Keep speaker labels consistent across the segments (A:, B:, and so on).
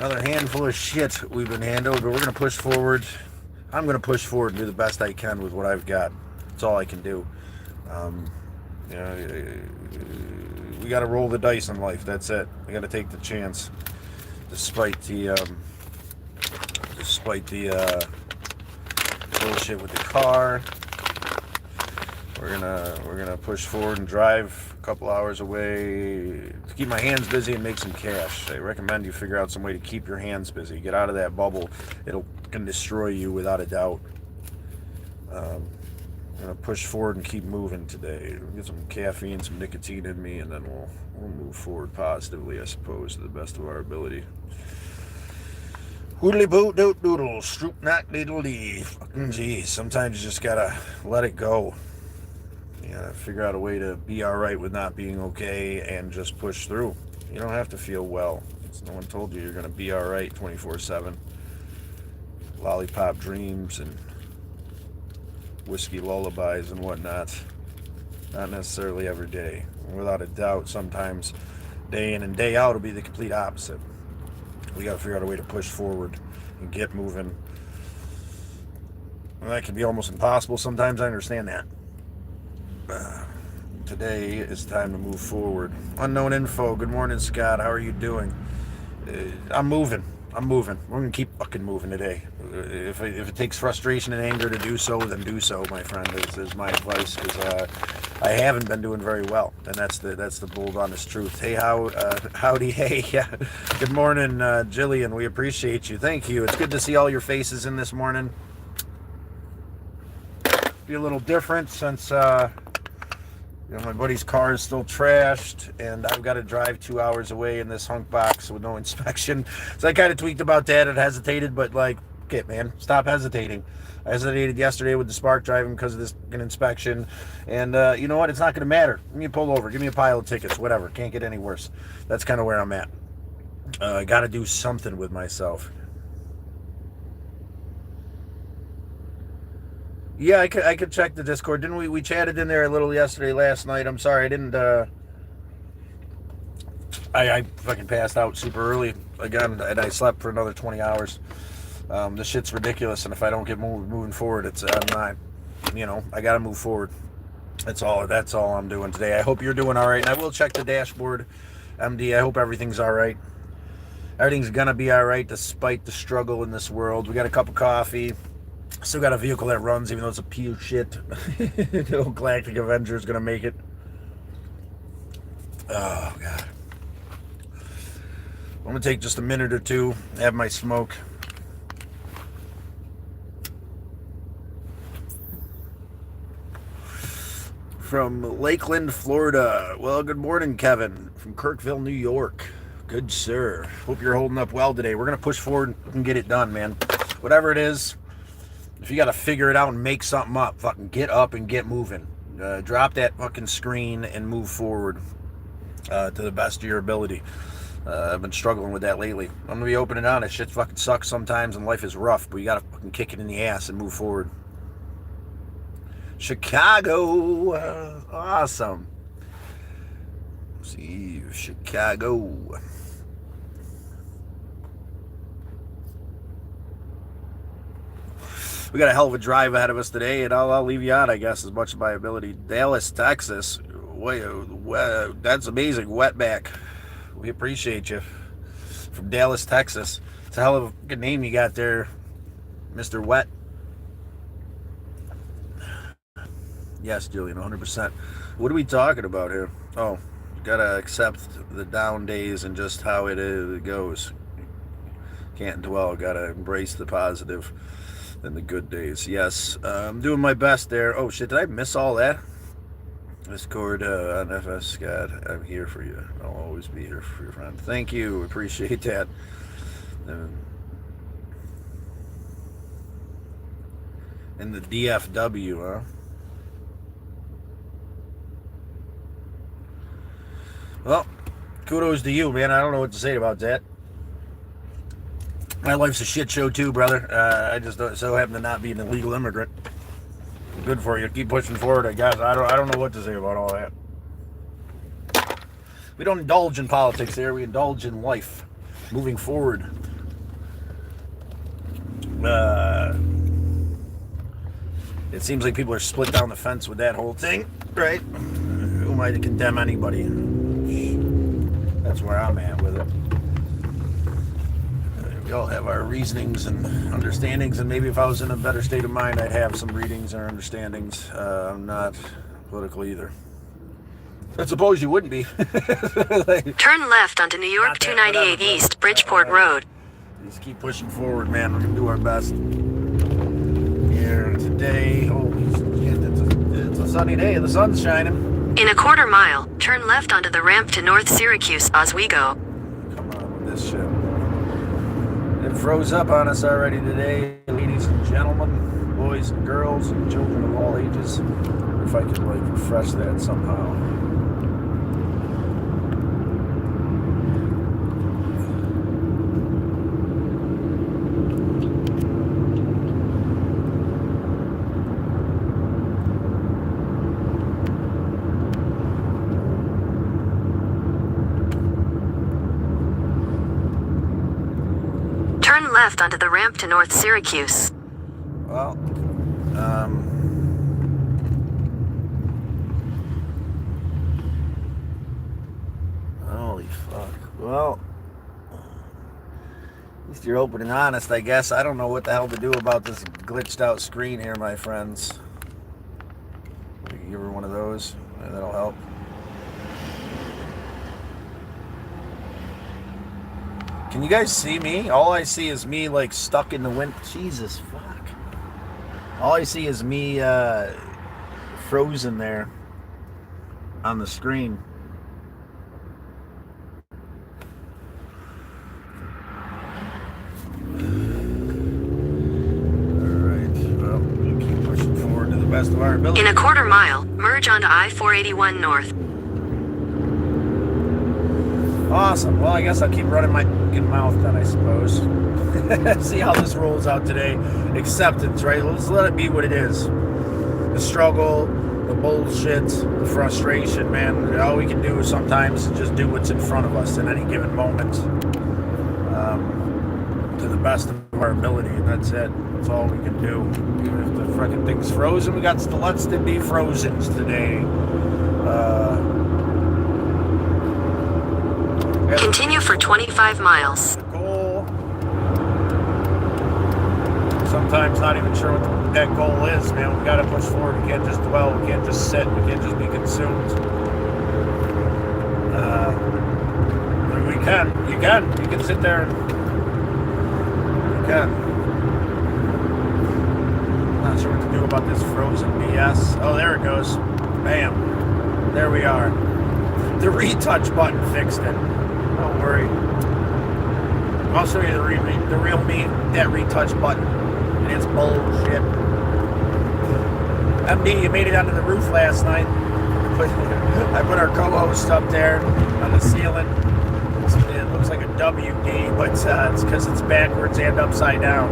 A: Another handful of shit we've been handled, but we're going to push forward. I'm going to push forward and do the best I can with what I've got. That's all I can do. Um, you know, we got to roll the dice in life. That's it. We got to take the chance, despite the bullshit with the car. We're gonna push forward and drive a couple hours away to keep my hands busy and make some cash. I recommend you figure out some way to keep your hands busy. Get out of that bubble. It'll can destroy you without a doubt. I'm gonna push forward and keep moving today. Get some caffeine, some nicotine in me, and then we'll move forward positively, I suppose, to the best of our ability. Hoodly boot doot doodle, stroop knock diddle dee. Fucking geez, sometimes you just gotta let it go. You gotta figure out a way to be alright with not being okay and just push through. You don't have to feel well. No one told you you're gonna be alright 24/7. Lollipop dreams and whiskey lullabies and whatnot. Not necessarily every day. Without a doubt, sometimes day in and day out will be the complete opposite. We got to figure out a way to push forward and get moving. Well, that can be almost impossible sometimes. I understand that. Today is time to move forward. Unknown info. Good morning, Scott. How are you doing? I'm moving. We're going to keep fucking moving today. If it takes frustration and anger to do so, then do so, my friend, is my advice, because I haven't been doing very well, and that's the bold, honest truth. Hey, howdy, hey, yeah. Good morning, Jillian. We appreciate you. Thank you. It's good to see all your faces in this morning. Be a little different since my buddy's car is still trashed, and I've got to drive 2 hours away in this hunk box with no inspection. So I kind of tweaked about that and hesitated, but okay, man, stop hesitating. I hesitated yesterday with the Spark driving because of this inspection, and you know what? It's not going to matter. Give me a pull over. Give me a pile of tickets. Whatever. Can't get any worse. That's kind of where I'm at. I got to do something with myself. Yeah, I could check the Discord. Didn't we? We chatted in there a little last night. I'm sorry, I didn't. I fucking passed out super early again, and I slept for another 20 hours. This shit's ridiculous, and if I don't get moving forward, I'm not. I got to move forward. That's all I'm doing today. I hope you're doing all right, and I will check the dashboard, MD. I hope everything's all right. Everything's gonna be all right despite the struggle in this world. We got a cup of coffee. Still got a vehicle that runs, even though it's a piece of shit. The old Galactic Avenger is going to make it. Oh, God. I'm going to take just a minute or two, have my smoke. From Lakeland, Florida. Well, good morning, Kevin. From Kirkville, New York. Good, sir. Hope you're holding up well today. We're going to push forward and get it done, man. Whatever it is. If you got to figure it out and make something up, fucking get up and get moving. Drop that fucking screen and move forward to the best of your ability. I've been struggling with that lately. I'm going to be open and honest. Shit fucking sucks sometimes and life is rough, but you got to fucking kick it in the ass and move forward. Chicago. Awesome. See, Chicago. We got a hell of a drive ahead of us today, and I'll leave you out, I guess, as much as my ability. Dallas, Texas. That's amazing. Wetback. We appreciate you. From Dallas, Texas. It's a hell of a good name you got there, Mr. Wet. Yes, Julian, 100%. What are we talking about here? Oh, you gotta accept the down days and just how it goes. Can't dwell. Gotta embrace the positive. And the good days. Yes, I'm doing my best there. Oh shit, did I miss all that? Discord on FS Scott. I'm here for you. I'll always be here for your friend. Thank you. Appreciate that. In the DFW, huh? Well, kudos to you, man. I don't know what to say about that. My life's a shit show too, brother. I just so happen to not be an illegal immigrant. Good for you. Keep pushing forward, I guess. I don't know what to say about all that. We don't indulge in politics here. We indulge in life. Moving forward. It seems like people are split down the fence with that whole thing, right? Who am I to condemn anybody? That's where I'm at with it. We all have our reasonings and understandings, and maybe if I was in a better state of mind, I'd have some readings or understandings. I'm not political either. I suppose you wouldn't be.
B: Like, turn left onto New York 298 East, Bridgeport Road.
A: Just keep pushing forward, man. We're going to do our best here today. It's a sunny day. The sun's shining.
B: In a quarter mile, turn left onto the ramp to North Syracuse, Oswego.
A: Come on with this shit. It froze up on us already today, ladies and gentlemen, boys and girls, and children of all ages. If I could, refresh that somehow.
B: Turn left onto the ramp to North Syracuse.
A: Well, holy fuck. Well, at least you're open and honest, I guess. I don't know what the hell to do about this glitched out screen here, my friends. You ever one of those? That'll help. Can you guys see me? All I see is me stuck in the wind. Jesus fuck. All I see is me frozen there on the screen. Alright, well, we'll keep pushing forward to the best of our ability.
B: In a quarter mile, merge onto I-481 North.
A: Awesome. Well, I guess I'll keep running my mouth then, I suppose. See how this rolls out today. Acceptance, right? Let's let it be what it is. The struggle, the bullshit, the frustration, man. All we can do is sometimes just do what's in front of us in any given moment. To the best of our ability, and that's it. That's all we can do. Even if the frickin' thing's frozen, we got to let's be frozens today.
B: Continue for 25 miles.
A: The goal. Sometimes not even sure what that goal is, man. We gotta push forward. We can't just dwell. We can't just sit. We can't just be consumed. We can. You can. You can sit there and you can. Not sure what to do about this frozen BS. Oh, there it goes. Bam. There we are. The retouch button fixed it. Don't worry. I'll show you the real me, that retouch button. And it's bullshit. MD, you made it onto the roof last night. I put our co-host up there on the ceiling. It looks like a WD, but it's because it's backwards and upside down.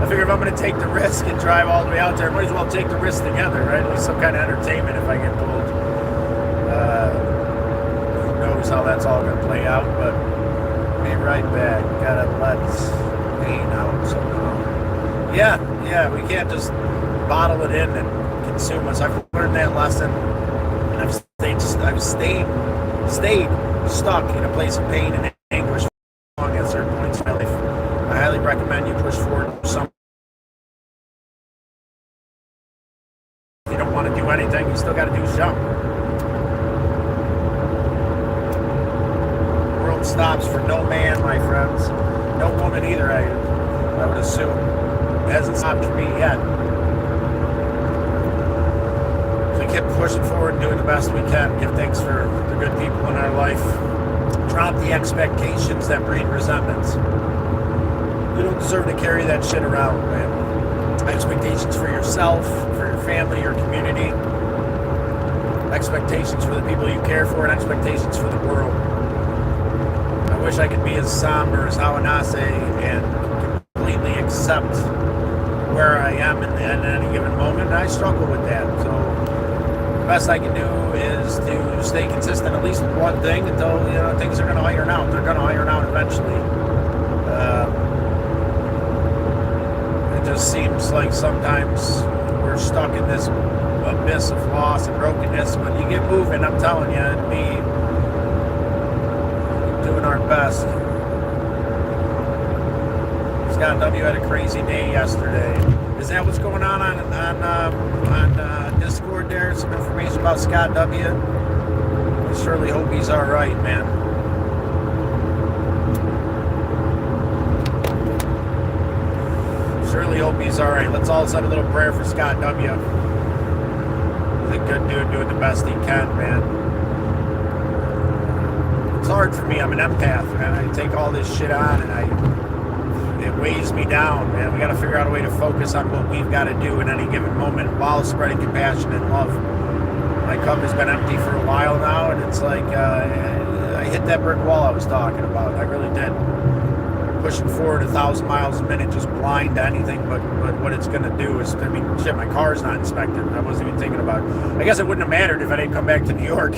A: I figure if I'm going to take the risk and drive all the way out there, I might as well take the risk together, right? At least some kind of entertainment if I get pulled. Who knows how that's all going to play out, but be right back. Gotta let pain out somehow. Yeah, we can't just bottle it in and consume us. I've learned that lesson, and I've stayed stuck in a place of pain and anguish at certain points in my life. I highly recommend you push forward to something. If you don't want to do anything, you still got to do something. The world stops for no man, my friends. No woman either, I would assume. It hasn't stopped for me yet. So we keep pushing forward and doing the best we can. Give thanks for the good people in our life. Drop the expectations that breed resentments. You don't deserve to carry that shit around, man. Expectations for yourself, for your family, your community. Expectations for the people you care for, and expectations for the world. I wish I could be as somber as Hawanase and completely accept where I am in any given moment. I struggle with that. So best I can do is to stay consistent at least with one thing until things are going to iron out. They're going to iron out eventually. It just seems like sometimes we're stuck in this abyss of loss and brokenness. But you get moving, I'm telling you, and be doing our best. Scott W had a crazy day yesterday. Is that what's going on Discord there? Some information about Scott W? I surely hope he's all right, man. Surely hope he's all right. Let's all send a little prayer for Scott W. He's a good dude doing the best he can, man. It's hard for me. I'm an empath, man. I take all this shit on and it weighs me down, man. We got to figure out a way to focus on what we've got to do in any given moment while spreading compassion and love. My cup has been empty for a while now, and it's like I hit that brick wall I was talking about. I really did. Pushing forward 1,000 miles a minute, just blind to anything but what it's going to do is, I mean, shit, my car's not inspected. I wasn't even thinking about it. I guess it wouldn't have mattered if I didn't come back to New York.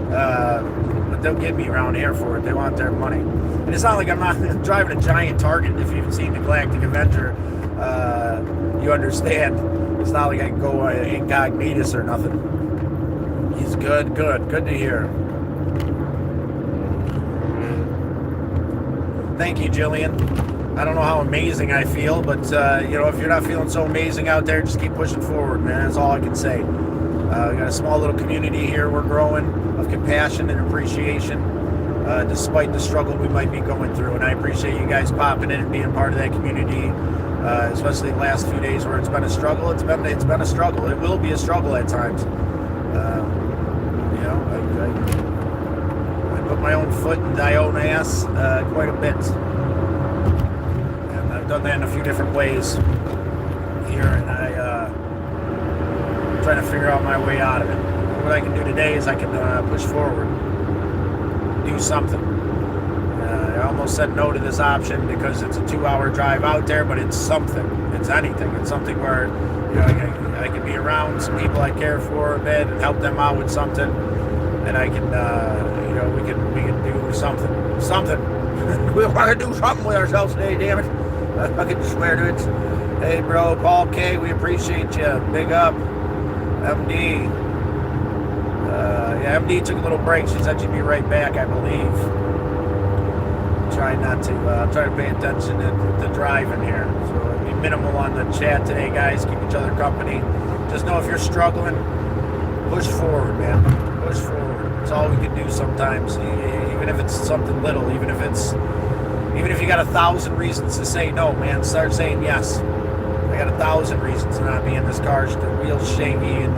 A: But they'll get me around here for it. They want their money. And it's not like I'm not driving a giant Target. If you've seen the Galactic Avenger, you understand. It's not like I can go incognitus or nothing. He's good to hear. Thank you, Jillian. I don't know how amazing I feel, but if you're not feeling so amazing out there, just keep pushing forward, man. That's all I can say. We got a small little community here we're growing of compassion and appreciation, despite the struggle we might be going through. And I appreciate you guys popping in and being part of that community, especially the last few days where it's been a struggle. It's been a struggle. It will be a struggle at times. I put my own foot in my own ass quite a bit. And I've done that in a few different ways here, and I'm trying to figure out my way out of it. What I can do today is I can push forward, do something. I almost said no to this option because it's a 2-hour drive out there, but it's something. It's anything. It's something where I can be around some people I care for a bit and help them out with something, and I can we can do something. We want to do something with ourselves today, damn it. I can swear to it. Hey, bro, Paul K, we appreciate you. Big up. MD. MD took a little break. She said she'd be right back, I believe. Try to pay attention to driving here. So it'll be minimal on the chat today, guys. Keep each other company. Just know if you're struggling, push forward, man. Push forward. It's all we can do sometimes. Even if it's something little, even if you got 1,000 reasons to say no, man, start saying yes. I got 1,000 reasons to not be in this car. It's the wheel's shaky and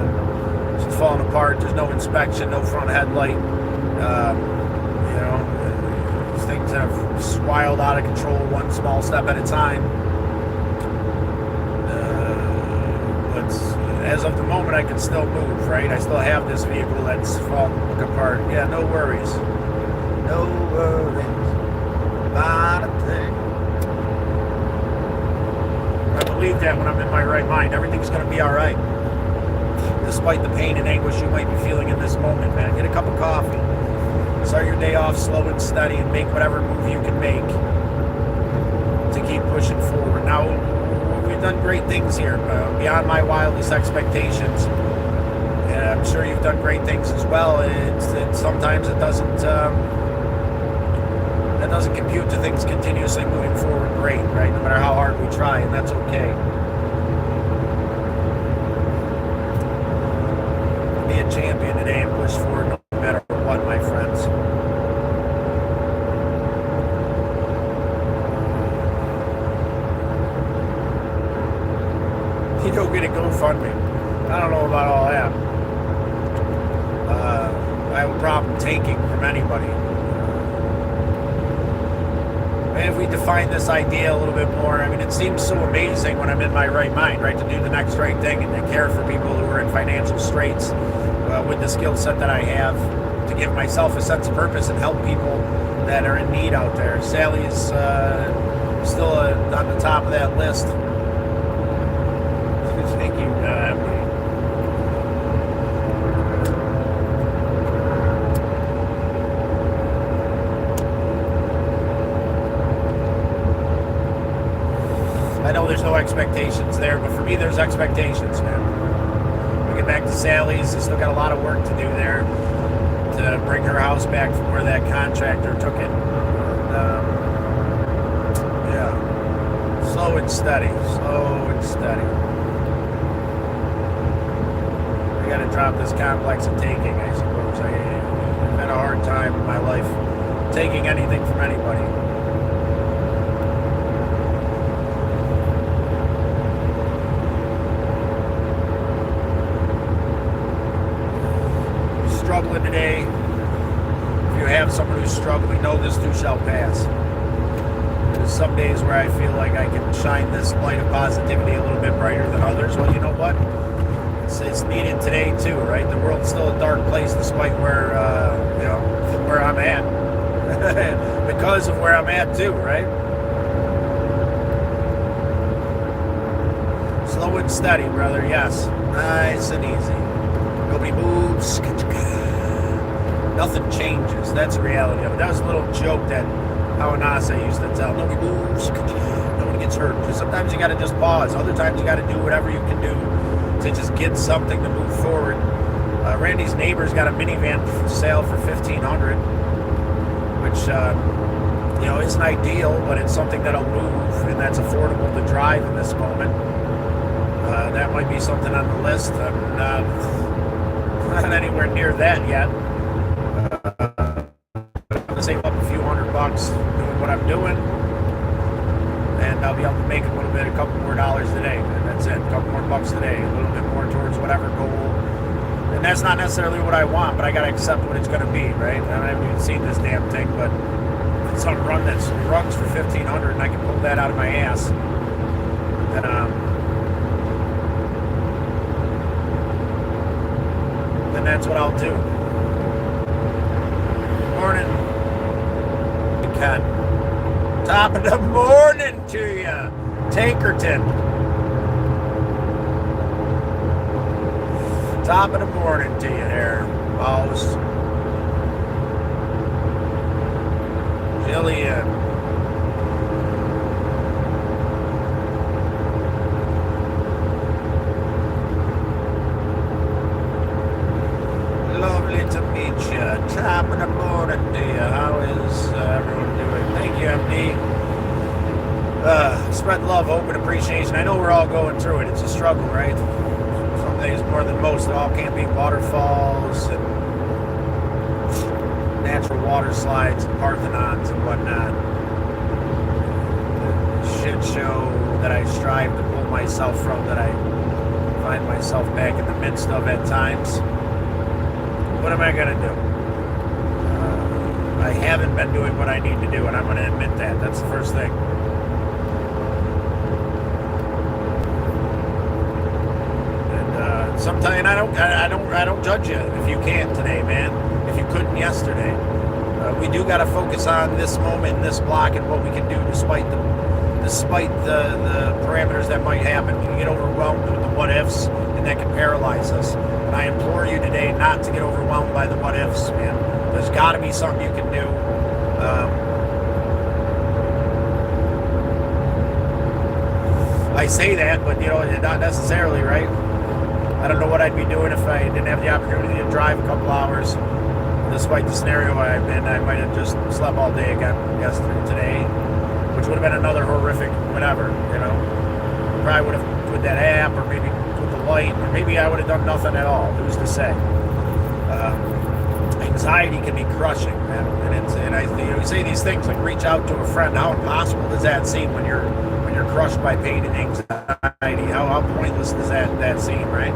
A: it's falling apart. There's no inspection, no front headlight. Things have spiraled out of control one small step at a time. But as of the moment, I can still move, right? I still have this vehicle that's falling apart. Yeah, no worries. No worries about a thing. I believe that when I'm in my right mind, everything's going to be all right. Despite the pain and anguish you might be feeling in this moment, man. Get a cup of coffee. Start your day off slow and steady and make whatever move you can make to keep pushing forward. Now, we've done great things here, beyond my wildest expectations. And I'm sure you've done great things as well. Sometimes it doesn't compute to things continuously moving forward great, right? No matter how hard we try, and that's okay. Be a champion today and push forward no matter what, my friends. You don't get a GoFundMe. I don't know about all that. I have a problem taking from anybody. If we define this idea a little bit more, I mean, it seems so amazing when I'm in my right mind, right, to do the next right thing and to care for people who are in financial straits with the skill set that I have, to give myself a sense of purpose and help people that are in need out there. Sally is still on the top of that list. Thank you. there's no expectations there, but for me, there's expectations, man. We get back to Sally's. I still got a lot of work to do there to bring her house back from where that contractor took it. Yeah, slow and steady. I got to drop this complex of taking, I suppose. I've had a hard time in my life taking anything from anybody. Struggling today. If you have someone who's struggling, know this too shall pass. There's some days where I feel like I can shine this light of positivity a little bit brighter than others. Well, you know what? It's needed today too, right? The world's still a dark place despite where where I'm at. Because of where I'm at too, right? Slow and steady, brother, yes. Nice and easy. Nobody moves. Nothing changes. That's the reality of it. That was a little joke that Hawanasa used to tell. Nobody moves. Nobody gets hurt. Because sometimes you got to just pause. Other times you got to do whatever you can do to just get something to move forward. Randy's neighbor's got a minivan for sale for $1,500, which isn't ideal, but it's something that'll move and that's affordable to drive in this moment. That might be something on the list. I'm not anywhere near that yet. I'm gonna save up a few $100 doing what I'm doing, and I'll be able to make a couple more dollars today, and that's it. A couple more bucks today, a little bit more towards whatever goal. And that's not necessarily what I want, but I gotta accept what it's gonna be, right? I haven't even seen this damn thing, but if it's some run that's runs for $1,500, and I can pull that out of my ass, then that's what I'll do. Morning. God. Top of the morning to you, Tankerton. Top of the morning to you there, boss. Jillian. Lovely to meet you. Top of the morning to you. How is everyone doing? Thank you, MD. Spread love, hope, and appreciation. I know we're all going through it. It's a struggle, right? Some days more than most. It all can't be waterfalls and natural water slides and Parthenons and whatnot. The shit show that I strive to pull myself from, that I find myself back in the midst of at times. What am I going to do? I haven't been doing what I need to do, and I'm going to admit that. That's the first thing. And sometimes I don't judge you if you can't today, man. If you couldn't yesterday, we do got to focus on this moment and this block and what we can do despite the parameters that might happen. We can get overwhelmed with the what ifs, and that can paralyze us. And I implore you today not to get overwhelmed by the what ifs, man. There's got to be something you can do. I say that, but not necessarily, right? I don't know what I'd be doing if I didn't have the opportunity to drive a couple hours. Despite the scenario I'm in, I might have just slept all day again today, which would have been another horrific whatever, Probably would have put that app, or maybe put the light, or maybe I would have done nothing at all. Who's to say? Anxiety can be crushing, man. And I say these things like reach out to a friend. How impossible does that seem when you're crushed by pain and anxiety? How pointless does that seem, right?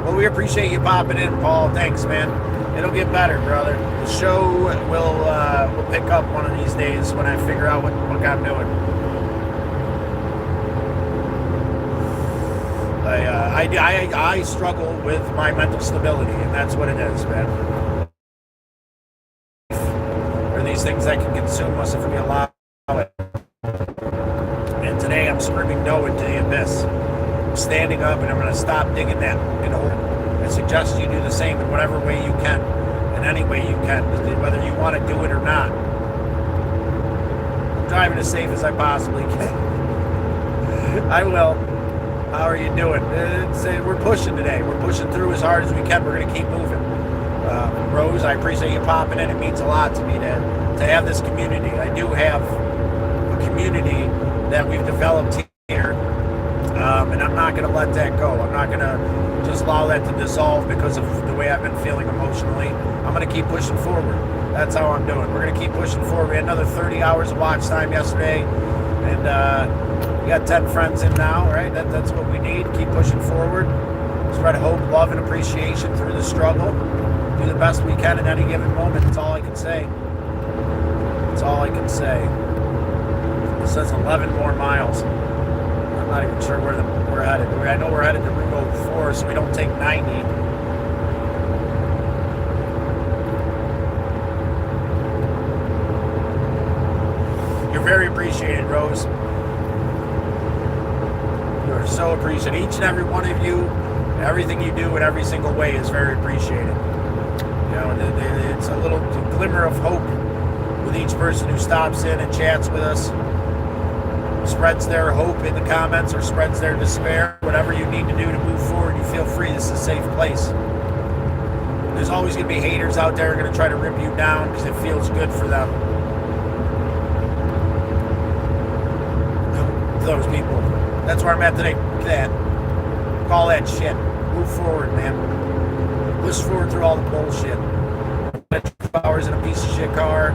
A: Well, we appreciate you popping in, Paul. Thanks, man. It'll get better, brother. The show will pick up one of these days when I figure out what I'm doing. I struggle with my mental stability, and that's what it is, man. There are these things that can consume us if we allow it. And today I'm screaming no into the abyss. I'm standing up, and I'm going to stop digging that hole. I suggest you do the same in whatever way you can, in any way you can, whether you want to do it or not. driving as safe as I possibly can. I will. How are you doing? We're pushing today. We're pushing through as hard as we can. We're going to keep moving. Rose, I appreciate you popping in. It means a lot to me to have this community. I do have a community that we've developed here, and I'm not going to let that go. I'm not going to just allow that to dissolve because of the way I've been feeling emotionally. I'm going to keep pushing forward. That's how I'm doing. We're going to keep pushing forward. We had another 30 hours of watch time yesterday, and we got 10 friends in now, right? That's what we need. Keep pushing forward. Spread hope, love, and appreciation through the struggle. Do the best we can in any given moment. That's all I can say. That's all I can say. It says 11 more miles. I'm not even sure where we're headed. I know we're headed to Route 04, so we don't take 90. You're very appreciated, Rose. You are so appreciated. Each and every one of you, everything you do in every single way is very appreciated. You know, it's a little glimmer of hope with each person who stops in and chats with us, spreads their hope in the comments or spreads their despair. Whatever you need to do to move forward, you feel free. This is a safe place. There's always going to be haters out there who are going to try to rip you down because it feels good for them. Those people. That's where I'm at today. Look at that. Call that shit. Move forward, man. Push forward through all the bullshit. 2 hours in a piece of shit car.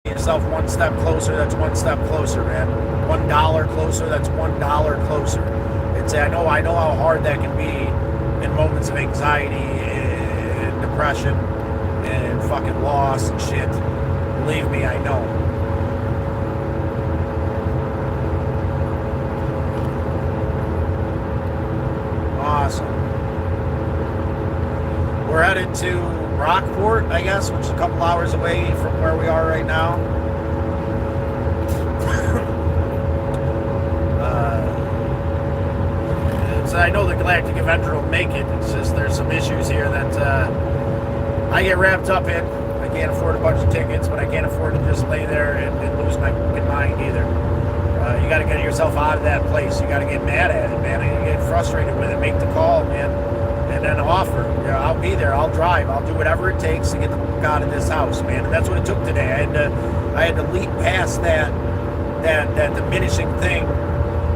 A: Get yourself one step closer. That's one step closer, man. $1 closer. That's $1 closer. I know how hard that can be in moments of anxiety and depression and fucking loss and shit. Believe me, I know. Awesome. We're headed to Rockport, I guess, which is a couple hours away from where we are right now. So I know the Galactic Avenger will make it. It's just there's some issues here that I get wrapped up in. I can't afford a bunch of tickets, but I can't afford to just lay there and lose my mind either. You got to get yourself out of that place. You got to get mad at it, man. You get frustrated with it. Make the call, man, and then offer. You know, I'll be there. I'll drive. I'll do whatever it takes to get the fuck out of this house, man. And that's what it took today. I had to leap past that diminishing thing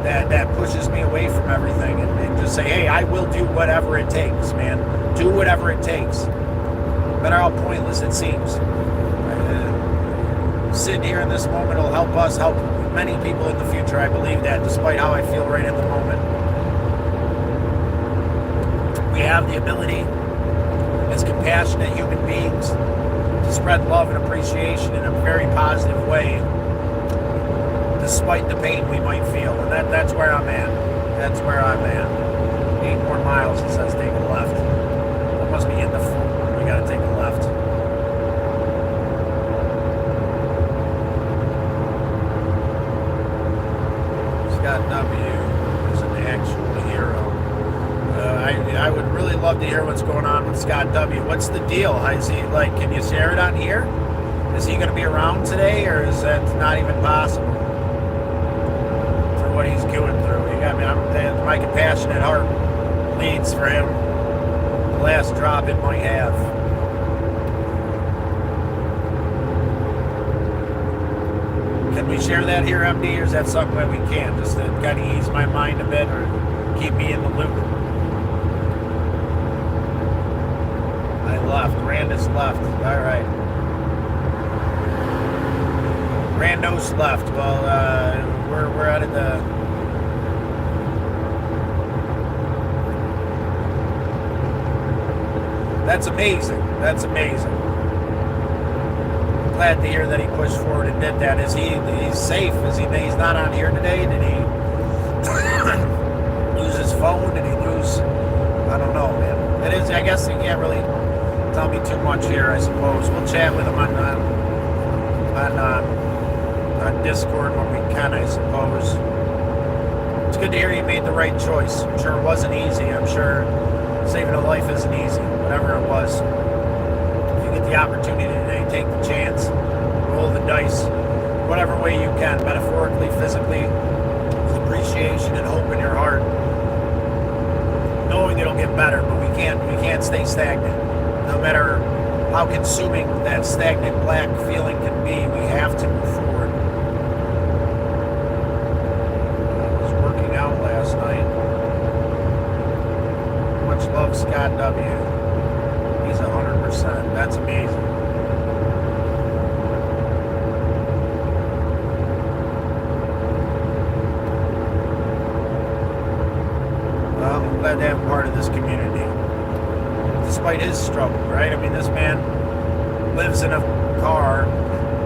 A: that pushes me away from everything, and just say, hey, I will do whatever it takes, man. Do whatever it takes. No matter how pointless it seems. Sitting here in this moment will help us help many people in the future. I believe that, despite how I feel right at the moment. We have the ability, as compassionate human beings, to spread love and appreciation in a very positive way, despite the pain we might feel. And that's where I'm at. That's where I'm at. 8 more miles, it says take a left. That must be in the front. We gotta take a left. Scott W. is an actual hero. I would really love to hear what's going on with Scott W. What's the deal? Is he, like, can you share it on here? Is he going to be around today, or is that not even possible for what he's going through? You got me. My compassionate heart bleeds for him. The last drop it might have. Can we share that here, MD, or is that something that we can? Just to kind of ease my mind a bit or keep me in the loop. I left. Randus left. All right. Randos left. Well, we're out of the... That's amazing. That's amazing. Glad to hear that he pushed forward and did that. He's safe? He's not on here today? Did he lose his phone? Did he lose? I don't know, man. It is. I guess he can't really tell me too much here, I suppose. We'll chat with him on Discord when we can, I suppose. It's good to hear you made the right choice. I'm sure it wasn't easy. I'm sure saving a life isn't easy, whatever it was. If you get the opportunity today, take the chance, roll the dice, whatever way you can, metaphorically, physically, with appreciation and hope in your heart, knowing it'll get better. But we can't stay stagnant. No matter how consuming that stagnant black feeling can be, we have to move forward. I was working out last night. Much love, Scott W. He's 100%. That's amazing. Well, I'm glad to have part of this community. Despite his struggle, right? I mean, this man lives in a car.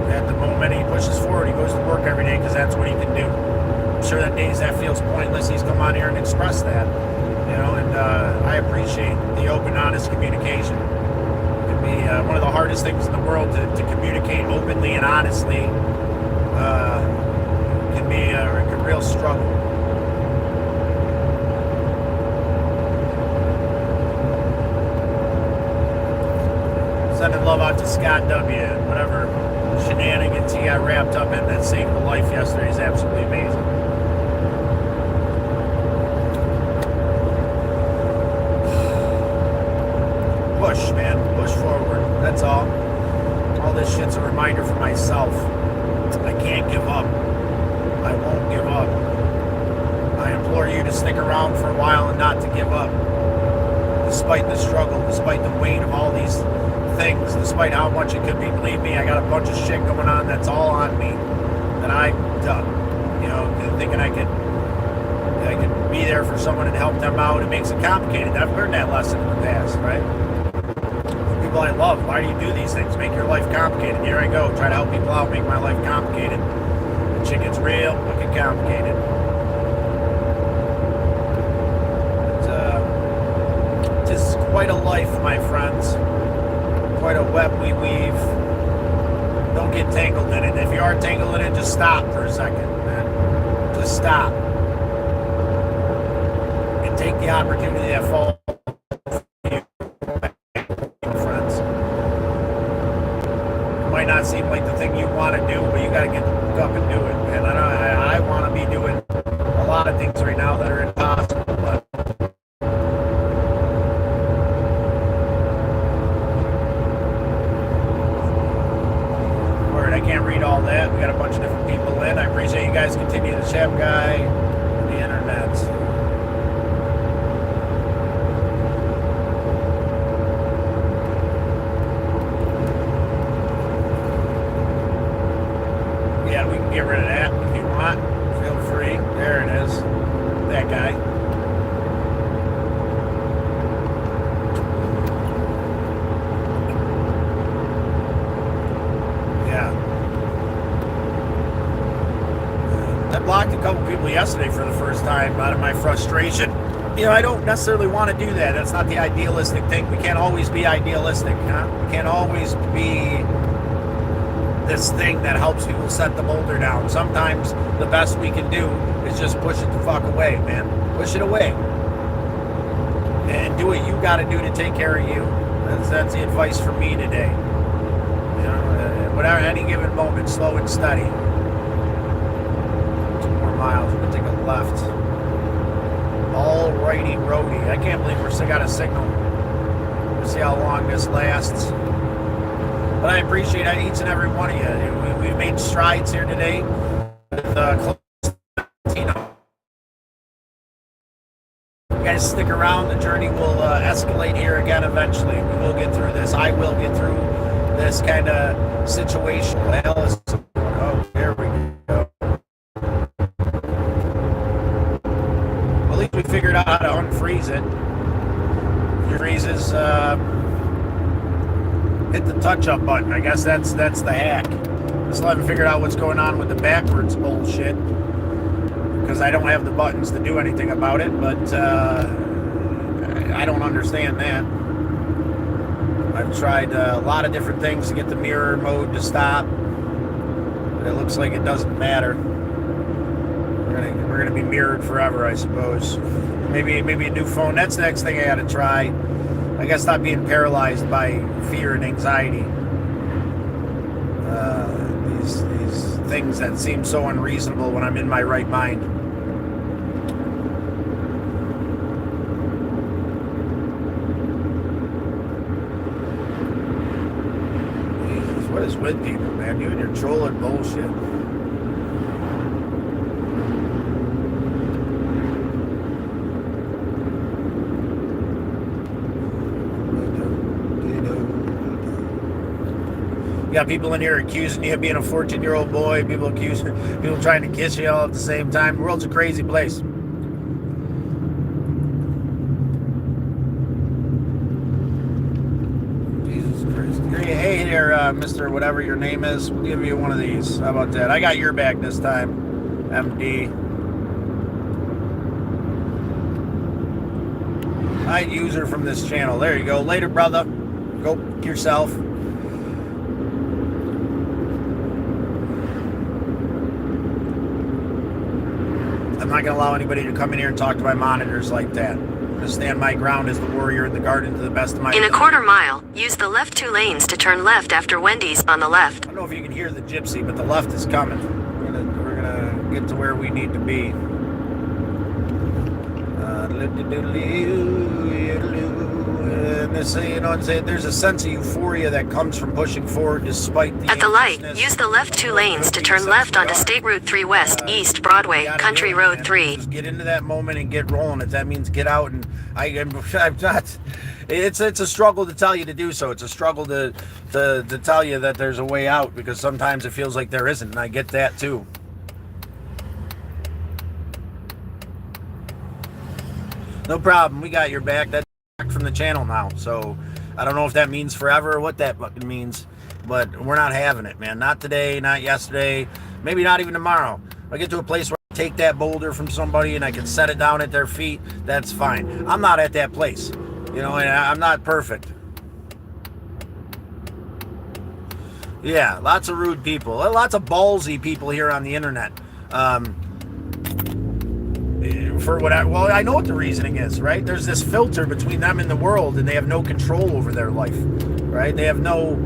A: At the moment he pushes forward, he goes to work every day because that's what he can do. I'm sure that days that feels pointless, he's come on here and expressed that. You know, and I appreciate the open, honest communication. It can be one of the hardest things in the world to communicate openly and honestly. Can be a real struggle. Sending love out to Scott W. Whatever shenanigans he got wrapped up in that saved a life yesterday is absolutely amazing. Push, man. Push forward. That's all. All this shit's a reminder for myself. I can't give up. I won't give up. I implore you to stick around for a while and not to give up. Despite the struggle, despite the weight of all these things, despite how much it could be, believe me, I got a bunch of shit going on that's all on me that I've done. You know, thinking I could be there for someone and help them out. It makes it complicated. I've learned that lesson in the past, right? People I love, why do you do these things? Make your life complicated. Here I go, try to help people out, make my life complicated. And shit gets real fucking complicated. But, it is quite a life, my friends. Quite a web we weave. Don't get tangled in it. If you are tangled in it, just stop for a second, man. Just stop. And take the opportunity that falls for you, friends. It might not seem like the thing you want to do, but you got to get up and do it, man. I want to be doing a lot of things right now that are impossible, but I can't read all that. We got a bunch of different people in. I appreciate you guys continue to chat, guy, the internet. Yeah, we can get rid of that if you want. Feel free. There it is. That guy. Blocked a couple people yesterday for the first time out of my frustration. You know, I don't necessarily want to do that. That's not the idealistic thing. We can't always be idealistic, huh? We can't always be this thing that helps people set the boulder down. Sometimes the best we can do is just push it the fuck away, man. Push it away. And do what you got to do to take care of you. That's the advice for me today. You know, whatever, any given moment, slow and steady. Miles. We're gonna take a left. Alrighty, roadie. I can't believe we're still got a signal. We'll see how long this lasts. But I appreciate each and every one of you. We've made strides here today with Latino. You guys stick around. The journey will escalate here again eventually. We will get through this. I will get through this kind of situation. What the hell is... Oh, there we go. We figured out how to unfreeze it. It freezes, hit the touch-up button. I guess that's the hack. I still haven't figured out what's going on with the backwards bullshit because I don't have the buttons to do anything about it, but I don't understand that. I've tried a lot of different things to get the mirror mode to stop, but it looks like it doesn't matter. We're gonna be mirrored forever, I suppose. Maybe a new phone. That's the next thing I gotta try. I gotta stop being paralyzed by fear and anxiety. these things that seem so unreasonable when I'm in my right mind. Jesus, what is with people, man? You and your trolling bullshit. You got people in here accusing you of being a 14-year-old boy, people trying to kiss you all at the same time. The world's a crazy place. Jesus Christ. Hey there, Mr. Whatever your name is. We'll give you one of these. How about that? I got your back this time, MD. Hide user from this channel. There you go. Later, brother. Go yourself. I'm not going to allow anybody to come in here and talk to my monitors like that. I'm going to stand my ground as the warrior in the garden to the best of my ability.
B: In a quarter mile, use the left 2 lanes to turn left after Wendy's on the left.
A: I don't know if you can hear the gypsy, but the left is coming. We're gonna get to where we need to be. And this, you know, there's a sense of euphoria that comes from pushing forward despite the...
B: At the light, use the left 2 lanes to turn left onto State Route 3 West, East Broadway, Country Road 3.
A: Just get into that moment and get rolling. If that means get out, and I'm not... It's a struggle to tell you to do so. It's a struggle to tell you that there's a way out, because sometimes it feels like there isn't, and I get that too. No problem. We got your back. That's from the channel now. So I don't know if that means forever or what that fucking means, but we're not having it, man. Not today, not yesterday, maybe not even tomorrow. If I get to a place where I take that boulder from somebody and I can set it down at their feet, that's fine. I'm not at that place, you know, and I'm not perfect. Yeah, lots of rude people, lots of ballsy people here on the internet. For what I know what the reasoning is, right? There's this filter between them and the world, and they have no control over their life, right? They have no...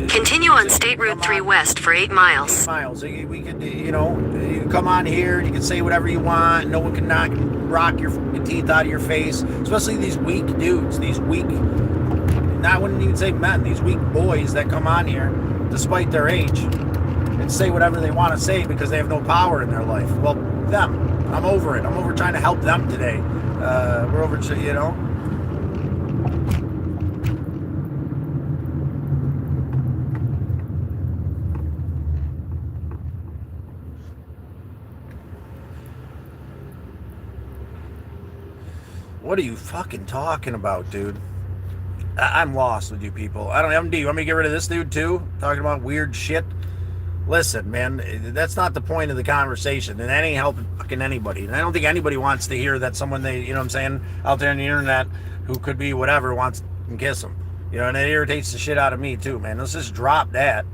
B: Continue on State Route 3 West for 8 miles.
A: 8 miles. We could, you know, you can come on here and you can say whatever you want. No one can rock your teeth out of your face, especially these weak dudes, these weak... I wouldn't even say men, these weak boys that come on here, despite their age, and say whatever they want to say because they have no power in their life. Well, them. I'm over it. I'm over trying to help them today. We're over, you know. What are you fucking talking about, dude? I'm lost with you people. I don't know. MD, you want me to get rid of this dude too? Talking about weird shit? Listen, man, that's not the point of the conversation, and that ain't helping fucking anybody. And I don't think anybody wants to hear that someone they, you know what I'm saying, out there on the internet who could be whatever wants to kiss them. You know, and it irritates the shit out of me too, man. Let's just drop that.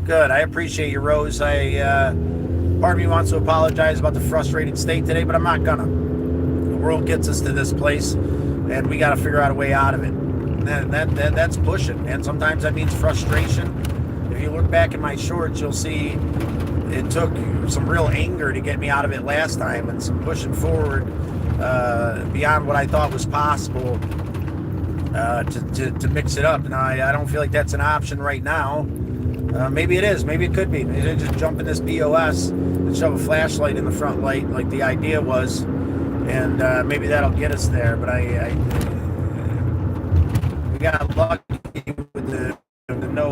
A: Good, I appreciate you, Rose. Part of me wants to apologize about the frustrated state today, but I'm not gonna. The world gets us to this place, and we got to figure out a way out of it. That's pushing, and sometimes that means frustration. If you look back in my shorts, you'll see it took some real anger to get me out of it last time, and some pushing forward beyond what I thought was possible to mix it up. Now I don't feel like that's an option right now. Maybe it is. Maybe it could be. Maybe just jump in this BOS and shove a flashlight in the front light like the idea was, and maybe that'll get us there. But we got lucky with the no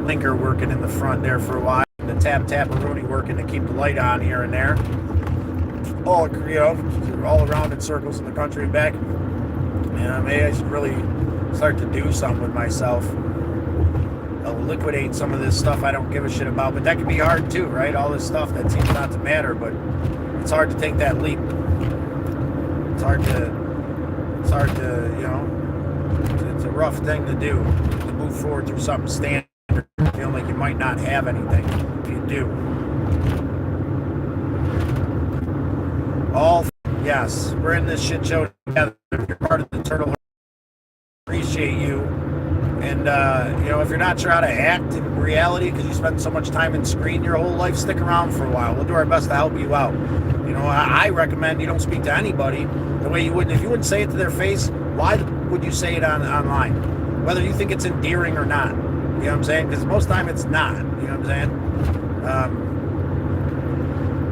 A: linker working in the front there for a while, the tap-tap-a-rooney working to keep the light on here and there. All, you know, all around in circles in the country and back. Yeah, maybe I should really start to do something with myself. I'll liquidate some of this stuff I don't give a shit about, but that can be hard too, right? All this stuff that seems not to matter, but it's hard to take that leap. It's hard to, you know, it's a rough thing to do, to move forward through something standard, feeling like you might not have anything if you do. Yes, we're in this shit show together. If you're part of the Turtle, appreciate you. And, if you're not sure how to act in reality because you spend so much time in screen your whole life, stick around for a while. We'll do our best to help you out. I recommend you don't speak to anybody the way you wouldn't. If you wouldn't say it to their face, why would you say it online? Whether you think it's endearing or not. You know what I'm saying? Because most of the time it's not. You know what I'm saying?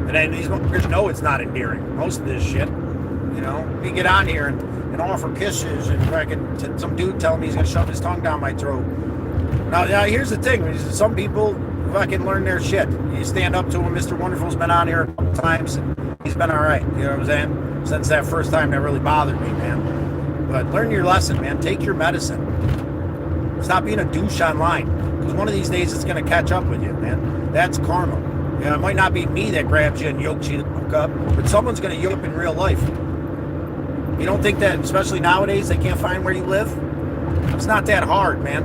A: And then these motherfuckers know it's not endearing. Most of this shit. We get on here and offer kisses and fucking some dude telling me he's gonna shove his tongue down my throat. Now here's the thing: some people fucking learn their shit. You stand up to him. Mr. Wonderful's been on here a couple times, and he's been all right. You know what I'm saying? Since that first time, that really bothered me, man. But learn your lesson, man. Take your medicine. Stop being a douche online, because one of these days it's gonna catch up with you, man. That's karma. It might not be me that grabs you and yokes you the fuck up, but someone's gonna yoke up in real life. You don't think that, especially nowadays, they can't find where you live? It's not that hard, man.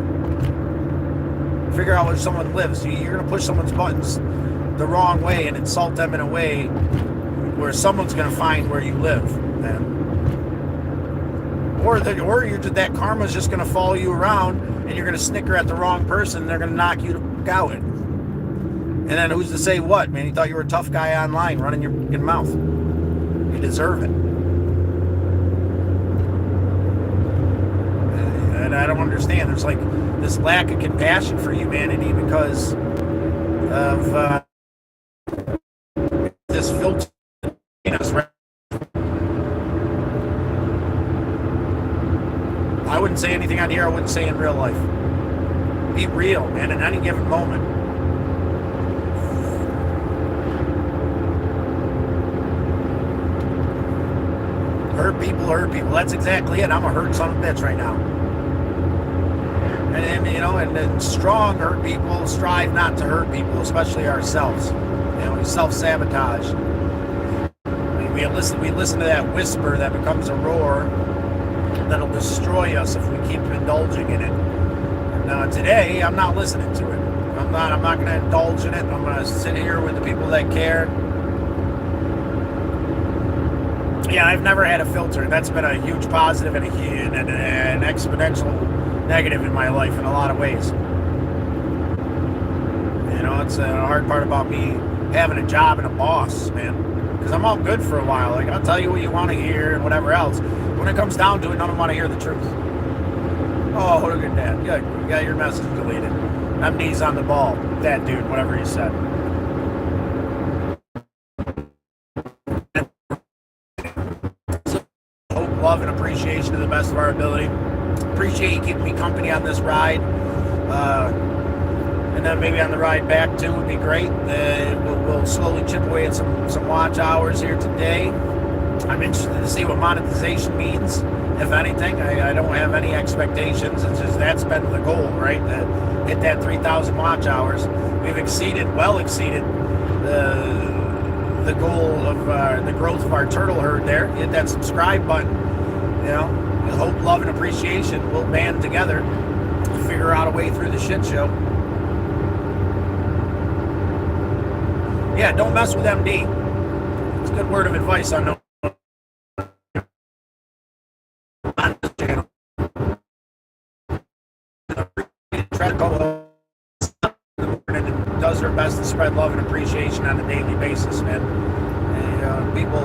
A: Figure out where someone lives. You're going to push someone's buttons the wrong way and insult them in a way where someone's going to find where you live, man. Or that karma's just going to follow you around and you're going to snicker at the wrong person and they're going to knock you the fuck out. And then who's to say what, man? You thought you were a tough guy online running your fucking mouth. You deserve it. And I don't understand. There's like this lack of compassion for humanity because of this filter in us. I wouldn't say anything on here I wouldn't say in real life. Be real, man, at any given moment. Hurt people. That's exactly it. I'm a hurt son of a bitch right now. And strong hurt people strive not to hurt people, especially ourselves. We self-sabotage. We listen to that whisper that becomes a roar that'll destroy us if we keep indulging in it. And today, I'm not listening to it. I'm not going to indulge in it. I'm going to sit here with the people that care. Yeah, I've never had a filter. That's been a huge positive and an exponential negative in my life in a lot of ways. It's a hard part about me having a job and a boss, man. Because I'm all good for a while. Like, I'll tell you what you want to hear and whatever else. When it comes down to it, none of them want to hear the truth. Oh, look at that. You got your message deleted. I'm knees on the ball. That dude, whatever he said. Hope, love, and appreciation to the best of our ability. Appreciate you keeping me company on this ride. And then maybe on the ride back too would be great. We'll slowly chip away at some watch hours here today. I'm interested to see what monetization means, if anything. I don't have any expectations. It's just that's been the goal, right? To hit that 3,000 watch hours. We've well exceeded the goal of the growth of our turtle herd there. Hit that subscribe button. Hope, love, and appreciation. We'll band together to figure out a way through the shit show. Yeah, don't mess with MD. It's a good word of advice on this channel. Try to go and does their best to spread love and appreciation on a daily basis, man. And, people,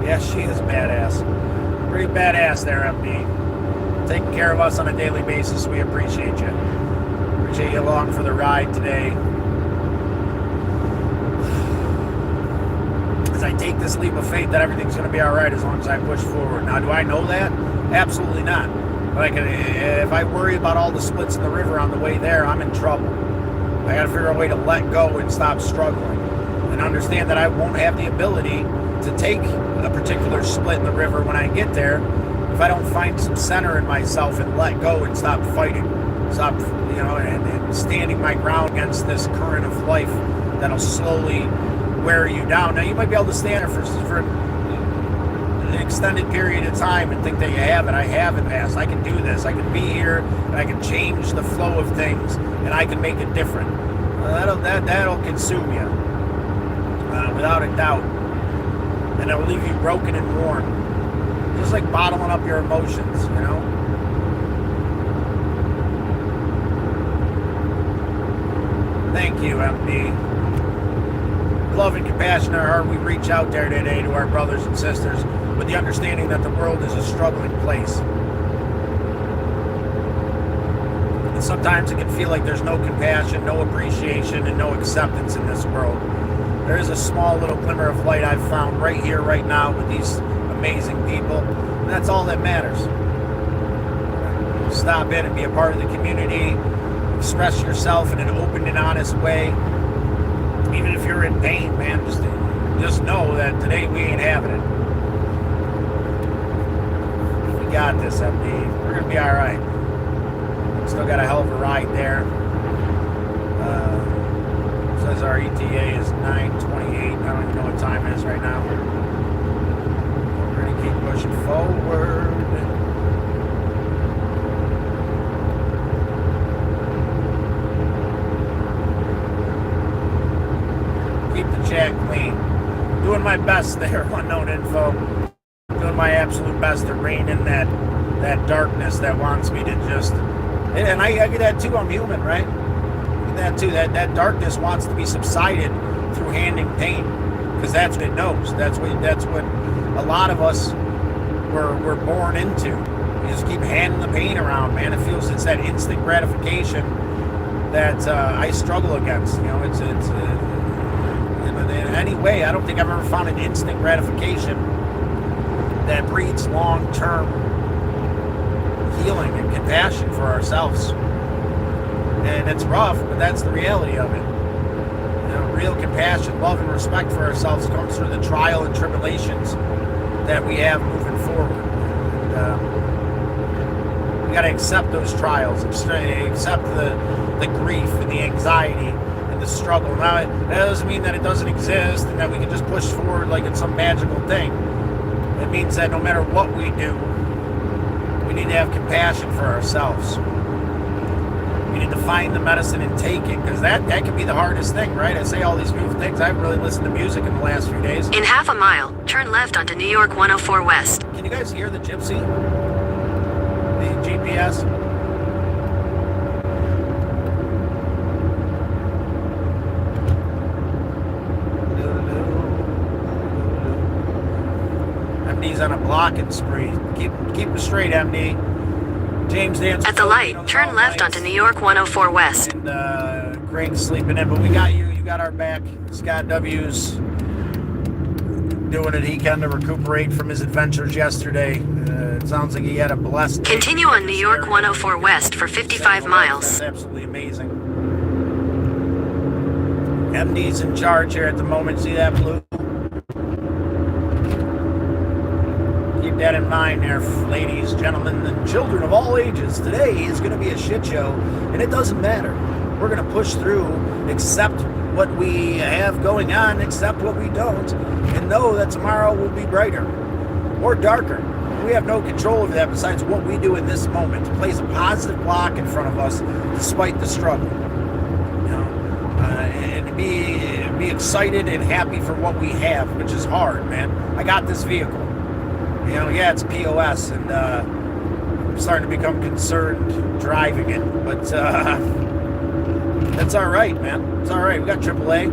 A: yeah, she is badass. Pretty badass there, MD. Taking care of us on a daily basis. We appreciate you. Appreciate you along for the ride today. As I take this leap of faith that everything's going to be all right as long as I push forward. Now, do I know that? Absolutely not. But if I worry about all the splits in the river on the way there, I'm in trouble. I got to figure out a way to let go and stop struggling. And understand that I won't have the ability to take a particular split in the river when I get there if I don't find some center in myself and let go and stop fighting, and standing my ground against this current of life that'll slowly wear you down. Now, you might be able to stand it for an extended period of time and think that you have it. I have in the past. I can do this. I can be here, and I can change the flow of things, and I can make it different. That'll consume you, without a doubt. and it'll leave you broken and worn. Just like bottling up your emotions, you know? Thank you, MD. Love and compassion in our heart, we reach out there today to our brothers and sisters with the understanding that the world is a struggling place. And sometimes it can feel like there's no compassion, no appreciation, and no acceptance in this world. There is a small little glimmer of light I've found right here, right now, with these amazing people, and that's all that matters. Stop in and be a part of the community. Express yourself in an open and honest way. Even if you're in pain, man, just know that today we ain't having it. We got this, MD. We're gonna be all right. Still got a hell of a ride there. Says our ETA is 9:28. I don't even know what time it is right now. We're gonna keep pushing forward. Keep the chat clean. Doing my best there, unknown info. Doing my absolute best to rein in that darkness that wants me to just... And I get that too, I'm human, right? I get that too, that darkness wants to be subsided through handing pain. Because that's what it knows. That's what a lot of us were born into. You just keep handing the pain around, man. It feels it's that instant gratification that I struggle against. You know, it's in any way, I don't think I've ever found an instant gratification that breeds long-term healing and compassion for ourselves. And it's rough, but that's the reality of it. You know, real compassion, love, and respect for ourselves comes through the trial and tribulations that we have moving forward. And, we got to accept those trials, accept the grief and the anxiety and the struggle. Now, that doesn't mean that it doesn't exist and that we can just push forward like it's some magical thing. It means that no matter what we do, we need to have compassion for ourselves. We need to find the medicine and take it, because that can be the hardest thing, right? I say all these beautiful things. I haven't really listened to music in the last few days.
B: In half a mile, turn left onto New York 104 West.
A: Can you guys hear the gypsy? The GPS? MD's on a blocking spree. Keep him straight, MD. James Dance.
B: At the light, turn left onto New York 104 West.
A: And Greg's sleeping in, but we got you. You got our back. Scott W's doing it. He kind of recuperate from his adventures yesterday. It sounds like he had a blessed day.
B: Continue on New York 104 West for 55 miles.
A: That's absolutely amazing. MD's in charge here at the moment. See that blue? Keep that in mind there, ladies, gentlemen, and children of all ages. Today is going to be a shit show, and it doesn't matter. We're going to push through, accept what we have going on, accept what we don't, and know that tomorrow will be brighter or darker. We have no control over that besides what we do in this moment to place a positive block in front of us despite the struggle. You know, and be excited and happy for what we have, which is hard, man. I got this vehicle. You know, yeah, it's POS, and I'm starting to become concerned driving it, but that's all right, man. It's all right. We got AAA.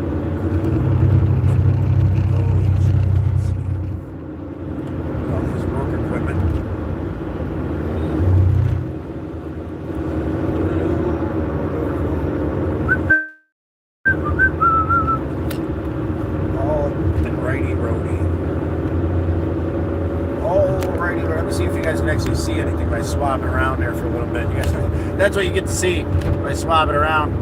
A: All this work equipment. All righty-roady. Let me see if you guys can actually see anything by swapping around there for a little bit. You guys, that's what you get to see by swapping around,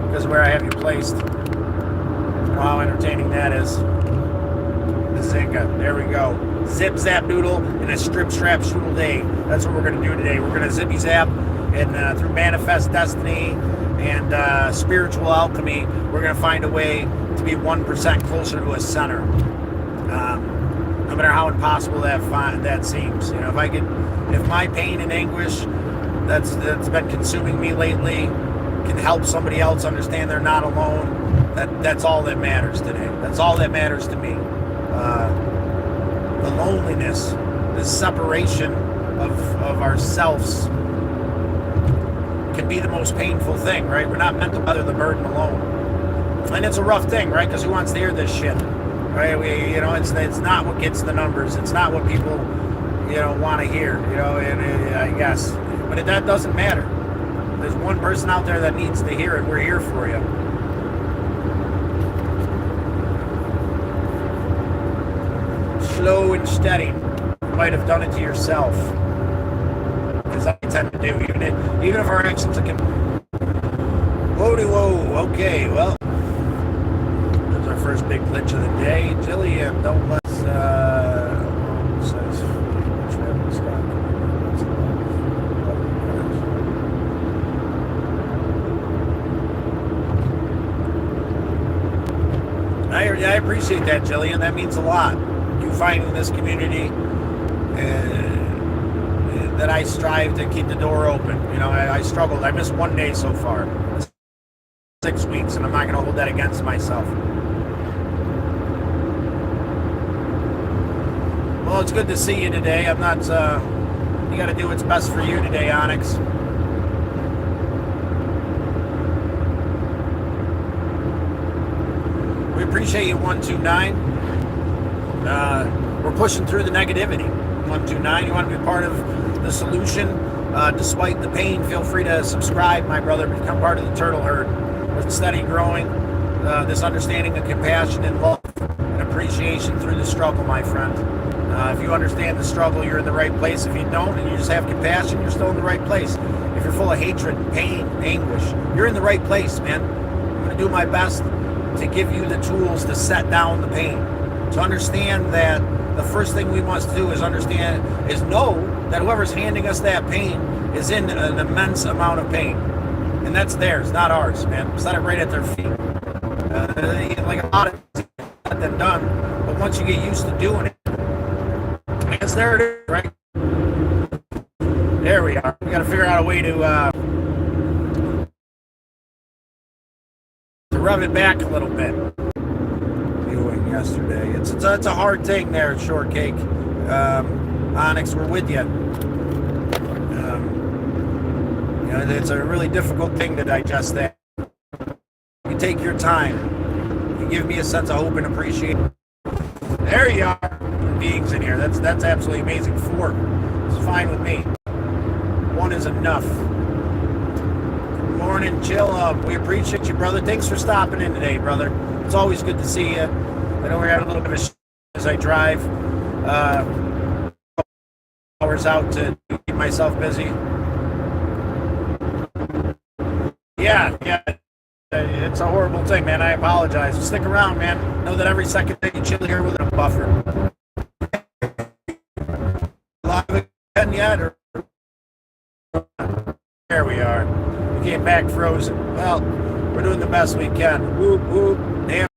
A: because of where I have you placed. Oh, how entertaining that is. The Zinka. There we go. Zip zap noodle and a strip strap strudel day. That's what we're going to do today. We're going to zippy zap, and through manifest destiny and spiritual alchemy, we're going to find a way to be 1% closer to a center. No matter how impossible that seems, you know, if my pain and anguish that's been consuming me lately can help somebody else understand they're not alone, that's all that matters today. That's all that matters to me. The loneliness, the separation of ourselves can be the most painful thing, right? We're not meant to bear the burden alone. And it's a rough thing, right? Because who wants to hear this shit, right? It's not what gets the numbers. It's not what people, want to hear, I guess. But that doesn't matter. There's one person out there that needs to hear it. We're here for you. Slow and steady. You might have done it to yourself. Because I tend to do. Even if our actions can... Whoa. Okay, well... There's our first big glitch of the day. Jillian, don't let's... says... I appreciate that, Jillian. That means a lot. You finding this community that I strive to keep the door open. I struggled. I missed one day so far. 6 weeks, and I'm not going to hold that against myself. Well, it's good to see you today. I'm not... you got to do what's best for you today, Onyx. We appreciate you, 129. We're pushing through the negativity. 129, you want to be part of the solution despite the pain? Feel free to subscribe, my brother. Become part of the turtle herd. We're steady growing this understanding of compassion and love and appreciation through the struggle, my friend. If you understand the struggle, you're in the right place. If you don't and you just have compassion, you're still in the right place. If you're full of hatred, pain, anguish, you're in the right place, man. I'm going to do my best to give you the tools to set down the pain. To understand that the first thing we must do is know that whoever's handing us that pain is in an immense amount of pain. And that's theirs, not ours, man. Set it right at their feet. Like a lot of things get them done, but once you get used to doing it, I guess there it is, right? There we are. We got to figure out a way to rev it back a little bit. Viewing yesterday. It's a hard thing there, Shortcake. Onyx, we're with you. It's a really difficult thing to digest that. You take your time. You give me a sense of hope and appreciation. There you are. Beings in here. That's absolutely amazing. 4. It's fine with me. 1 is enough. Good morning, Chill Up. We appreciate you, brother. Thanks for stopping in today, brother. It's always good to see you. I know we're having a little bit of as I drive hours out to keep myself busy. Yeah. It's a horrible thing, man. I apologize. Stick around, man. Know that every second that you chill here with a buffer. Live again yet? Or... There we are. We came back frozen. Well, we're doing the best we can. Whoop, whoop. Damn.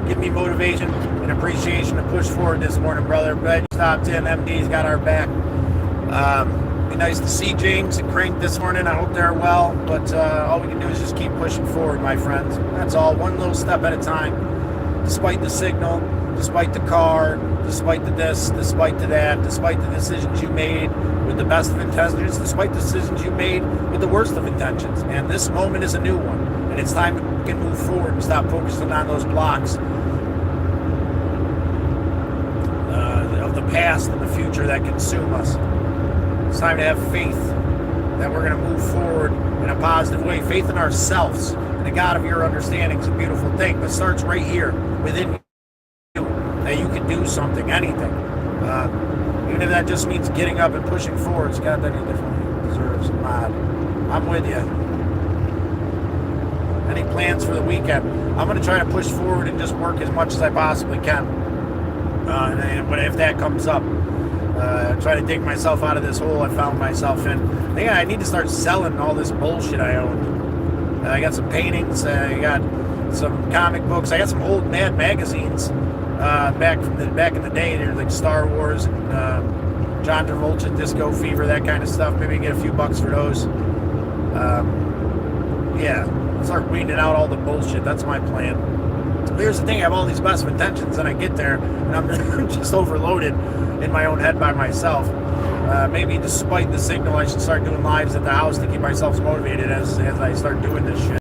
A: Give me motivation and appreciation to push forward this morning, brother. Glad you stopped in. MD's got our back. Be nice to see James and Crank this morning. I hope they're well, but all we can do is just keep pushing forward, my friends. That's all, one little step at a time. Despite the signal, despite the car, despite the this, despite the that, despite the decisions you made with the best of intentions, despite the decisions you made with the worst of intentions. And this moment is a new one, and it's time we can move forward and stop focusing on those blocks of the past and the future that consume us. It's time to have faith that we're going to move forward in a positive way. Faith in ourselves and the God of your understanding is a beautiful thing, but starts right here within you, that you can do something, anything. Even if that just means getting up and pushing forward. Scott, that he definitely deserves a mod. I'm with you. Any plans for the weekend? I'm going to try to push forward and just work as much as I possibly can. And if that comes up. Try to dig myself out of this hole I found myself in. I need to start selling all this bullshit I own. I got some paintings. I got some comic books. I got some old Mad magazines back in the day. They're like Star Wars and John Travolta, Disco Fever, that kind of stuff. Maybe get a few bucks for those. Start weeding out all the bullshit. That's my plan. Here's the thing, I have all these best of intentions, and I get there, and I'm just overloaded in my own head by myself. Maybe despite the signal, I should start doing lives at the house to keep myself motivated as I start doing this shit.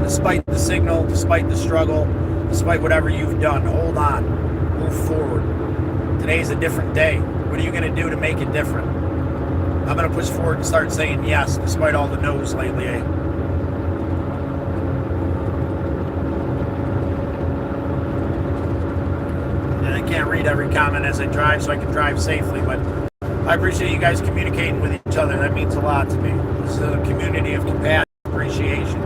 A: Despite the signal, despite the struggle, despite whatever you've done, hold on, move forward. Today's a different day. What are you going to do to make it different? I'm going to push forward and start saying yes, despite all the no's lately, eh? And I can't read every comment as I drive, so I can drive safely, but I appreciate you guys communicating with each other. That means a lot to me. This is a community of compassion, appreciation.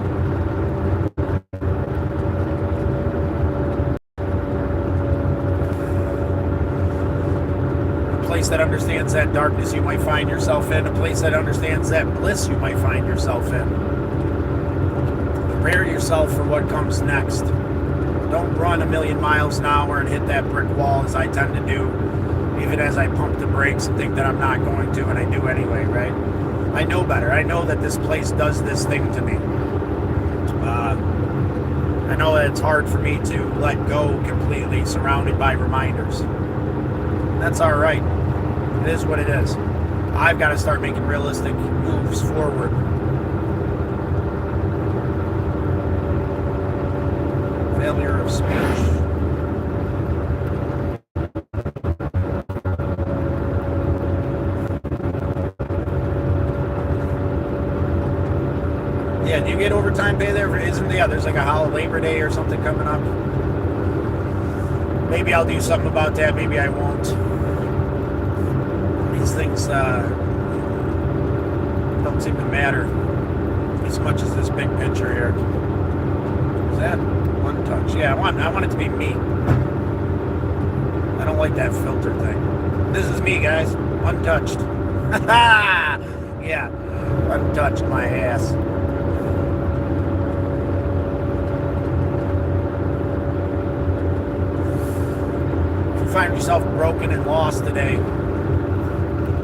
A: A place that understands that darkness you might find yourself in, a place that understands that bliss you might find yourself in. Prepare yourself for what comes next. Don't run a million miles an hour and hit that brick wall as I tend to do, even as I pump the brakes and think that I'm not going to, and I do anyway, right? I know better. I know that this place does this thing to me. I know that it's hard for me to let go completely, surrounded by reminders. That's all right. It is what it is. I've got to start making realistic moves forward. Failure of speech. Yeah, do you get overtime pay there? There's like a holiday Labor Day or something coming up. Maybe I'll do something about that. Maybe I won't. These things don't seem to matter as much as this big picture here. Is that one touch? Yeah, I want it to be me. I don't like that filter thing. This is me, guys. Untouched. Yeah, untouched my ass. Find yourself broken and lost today,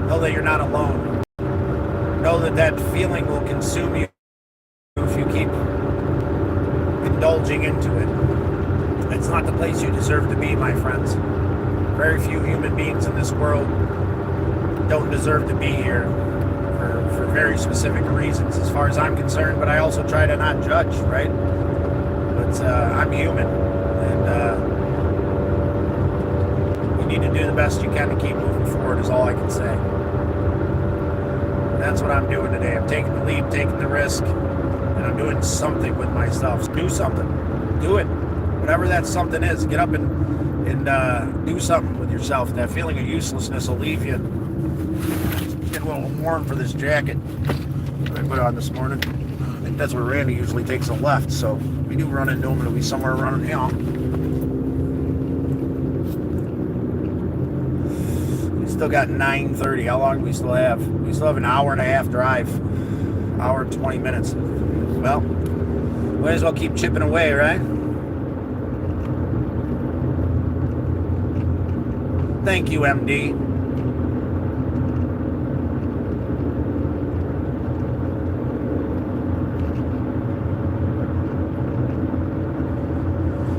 A: know that you're not alone. Know that that feeling will consume you if you keep indulging into it. It's not the place you deserve to be, my friends. Very few human beings in this world don't deserve to be here for very specific reasons as far as I'm concerned, but I also try to not judge, right? But I'm human, and you need to do the best you can to keep moving forward is all I can say. That's what I'm doing today. I'm taking the leap, taking the risk, and I'm doing something with myself. Do something. Do it. Whatever that something is, get up and do something with yourself. That feeling of uselessness will leave you. Get a little warm for this jacket that I put on this morning. I think that's where Randy usually takes a left, so we do run into him. It'll be somewhere running here. Still got 9:30. How long do we still have? We still have an hour and a half drive. Hour and 20 minutes. Well, might as well keep chipping away, right? Thank you, MD.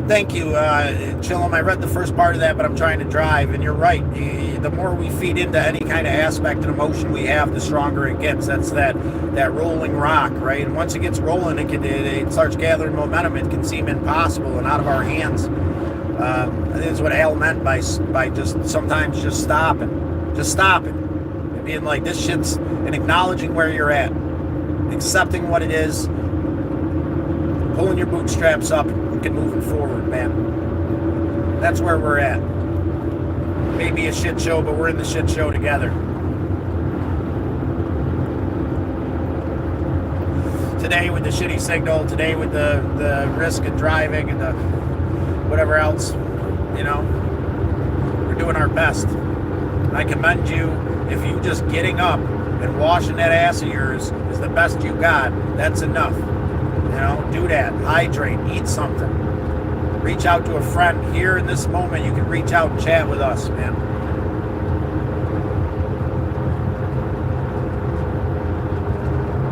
A: Thank you, Chillum. I read the first part of that, but I'm trying to drive, and you're right. The more we feed into any kind of aspect and emotion we have, the stronger it gets. That's that rolling rock, right? And once it gets rolling, it starts gathering momentum. It can seem impossible and out of our hands. I think that's what Al meant by just sometimes just stopping. Just stopping. And being like, this shit's, and acknowledging where you're at. Accepting what it is. Pulling your bootstraps up. Moving forward, man. That's where we're at. Maybe a shit show, but we're in the shit show together. Today with the shitty signal, today with the risk of driving and the whatever else, we're doing our best. I commend you if you just getting up and washing that ass of yours is the best you got. That's enough. Do that. Hydrate. Eat something. Reach out to a friend. Here in this moment, you can reach out and chat with us, man.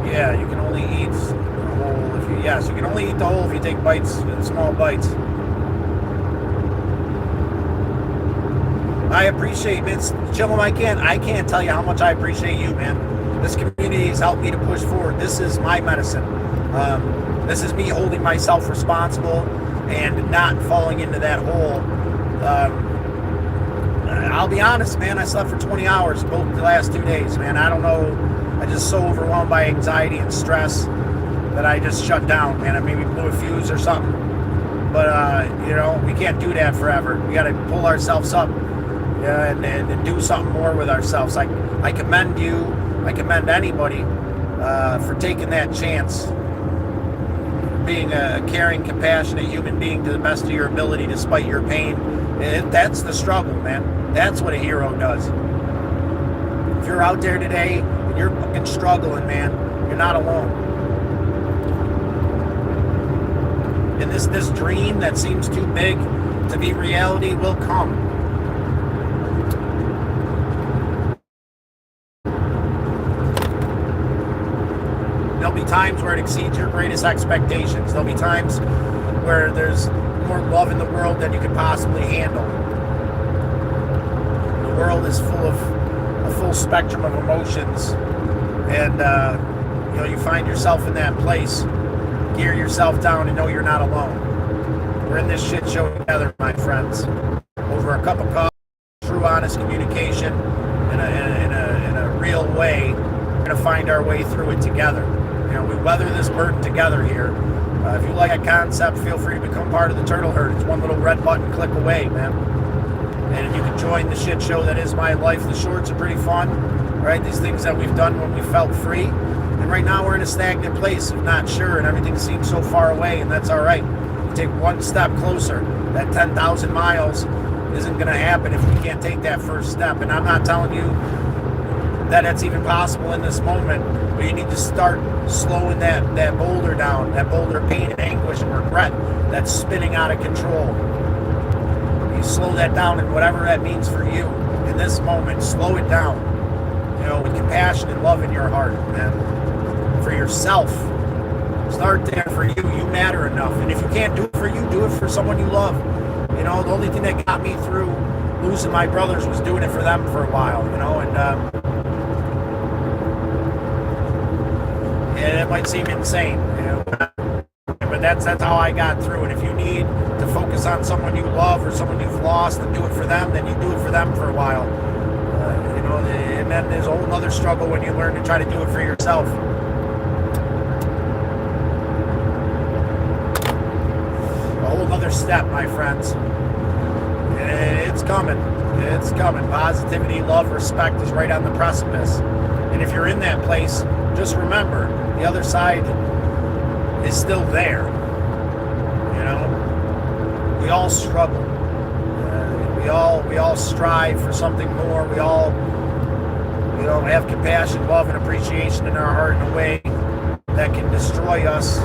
A: Yeah, you can only eat whole if you yes, you can only eat the whole if you take bites, small bites. I appreciate it. Chillum, I can't tell you how much I appreciate you, man. This community has helped me to push forward. This is my medicine. This is me holding myself responsible and not falling into that hole. I'll be honest, man. I slept for 20 hours both the last 2 days, man. I don't know. I just so overwhelmed by anxiety and stress that I just shut down, man. I maybe blew a fuse or something. But, we can't do that forever. We got to pull ourselves up, and do something more with ourselves. I commend you. I commend anybody for taking that chance. Being a caring, compassionate human being to the best of your ability despite your pain. That's the struggle, man. That's what a hero does. If you're out there today and you're fucking struggling, man, you're not alone. And this dream that seems too big to be reality will come. There'll be times where it exceeds your greatest expectations. There'll be times where there's more love in the world than you could possibly handle. The world is full of a full spectrum of emotions, and you find yourself in that place. Gear yourself down and know you're not alone. We're in this shit show together, my friends. Over a cup of coffee, true, honest communication, in a real way. We're gonna find our way through it together. We weather this burden together here. If you like a concept, feel free to become part of the turtle herd. It's one little red button click away, man. And you can join the shit show that is my life. The shorts are pretty fun, right? These things that we've done when we felt free. And right now we're in a stagnant place of not sure, and everything seems so far away, and that's all right. We take one step closer. That 10,000 miles isn't going to happen if we can't take that first step. And I'm not telling you that that's even possible in this moment, but you need to start slowing that boulder down, that boulder of pain and anguish and regret that's spinning out of control. You slow that down, and whatever that means for you in this moment, slow it down. With compassion and love in your heart, man. For yourself. Start there for you. You matter enough. And if you can't do it for you, do it for someone you love. The only thing that got me through losing my brothers was doing it for them for a while, and it might seem insane, but that's how I got through it. If you need to focus on someone you love or someone you've lost and do it for them, then you do it for them for a while. And then there's a whole other struggle when you learn to try to do it for yourself. A whole other step, my friends. It's coming. It's coming. Positivity, love, respect is right on the precipice. And if you're in that place, just remember, the other side is still there. We all struggle. We all strive for something more. We all, have compassion, love, and appreciation in our heart in a way that can destroy us.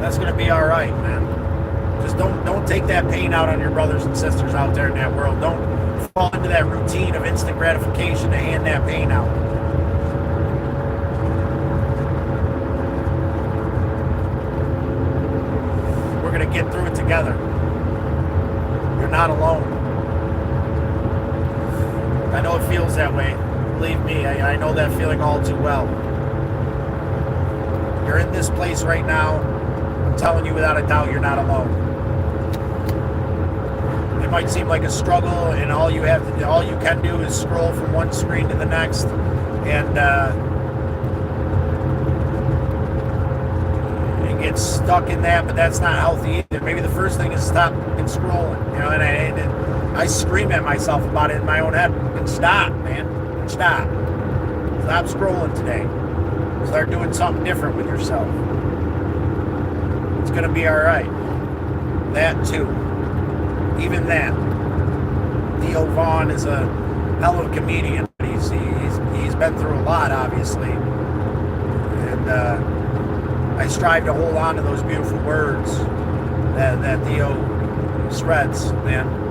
A: That's going to be all right, man. Just don't take that pain out on your brothers and sisters out there in that world. Don't fall into that routine of instant gratification to hand that pain out. We're going to get through it together. You're not alone. I know it feels that way. Believe me, I know that feeling all too well. You're in this place right now. I'm telling you without a doubt, you're not alone. It might seem like a struggle, and all you can do is scroll from one screen to the next, and get stuck in that. But that's not healthy either. Maybe the first thing is stop and scrolling. And I scream at myself about it in my own head. And stop, man. Stop. Stop scrolling today. Start doing something different with yourself. It's going to be all right. That too. Even that. Theo Vaughn is a hell of a comedian. He's been through a lot, obviously. And I strive to hold on to those beautiful words that Theo spreads, man.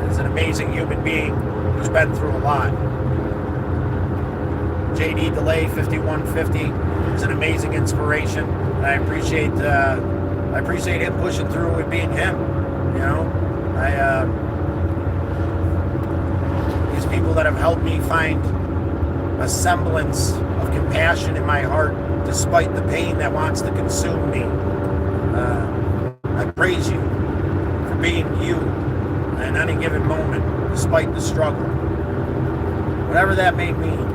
A: He's an amazing human being who's been through a lot. JD Delay 5150. is an amazing inspiration. And I appreciate him pushing through and being him. You know, these people that have helped me find a semblance of compassion in my heart despite the pain that wants to consume me. I praise you for being you in any given moment, despite the struggle. Whatever that may mean. You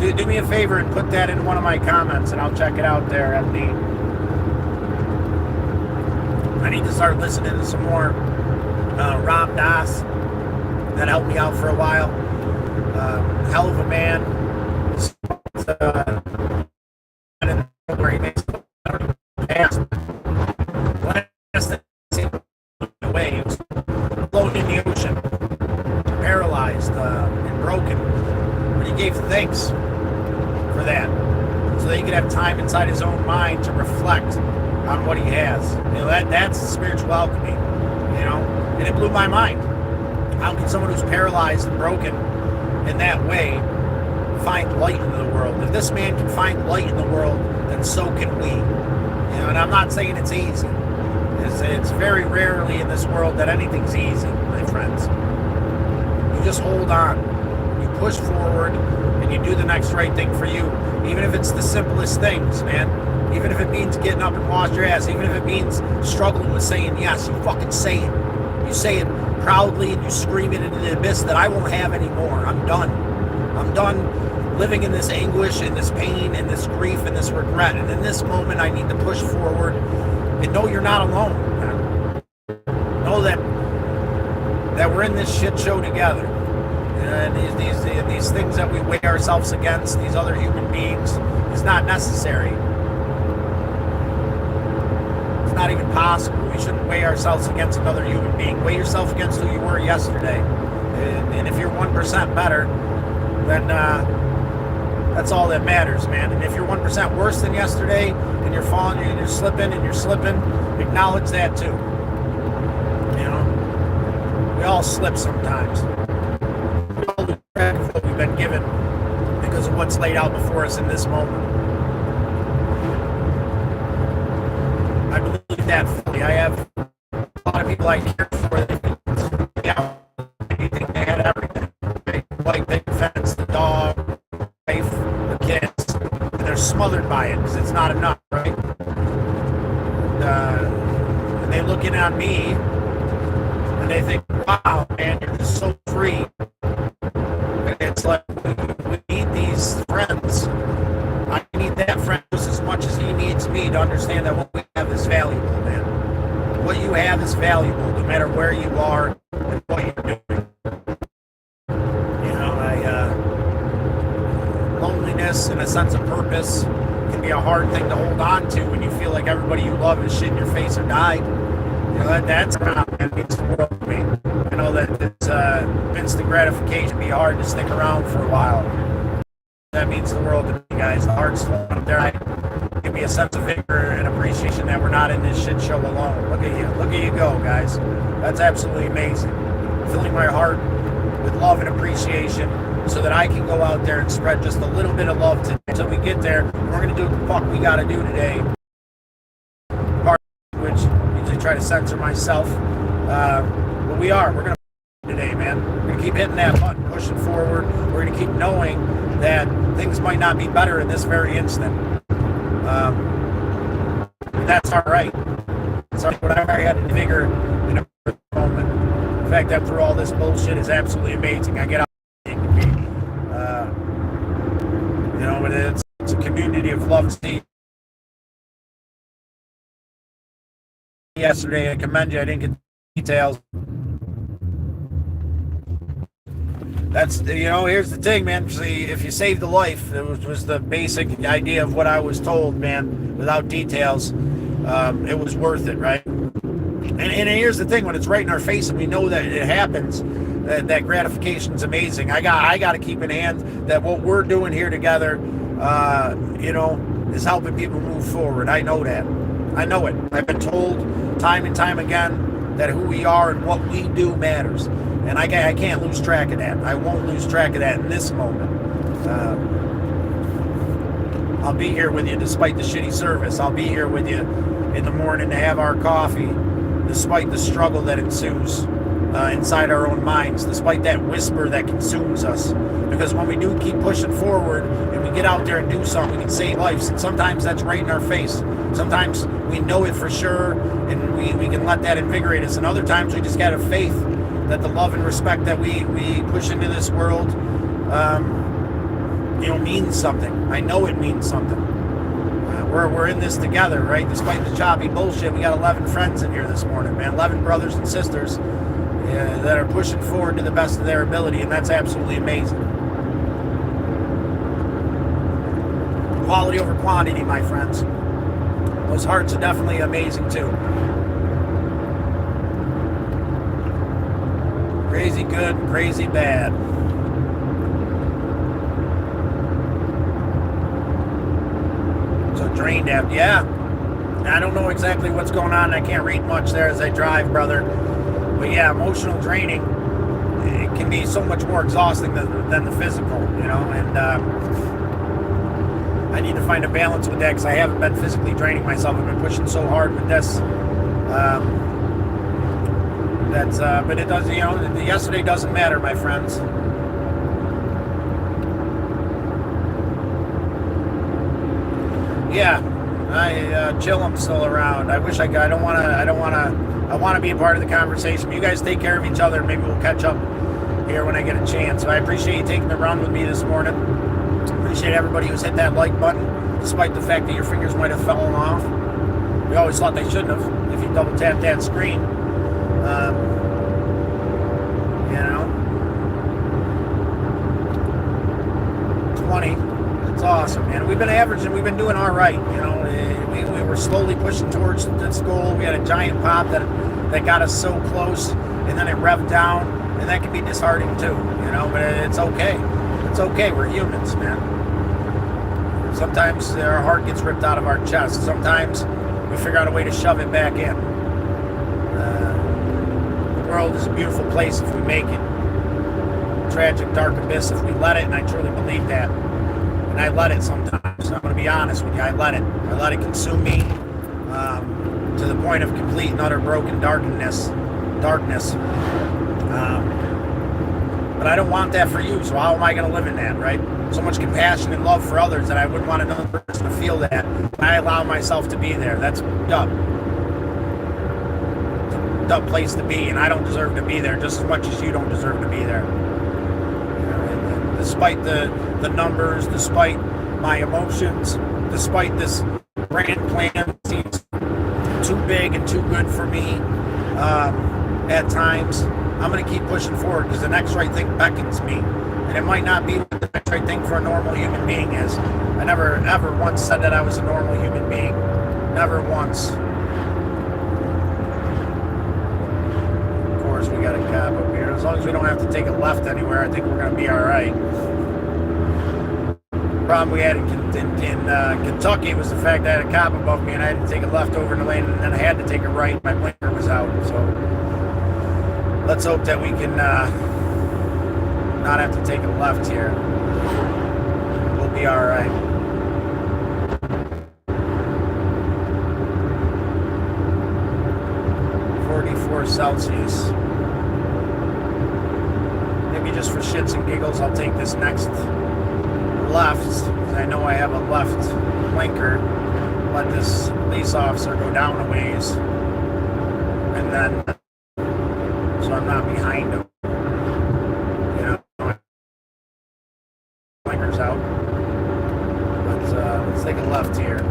A: know? Do me a favor and put that in one of my comments, and I'll check it out there, MD. I need to start listening to some more Ram Dass. That helped me out for a while. Hell of a man. Where he makes past away. He was floating in the ocean, paralyzed and broken. But he gave thanks for that, so that he could have time inside his own mind to reflect on what he has. You know, that's spiritual alchemy. You know, and it blew my mind. How can someone who's paralyzed and broken in that way find light in the world? If this man can find light in the world, then so can we. You know, and I'm not saying it's easy. It's very rarely in this world that anything's easy, my friends. You just hold on. You push forward, and you do the next right thing for you. Even if it's the simplest things, man. Even if it means getting up and wash your ass. Even if it means struggling with saying yes. You fucking say it. You say it proudly, and you scream it into the abyss that I won't have anymore. I'm done. I'm done living in this anguish and this pain and this grief and this regret. And in this moment, I need to push forward and know you're not alone. Know that we're in this shit show together. And these things that we weigh ourselves against, these other human beings, is not necessary. It's not even possible. We shouldn't weigh ourselves against another human being. Weigh yourself against who you were yesterday. And if you're 1% better, then that's all that matters, man. And if you're 1% worse than yesterday, and you're falling, and you're slipping, acknowledge that too. You know, we all slip sometimes. We all lose track of what we've been given because of what's laid out before us in this moment. I believe that fully. I have a lot of people I care for. They think they had everything. Like the fence, the dog, wife, the kids, and they're smothered by it because it's not enough, right? And they look in on me and they think, wow, man, you're just so free. And it's like, we need these friends. I need that friend just as much as he needs me to understand that what we have is valuable, man. What you have is valuable, no matter where you are and what you're doing. Loneliness and a sense of purpose can be a hard thing to hold on to when you feel like everybody you love is shit in your face or died. You know, that's around. That means the world to me. I know that it's instant gratification can be hard to stick around for a while. That means the world to me, guys. The heart's flowing up there. Give me a sense of vigor and appreciation that we're not in this shit show alone. Look at you. Look at you go, guys. That's absolutely amazing. Filling my heart with love and appreciation so that I can go out there and spread just a little bit of love today. Until we get there, we're going to do what the fuck we got to do today. Part of which I usually try to censor myself. But we're going to today, man. We're going to keep hitting that button, pushing forward. We're going to keep knowing that things might not be better in this very instant. That's all right. It's all right. Whatever I had to figure in a moment. The fact that through all this bullshit is absolutely amazing. I get out. You know, but it's a community of love. See, yesterday, I commend you. I didn't get the details. That's, you know, here's the thing, man. See, if you save the life, it was the basic idea of what I was told, man, without details. It was worth it, right? And here's the thing, when it's right in our face and we know that it happens, that gratification is amazing. I got to keep in hand that what we're doing here together, you know, is helping people move forward. I know that. I know it. I've been told time and time again that who we are and what we do matters. And I can't lose track of that. I won't lose track of that in this moment. I'll be here with you despite the shitty service. I'll be here with you in the morning to have our coffee, despite the struggle that ensues inside our own minds, despite that whisper that consumes us. Because when we do keep pushing forward and we get out there and do something, we can save lives. And sometimes that's right in our face. Sometimes we know it for sure, and we can let that invigorate us. And other times we just got to have faith that the love and respect that we push into this world means something. I know it means something. We're in this together, right? Despite the choppy bullshit, we got 11 friends in here this morning, man. 11 brothers and sisters that are pushing forward to the best of their ability, and that's absolutely amazing. Quality over quantity, my friends. Those hearts are definitely amazing, too. Crazy good, crazy bad. So drained out, yeah. I don't know exactly what's going on. I can't read much there as I drive, brother. But yeah, emotional draining, it can be so much more exhausting than the physical, and I need to find a balance with that because I haven't been physically draining myself. I've been pushing so hard with this. But it does, yesterday doesn't matter, my friends. Yeah, Chillum's still around. I wish I want to be a part of the conversation. You guys take care of each other. Maybe we'll catch up here when I get a chance. So I appreciate you taking the run with me this morning. Appreciate everybody who's hit that like button, despite the fact that your fingers might have fallen off. We always thought they shouldn't have. If you double tap that screen, 20. It's awesome, man. We've been averaging. We've been doing all right. We were slowly pushing towards this goal. We had a giant pop that got us so close, and then it revved down, and that can be disheartening too. But it's okay. It's okay. We're humans, man. Sometimes our heart gets ripped out of our chest. Sometimes we figure out a way to shove it back in. The world is a beautiful place if we make it. Tragic, dark abyss if we let it, and I truly believe that. And I let it sometimes. I'm going to be honest with you. I let it consume me to the point of complete and utter broken darkness. But I don't want that for you, so how am I going to live in that, right? So much compassion and love for others that I wouldn't want another person to feel that. I allow myself to be there. That's dumb. It's a dumb place to be, and I don't deserve to be there just as much as you don't deserve to be there. Despite the numbers, despite my emotions, despite this grand plan that seems too big and too good for me at times, I'm going to keep pushing forward because the next right thing beckons me. And it might not be what the next right thing for a normal human being is. I never ever once said that I was a normal human being. Never once. Of course, we got a cop up here. As long as we don't have to take a left anywhere, I think we're going to be all right. The problem we had in Kentucky was the fact that I had a cop above me and I had to take a left over in the lane, and then I had to take a right. My blinker was out. So let's hope that we can not have to take a left here. We'll be all right. Celsius. Maybe just for shits and giggles, I'll take this next left, because I know I have a left blinker. Let this police officer go down a ways, and then so I'm not behind him. Blinker's out. Let's take a left here.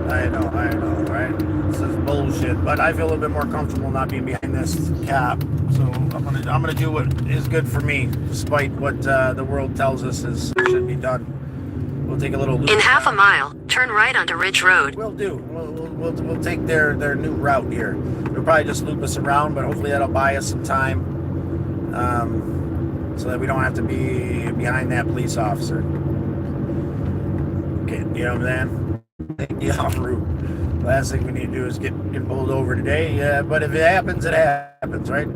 A: I know, right? This is bullshit, but I feel a little bit more comfortable not being behind this cop. So I'm gonna do what is good for me, despite what the world tells us should be done. We'll take a little loop.
B: In half a mile, turn right onto Ridge Road.
A: We'll do. We'll take their new route here. They'll probably just loop us around, but hopefully that'll buy us some time, so that we don't have to be behind that police officer. Okay, you know what I'm saying? Take the off route. Last thing we need to do is get pulled over today. But if it happens, right?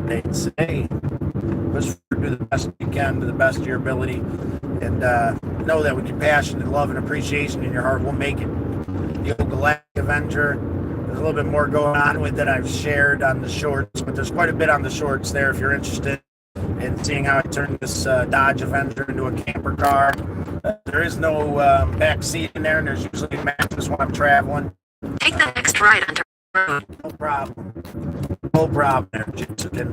A: They say, just do the best you can to the best of your ability, and know that with your passion and love and appreciation in your heart, we'll make it. The old Galactic Avenger. There's a little bit more going on with it. I've shared on the shorts, but there's quite a bit on the shorts there if you're interested in seeing how I turned this Dodge Avenger into a camper car. There is no back seat in there, and there's usually a mattress when I'm traveling.
B: Take the next right onto road.
A: No problem. No problem there, Chicken.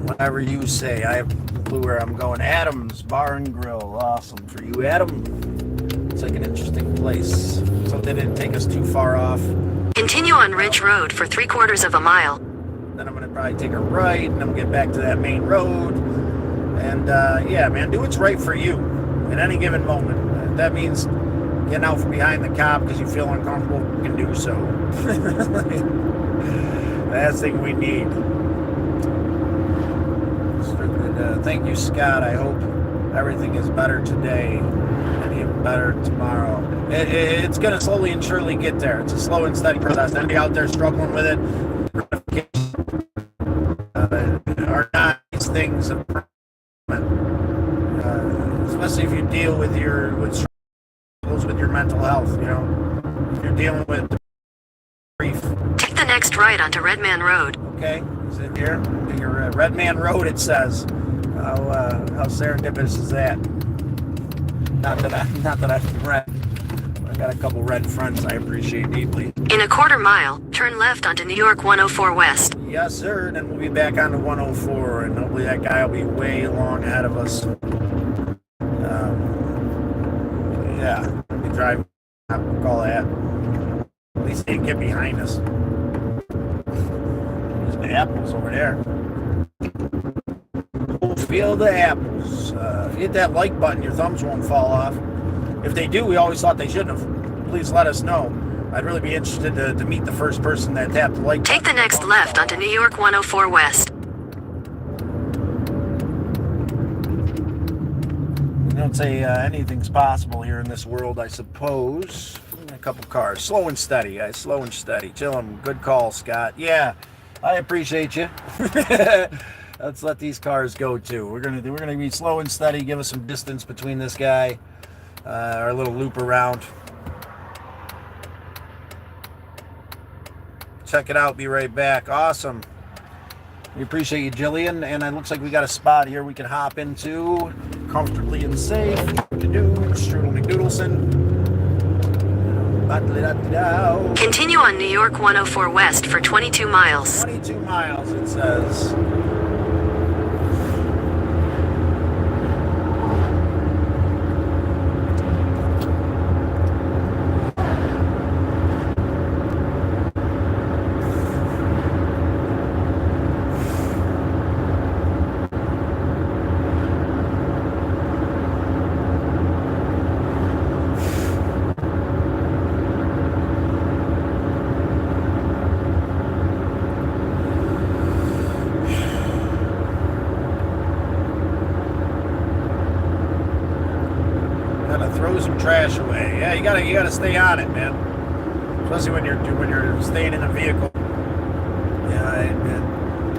A: Whatever you say. I have no clue where I'm going. Adam's Bar and Grill. Awesome for you, Adam. It's like an interesting place. So they didn't take us too far off.
B: Continue on Ridge Road for 3/4 of a mile.
A: Then I'm going to probably take a right, and I'm going to get back to that main road. And, yeah, man, do what's right for you at any given moment. That means getting out from behind the cop because you feel uncomfortable, you can do so. Last thing we need. Thank you, Scott. I hope everything is better today and even better tomorrow. It's going to slowly and surely get there. It's a slow and steady process. Anybody out there struggling with it are not these things of especially if you deal with struggles with your mental health. You know, if you're dealing with grief.
B: Take the next right onto Redman Road.
A: Okay, is it here? Your Redman Road, it says. How serendipitous is that? Not that I've read. I got a couple red friends I appreciate deeply.
B: In a 1/4 mile, turn left onto New York 104 West.
A: Yes, sir. Then we'll be back on the 104, and hopefully that guy will be way long ahead of us. Yeah, we'll be driving. We'll call that. At least they get behind us. There's the apples over there. Feel the apples. If you hit that like button, your thumbs won't fall off. If they do, we always thought they shouldn't have. Please let us know. I'd really be interested to meet the first person that tapped the like button.
B: Take the next left onto New York 104 West.
A: I don't say anything's possible here in this world, I suppose. A couple cars. Slow and steady, guys. Slow and steady. Chill 'em. Good call, Scott. Yeah, I appreciate you. Let's let these cars go too. We're gonna be slow and steady. Give us some distance between this guy, our little loop around. Check it out. Be right back. Awesome. We appreciate you, Jillian. And it looks like we got a spot here we can hop into comfortably and safe. What to do? Strudel McDoodleson.
B: Continue on New York 104 West for 22 miles.
A: 22 miles, it says. Throw some trash away. Yeah, you gotta stay on it, man. Especially when you're staying in a vehicle. Yeah,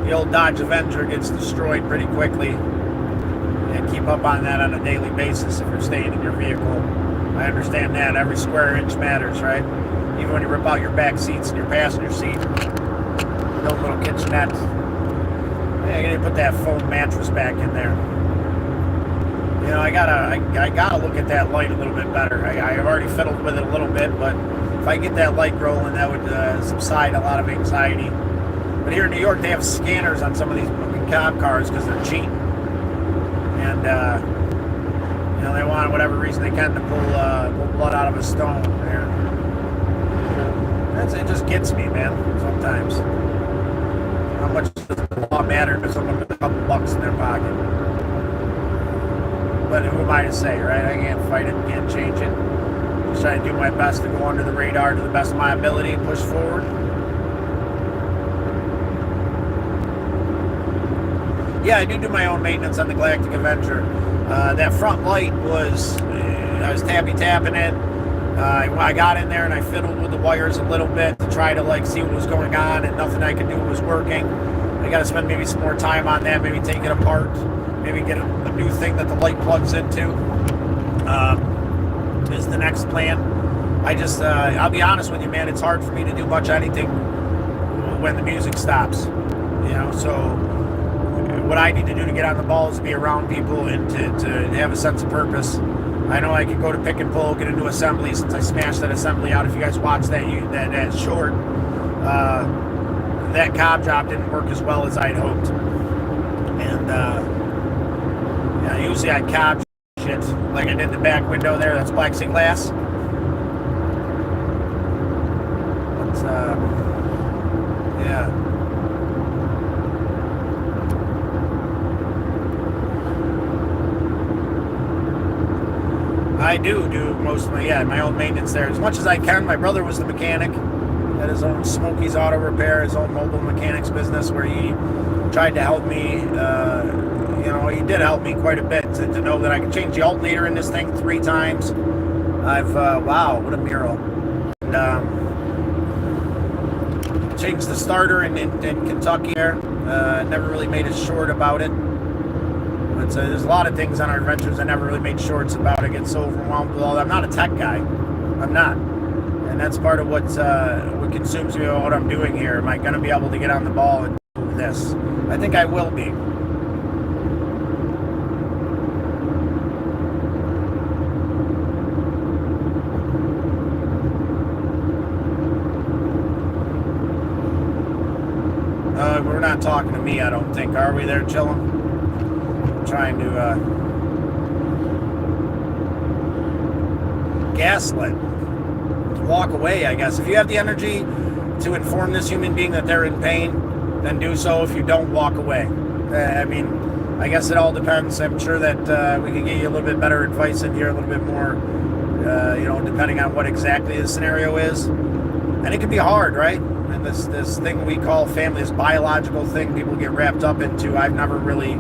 A: the old Dodge Avenger gets destroyed pretty quickly. And keep up on that on a daily basis if you're staying in your vehicle. I understand that every square inch matters, right? Even when you rip out your back seats and your passenger seat, those little kitchenettes. Yeah, you gotta put that foam mattress back in there. You know, I gotta look at that light a little bit better. I've already fiddled with it a little bit, but if I get that light rolling, that would subside a lot of anxiety. But here in New York, they have scanners on some of these fucking cop cars because they're cheap, and you know, they want whatever reason they can to pull blood out of a stone. It just gets me, man. Sometimes, how much does the law matter to someone with a couple bucks in their pocket? But who am I to say, right? I can't fight it, can't change it. Just trying to do my best to go under the radar to the best of my ability and push forward. Yeah, I do my own maintenance on the Galactic Avenger. That front light was, I was tapping it,
C: I got in there and I fiddled with the wires a little bit to try to like see what was going on, and nothing I could do was working. I got to spend maybe some more time on that, maybe take it apart, maybe get a new thing that the light plugs into. Is the next plan. I'll be honest with you, man, it's hard for me to do much anything when the music stops. So what I need to do to get on the ball is to be around people and to have a sense of purpose. I know I could go to pick and pull, get into assembly, since I smashed that assembly out. If you guys watched that short, that cob job didn't work as well as I'd hoped. And usually I cob shit like I did the back window there. That's plexiglass. But yeah. I do most of my own maintenance there as much as I can. My brother was the mechanic at his own Smokey's Auto Repair, his own mobile mechanics business, where he tried to help me. He did help me quite a bit to know that I could change the alternator in this thing 3 times. Wow, what a mural. And changed the starter in Kentucky there. Never really made a short about it. But there's a lot of things on our adventures I never really made shorts about. I get so overwhelmed with all that. I'm not a tech guy. I'm not. And that's part of what consumes me about what I'm doing here. Am I going to be able to get on the ball and do this? I think I will be. We're not talking to me, I don't think. Are we there chilling? I'm trying to gaslit. Walk away, I guess. If you have the energy to inform this human being that they're in pain, then do so. If you don't, walk away. I guess it all depends. I'm sure that we can get you a little bit better advice in here, a little bit more, depending on what exactly the scenario is. And it can be hard, right? And this thing we call family, this biological thing people get wrapped up into, I've never really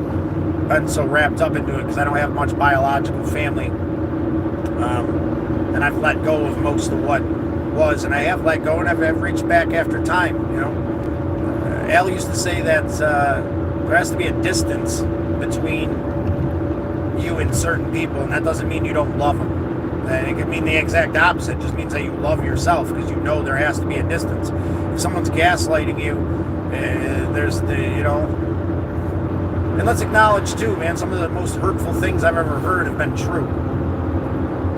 C: been so wrapped up into it because I don't have much biological family. And I've let go of most of what was, and I have let go, and I've reached back after time. Al used to say that there has to be a distance between you and certain people, and that doesn't mean you don't love them. It can mean the exact opposite. It just means that you love yourself, because you know there has to be a distance. If someone's gaslighting you, there's and let's acknowledge too, man, some of the most hurtful things I've ever heard have been true.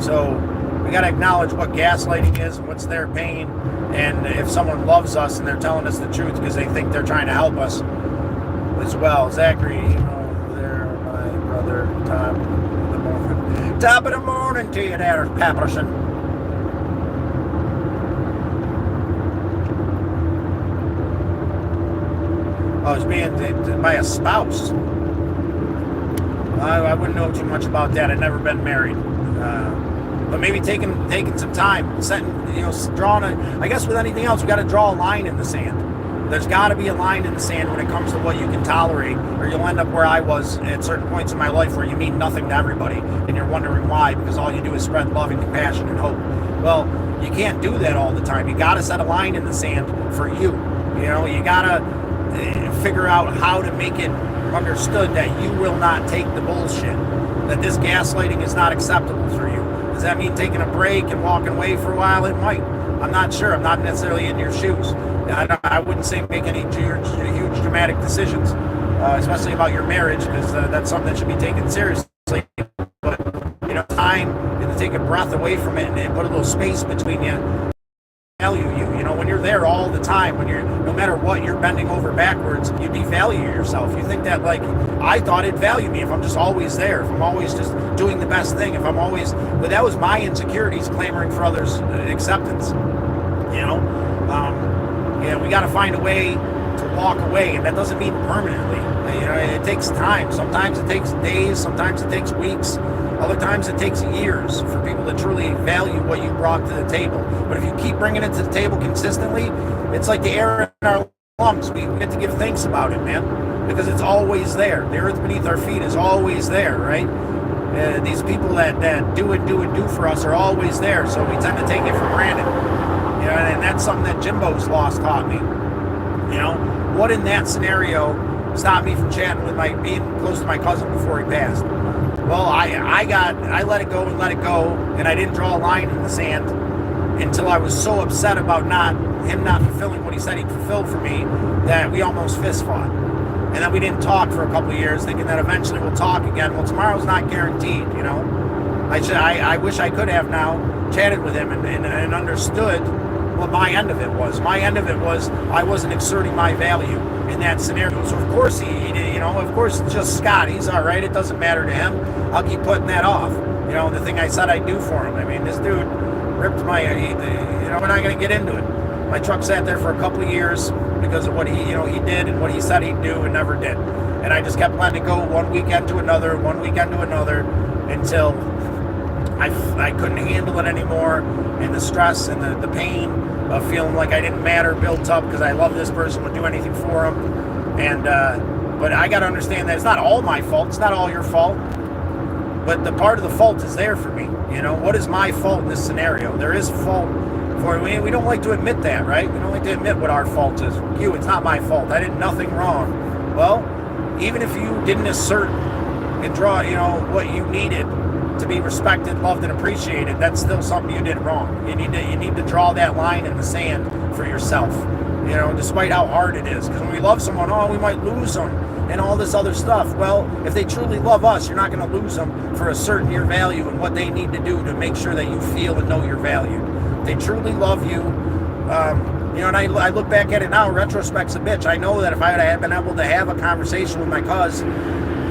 C: So we got to acknowledge what gaslighting is and what's their pain. And if someone loves us and they're telling us the truth because they think they're trying to help us as well. Zachary, they're my brother, top of the morning. Top of the morning to you there, Papperson. I was being by a spouse. I wouldn't know too much about that. I've never been married. But maybe taking some time, drawing I guess with anything else, we got to draw a line in the sand. There's got to be a line in the sand when it comes to what you can tolerate, or you'll end up where I was at certain points in my life where you mean nothing to everybody, and you're wondering why, because all you do is spread love and compassion and hope. Well, you can't do that all the time. You got to set a line in the sand for you. You got to figure out how to make it understood that you will not take the bullshit, that this gaslighting is not acceptable for you. Does that mean taking a break and walking away for a while? It might. I'm not sure. I'm not necessarily in your shoes. I wouldn't say make any huge dramatic decisions, especially about your marriage, because that's something that should be taken seriously. But time and to take a breath away from it and put a little space between you. Value you. When you're there all the time, when you're, no matter what, you're bending over backwards, you devalue yourself. You think that, I thought it'd value me if I'm just always there, if I'm always just doing the best thing, if I'm always, but that was my insecurities clamoring for others' acceptance. We got to find a way to walk away, and that doesn't mean permanently. It takes time. Sometimes it takes days, sometimes it takes weeks. Other times it takes years for people to truly value what you brought to the table. But if you keep bringing it to the table consistently, it's like the air in our lungs. We get to give thanks about it, man, because it's always there. The earth beneath our feet is always there, right? These people that do and do and do for us are always there, so we tend to take it for granted. And that's something that Jimbo's loss taught me. What in that scenario stopped me from chatting with being close to my cousin before he passed? Well, I let it go, and I didn't draw a line in the sand until I was so upset about him not fulfilling what he said he'd fulfill for me that we almost fist fought. And then we didn't talk for a couple of years, thinking that eventually we'll talk again. Well, tomorrow's not guaranteed, I wish I could have now chatted with him and understood what my end of it was. My end of it was I wasn't exerting my value in that scenario. So of course of course it's just Scott. He's all right. It doesn't matter to him. I'll keep putting that off. The thing I said I'd do for him. I mean, this dude ripped my, we're not going to get into it. My truck sat there for a couple of years because of what he did and what he said he'd do and never did. And I just kept letting it go one weekend to another, until I couldn't handle it anymore. And the stress and the pain of feeling like I didn't matter built up because I love this person, would do anything for him. And, but I got to understand that it's not all my fault. It's not all your fault. But the part of the fault is there for me. What is my fault in this scenario? There is fault for me. We don't like to admit that, right? We don't like to admit what our fault is. It's not my fault. I did nothing wrong. Well, even if you didn't assert and draw, what you needed to be respected, loved, and appreciated, that's still something you did wrong. You need to draw that line in the sand for yourself. Despite how hard it is. Because when we love someone, we might lose them and all this other stuff. Well, if they truly love us, you're not going to lose them for asserting your value and what they need to do to make sure that you feel and know your value. If they truly love you, and I look back at it now, retrospect's a bitch. I know that if I had been able to have a conversation with my cousin,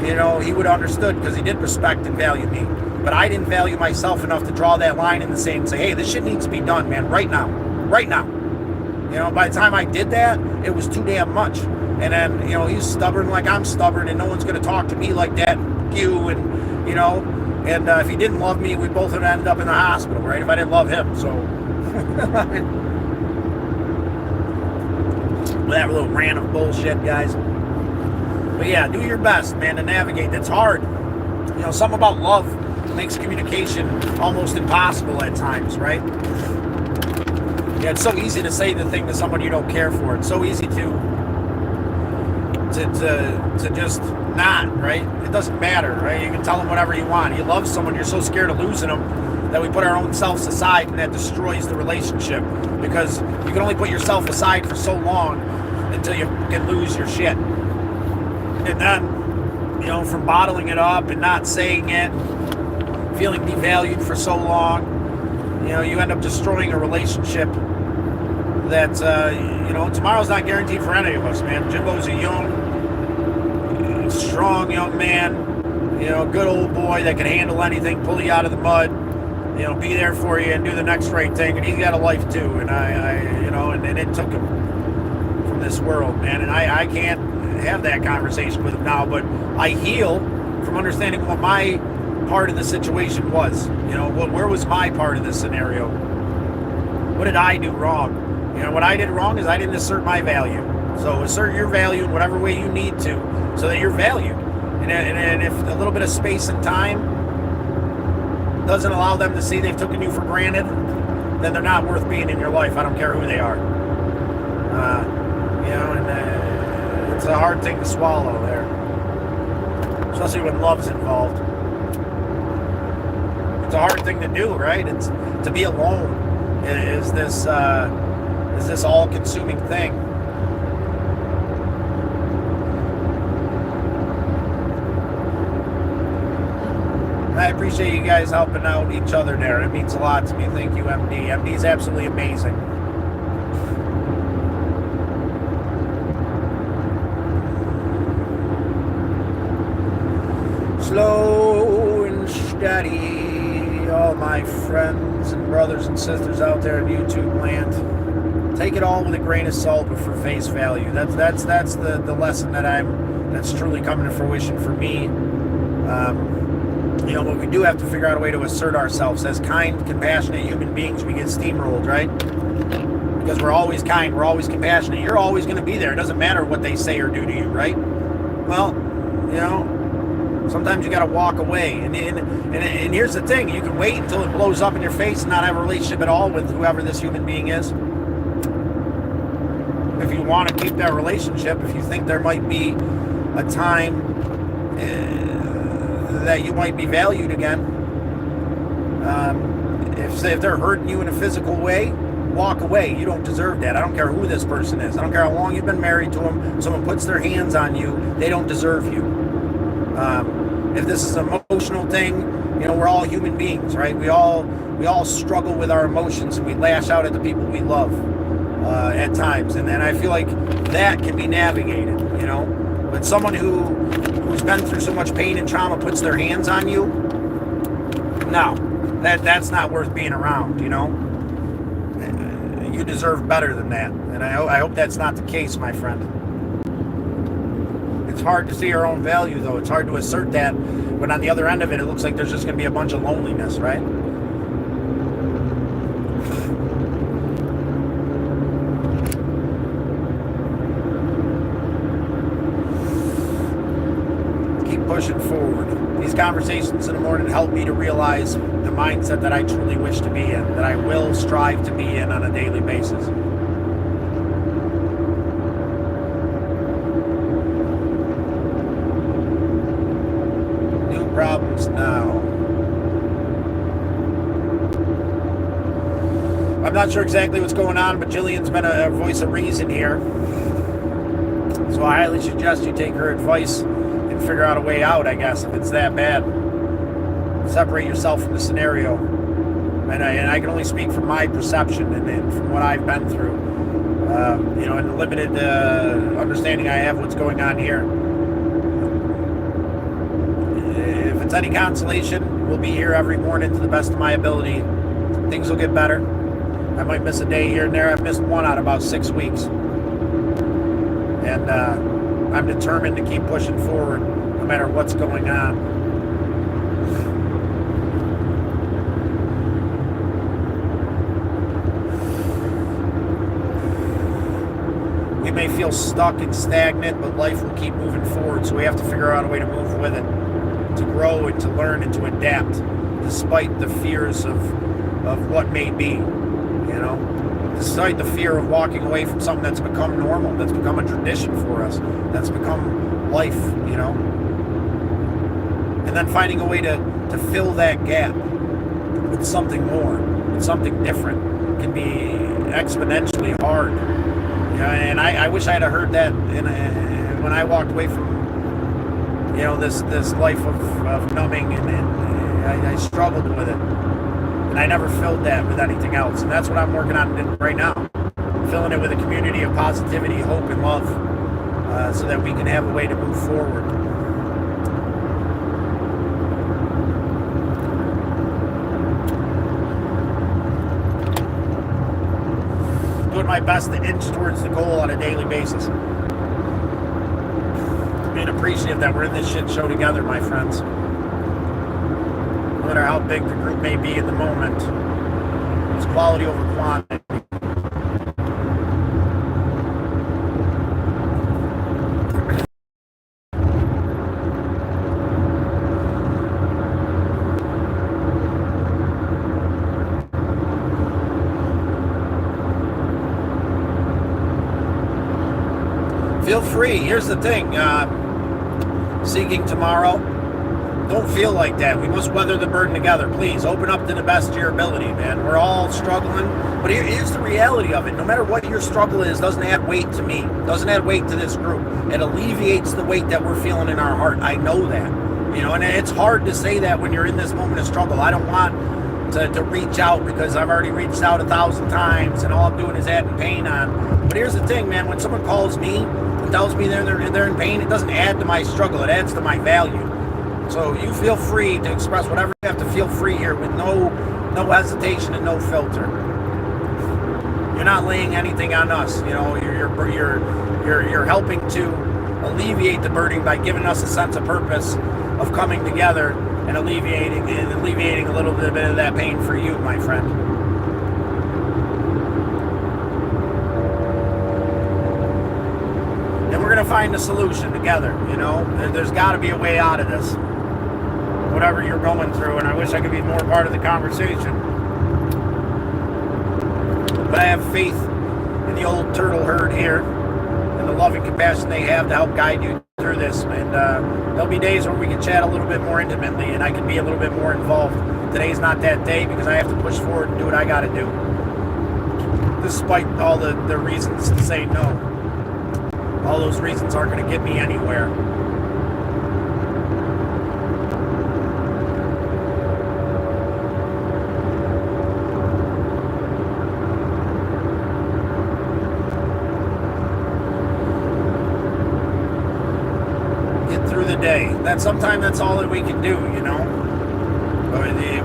C: he would have understood because he did respect and value me. But I didn't value myself enough to draw that line in the sand and say, hey, this shit needs to be done, man, right now. By the time I did that, it was too damn much. And then, he's stubborn like I'm stubborn, and no one's going to talk to me like that. And if he didn't love me, we both would end up in the hospital, right? If I didn't love him. So, that little rant of bullshit, guys. But yeah, do your best, man, to navigate. It's hard. Something about love makes communication almost impossible at times, right? Yeah, it's so easy to say the thing to somebody you don't care for. It's so easy to just not, right? It doesn't matter, right? You can tell them whatever you want. You love someone, you're so scared of losing them that we put our own selves aside, and that destroys the relationship because you can only put yourself aside for so long until you can lose your shit. And then, from bottling it up and not saying it, feeling devalued for so long, you end up destroying a relationship that, tomorrow's not guaranteed for any of us, man. Jimbo's a young, strong young man, good old boy that can handle anything, pull you out of the mud, be there for you and do the next right thing. And he's got a life too. And and it took him from this world, man. And I can't have that conversation with him now, but I heal from understanding what my part of the situation was. Where was my part of this scenario? What did I do wrong? What I did wrong is I didn't assert my value. So assert your value in whatever way you need to so that you're valued. And if a little bit of space and time doesn't allow them to see they've taken you for granted, then they're not worth being in your life. I don't care who they are. It's a hard thing to swallow there. Especially when love's involved. It's a hard thing to do, right? It's to be alone is this all-consuming thing. I appreciate you guys helping out each other there. It means a lot to me. Thank you, MD. MD is absolutely amazing. Slow and steady, all my friends and brothers and sisters out there in YouTube land. Take it all with a grain of salt, but for face value. That's the lesson that's truly coming to fruition for me. But we do have to figure out a way to assert ourselves as kind, compassionate human beings. We get steamrolled, right? Because we're always kind, we're always compassionate. You're always going to be there. It doesn't matter what they say or do to you, right? Well, Sometimes you got to walk away. And here's the thing. You can wait until it blows up in your face and not have a relationship at all with whoever this human being is. If you want to keep that relationship, if you think there might be a time that you might be valued again, if they're hurting you in a physical way, walk away. You don't deserve that. I don't care who this person is. I don't care how long you've been married to them. Someone puts their hands on you, they don't deserve you. If this is an emotional thing, we're all human beings, right? We all struggle with our emotions, and we lash out at the people we love at times. And I feel like that can be navigated, But someone who's been through so much pain and trauma puts their hands on you, no, that's not worth being around, You deserve better than that. And I hope that's not the case, my friend. It's hard to see our own value, though. It's hard to assert that when on the other end of it, it looks like there's just going to be a bunch of loneliness, right? Keep pushing forward. These conversations in the morning help me to realize the mindset that I truly wish to be in, that I will strive to be in on a daily basis. Problems now. I'm not sure exactly what's going on, but Jillian's been a voice of reason here. So I highly suggest you take her advice and figure out a way out, I guess, if it's that bad. Separate yourself from the scenario. And I can only speak from my perception and from what I've been through. And the limited understanding I have what's going on here. If it's any consolation, we'll be here every morning to the best of my ability. Things will get better. I might miss a day here and there. I've missed one out of about 6 weeks. And I'm determined to keep pushing forward no matter what's going on. We may feel stuck and stagnant, but life will keep moving forward, so we have to figure out a way to move with it, to grow and to learn and to adapt, despite the fears of what may be, despite the fear of walking away from something that's become normal, that's become a tradition for us, that's become life, and then finding a way to fill that gap with something more, with something different, can be exponentially hard. And I wish I had heard that when I walked away from this life of numbing, and I struggled with it, and I never filled that with anything else, and that's what I'm working on right now, filling it with a community of positivity, hope, and love, so that we can have a way to move forward. Doing my best to inch towards the goal on a daily basis. Being appreciative that we're in this shit show together, my friends. No matter how big the group may be in the moment, it's quality over quantity. Feel free. Here's the thing. Seeking tomorrow. Don't feel like that. We must weather the burden together. Please open up to the best of your ability, man. We're all struggling. But here's the reality of it. No matter what your struggle is, doesn't add weight to me. Doesn't add weight to this group. It alleviates the weight that we're feeling in our heart. I know that. And it's hard to say that when you're in this moment of struggle. I don't want to reach out because I've already reached out 1,000 times and all I'm doing is adding pain on. But here's the thing, man. When someone calls me and tells me they're in pain, it doesn't add to my struggle. It adds to my value. So you feel free to express whatever you have to feel free here with no hesitation and no filter. You're not laying anything on us. You're helping to alleviate the burden by giving us a sense of purpose of coming together and alleviating a little bit of that pain for you, my friend. And we're gonna find a solution together. There's got to be a way out of this. whatever you're going through, and I wish I could be more part of the conversation. But I have faith in the old turtle herd here and the loving compassion they have to help guide you through this. And there'll be days where we can chat a little bit more intimately and I can be a little bit more involved. Today's not that day because I have to push forward and do what I got to do, despite all the reasons to say no. All those reasons aren't going to get me anywhere. Day. That sometimes that's all that we can do, you know.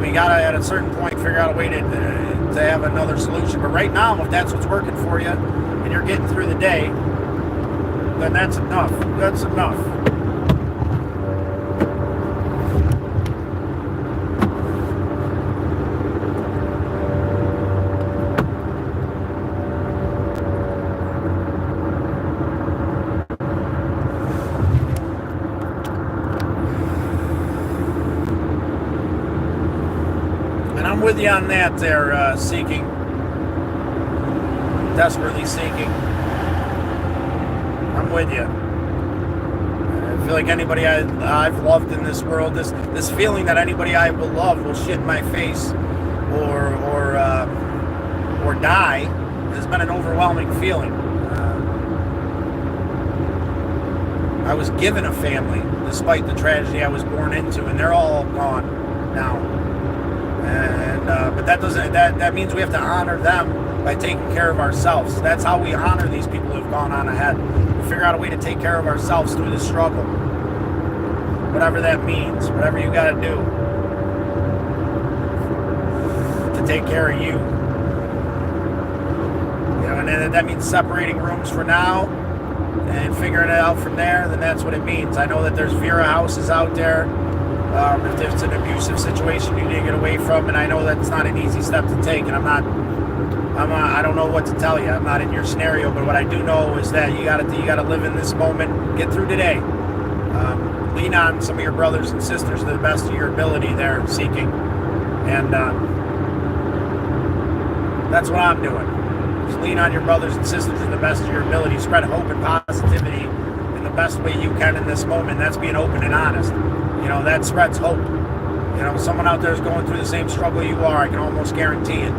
C: We gotta at a certain point figure out a way to have another solution. But right now, if that's what's working for you and you're getting through the day, then that's enough. That's enough. With you on that there, seeking, desperately seeking. I'm with you. I feel like anybody I've loved in this world, this feeling that anybody I will love will shit in my face or die has been an overwhelming feeling. I was given a family despite the tragedy I was born into, and they're all gone now. And but that means we have to honor them by taking care of ourselves. That's how we honor these people who have gone on ahead. We figure out a way to take care of ourselves through the struggle, whatever that means, whatever you got to do to take care of you. You know, and that means separating rooms for now and figuring it out from there. Then that's what it means. I know that there's Vera houses out there. If there's an abusive situation you need to get away from, and I know that's not an easy step to take, and I don't know what to tell you. I'm not in your scenario, but what I do know is that you gotta live in this moment, get through today. Lean on some of your brothers and sisters to the best of your ability there, seeking, and that's what I'm doing. Just lean on your brothers and sisters to the best of your ability. Spread hope and positivity in the best way you can in this moment. That's being open and honest. You know, that spreads hope. You know, someone out there is going through the same struggle you are, I can almost guarantee it.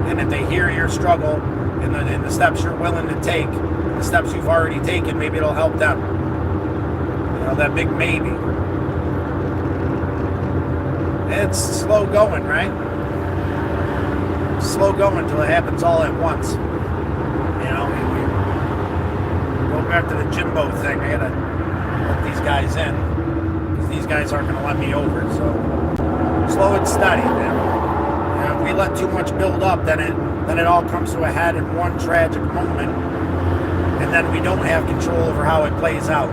C: And if they hear your struggle and the steps you're willing to take, the steps you've already taken, maybe it'll help them. You know, that big maybe. It's slow going, right? Slow going until it happens all at once. You know, we go back to the Jimbo thing. I gotta let these guys in. These guys aren't going to let me over, so slow and steady, man. You know, if we let too much build up, then it all comes to a head in one tragic moment, and then we don't have control over how it plays out.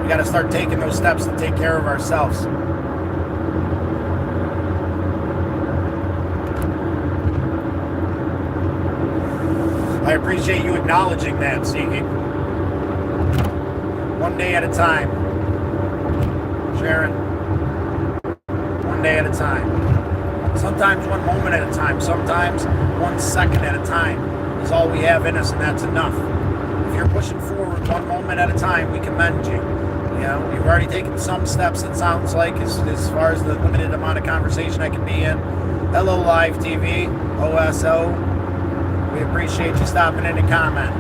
C: We got to start taking those steps to take care of ourselves. I appreciate you acknowledging that, Seeking. One day at a time. Sharon, one day at a time. Sometimes one moment at a time. Sometimes 1 second at a time is all we have in us, and that's enough. If you're pushing forward one moment at a time, we commend you. You know, you've already taken some steps, it sounds like, as far as the limited amount of conversation I can be in. Hello, Live TV, OSO. We appreciate you stopping in to comment.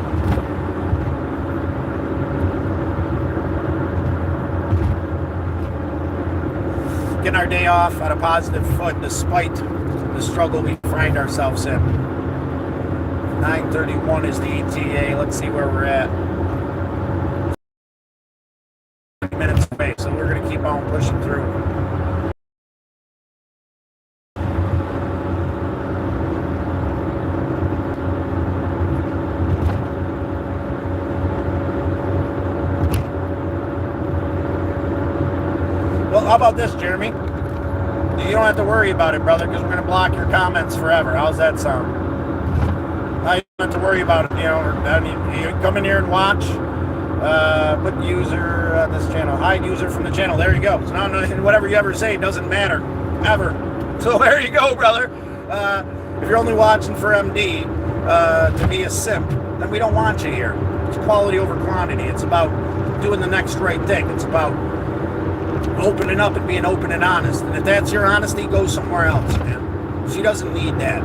C: Getting our day off on a positive foot despite the struggle we find ourselves in. 9:31 is the ETA. Let's see where we're at. 20 minutes away, so we're going to keep on pushing through. Well, how about this, Jeremy? You don't have to worry about it, brother, because we're going to block your comments forever. How's that sound? Now you don't have to worry about it. You know, you come in here and watch. Put user about this channel. Hide user from the channel. There you go. So now whatever you ever say doesn't matter. Ever. So there you go, brother. If you're only watching for MD to be a simp, then we don't want you here. It's quality over quantity. It's about doing the next right thing. It's about opening up and being open and honest. And if that's your honesty, go somewhere else, man. She doesn't need that.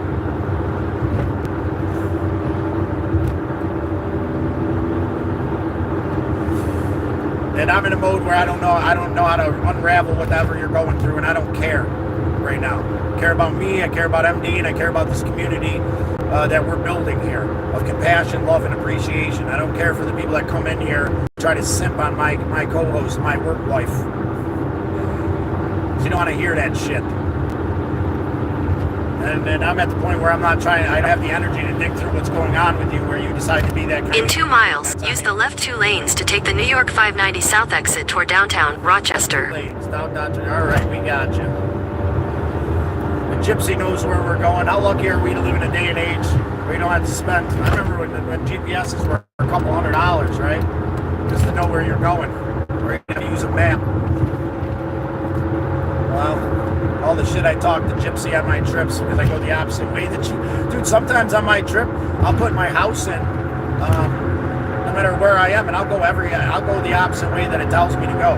C: And I'm in a mode where I don't know how to unravel whatever you're going through, and I don't care right now. I care about me, I care about MD, and I care about this community that we're building here of compassion, love, and appreciation. I don't care for the people that come in here and try to simp on my co-host, my work wife. You don't want to hear that shit. And I'm at the point where I'm not trying, I don't have the energy to dig through what's going on with you where you decide to be that kind
B: In 2 miles, use the left 2 lanes to take the New York 590 South exit toward downtown Rochester.
C: All right, we got you. The Gypsy knows where we're going. How lucky are we to live in a day and age where you don't have to spend, I remember when GPSs were a couple $100, right? Just to know where you're going. Or you have to use a map. Wow. All the shit I talk to Gypsy on my trips because I go the opposite way that you... Dude, sometimes on my trip, I'll put my house in, no matter where I am, and I'll go the opposite way that it tells me to go.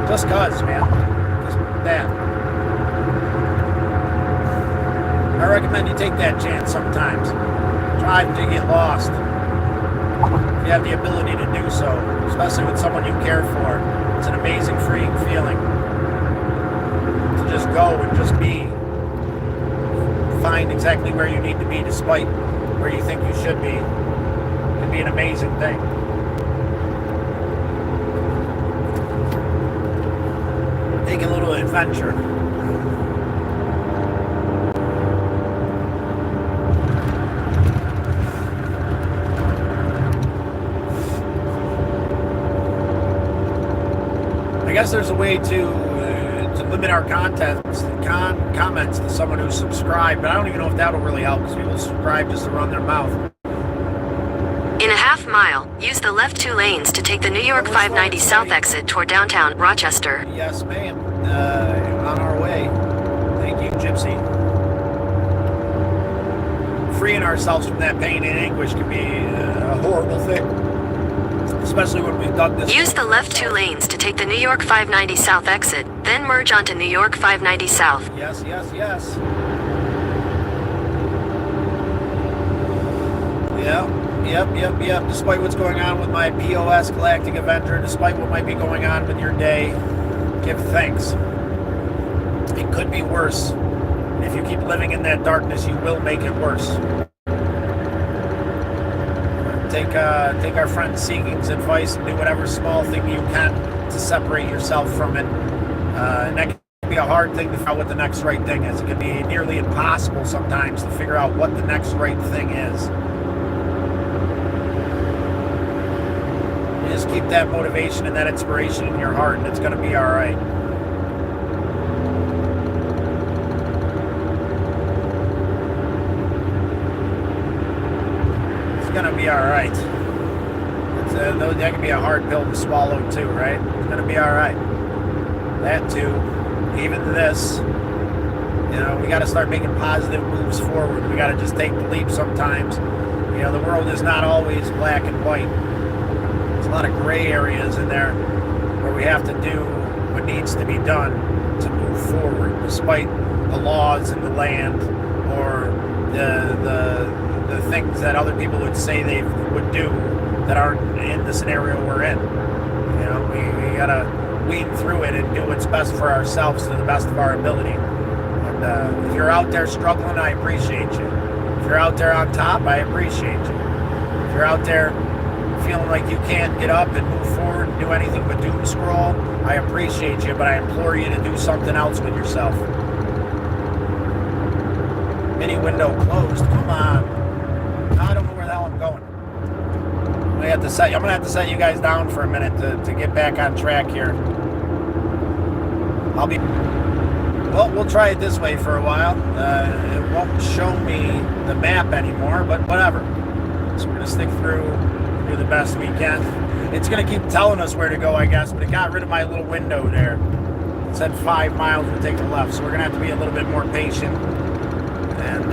C: Just cause, man. Just that. I recommend you take that chance sometimes. Drive until you get lost. If you have the ability to do so, especially with someone you care for. It's an amazing, freeing feeling. Just go and just be. Find exactly where you need to be despite where you think you should be. It can be an amazing thing. Take a little adventure. I guess there's a way to limit our comments to someone who's subscribed, but I don't even know if that'll really help because people subscribe just to run their mouth.
B: In a half mile, use the left 2 lanes to take the New York 590 South exit toward downtown Rochester.
C: Yes, ma'am. On our way. Thank you, Gypsy. Freeing ourselves from that pain and anguish can be a horrible thing. Especially when we've done this.
B: Use the left 2 lanes to take the New York 590 South exit, then merge onto New York 590 South.
C: Yes, yes, yes. Yep. Despite what's going on with my POS Galactic Avenger, despite what might be going on with your day, give thanks. It could be worse. If you keep living in that darkness, you will make it worse. Take our friend Seeking's advice and do whatever small thing you can to separate yourself from it. And that can be a hard thing to figure out what the next right thing is. It can be nearly impossible sometimes to figure out what the next right thing is. You just keep that motivation and that inspiration in your heart, and it's going to be all right. Gonna be all right. That can be a hard pill to swallow too, right? It's gonna be all right. That too, even this, we got to start making positive moves forward. We got to just take the leap sometimes. The world is not always black and white. There's a lot of gray areas in there where we have to do what needs to be done to move forward, despite the laws in the land or the things that other people would say they would do that aren't in the scenario we're in. We gotta weed through it and do what's best for ourselves to the best of our ability. And if you're out there struggling, I appreciate you. If you're out there on top, I appreciate you. If you're out there feeling like you can't get up and move forward and do anything but doom scroll, I appreciate you, but I implore you to do something else with yourself. Mini window closed. Come on. I don't know where the hell I'm going. I'm gonna have to set you guys down for a minute to get back on track here. We'll try it this way for a while. It won't show me the map anymore, but whatever. So we're gonna stick through, do the best we can. it's going to keep telling us where to go, I guess, but it got rid of my little window there. It said 5 miles, we'll take a left, so we're going to have to be a little bit more patient. And,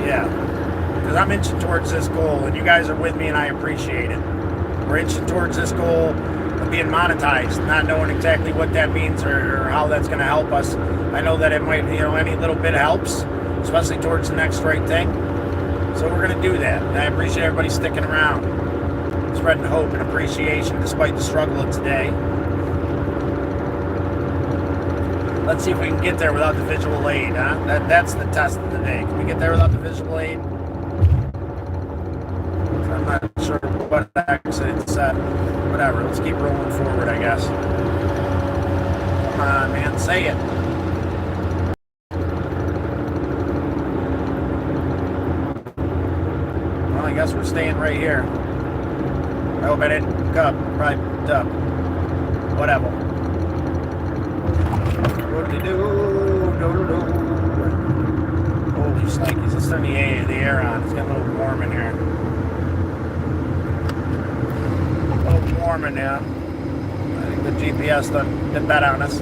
C: yeah, because I'm inching towards this goal, and you guys are with me, and I appreciate it. We're inching towards this goal of being monetized, not knowing exactly what that means or how that's going to help us. I know that it might, any little bit helps, especially towards the next right thing. So we're going to do that. And I appreciate everybody sticking around, spreading hope and appreciation despite the struggle of today. Let's see if we can get there without the visual aid, huh? That's the test of the day. Can we get there without the visual aid? I'm not sure what actually it said. Whatever, let's keep rolling forward, I guess. Come on, man, say it. Well, I guess we're staying right here. I hope I didn't hook up. Probably hooked up. Whatever. Holy shnikes, let's turn the air on. It's getting a little warm in here. A little warm in here. I think the GPS did bet on us.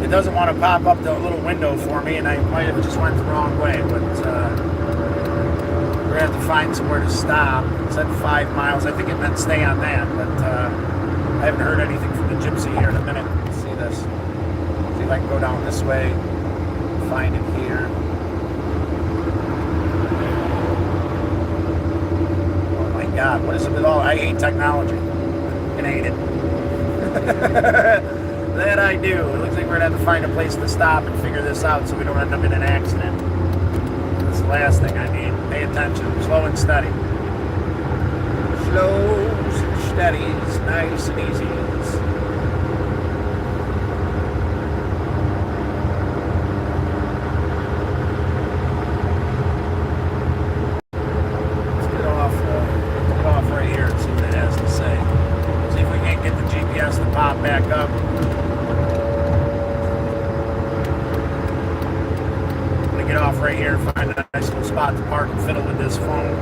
C: It doesn't want to pop up the little window for me, and I might have just went the wrong way, but we're going to have to find somewhere to stop. It said 5 miles. I think it meant stay on that, but I haven't heard anything from the gypsy here in a minute. Let's see this. See if I can go down this way, find it here. Oh my God, what is it with all? I hate technology. I hate it. That I do. It looks like we're going to have to find a place to stop and figure this out so we don't end up in an accident. That's the last thing I need. Pay attention. Slow and steady. Slows and steadies. Nice and easy. Let's get off right here and see what it has to say. See if we can't get the GPS to pop back up. Get off right here, find a nice little spot to park and fiddle with this phone.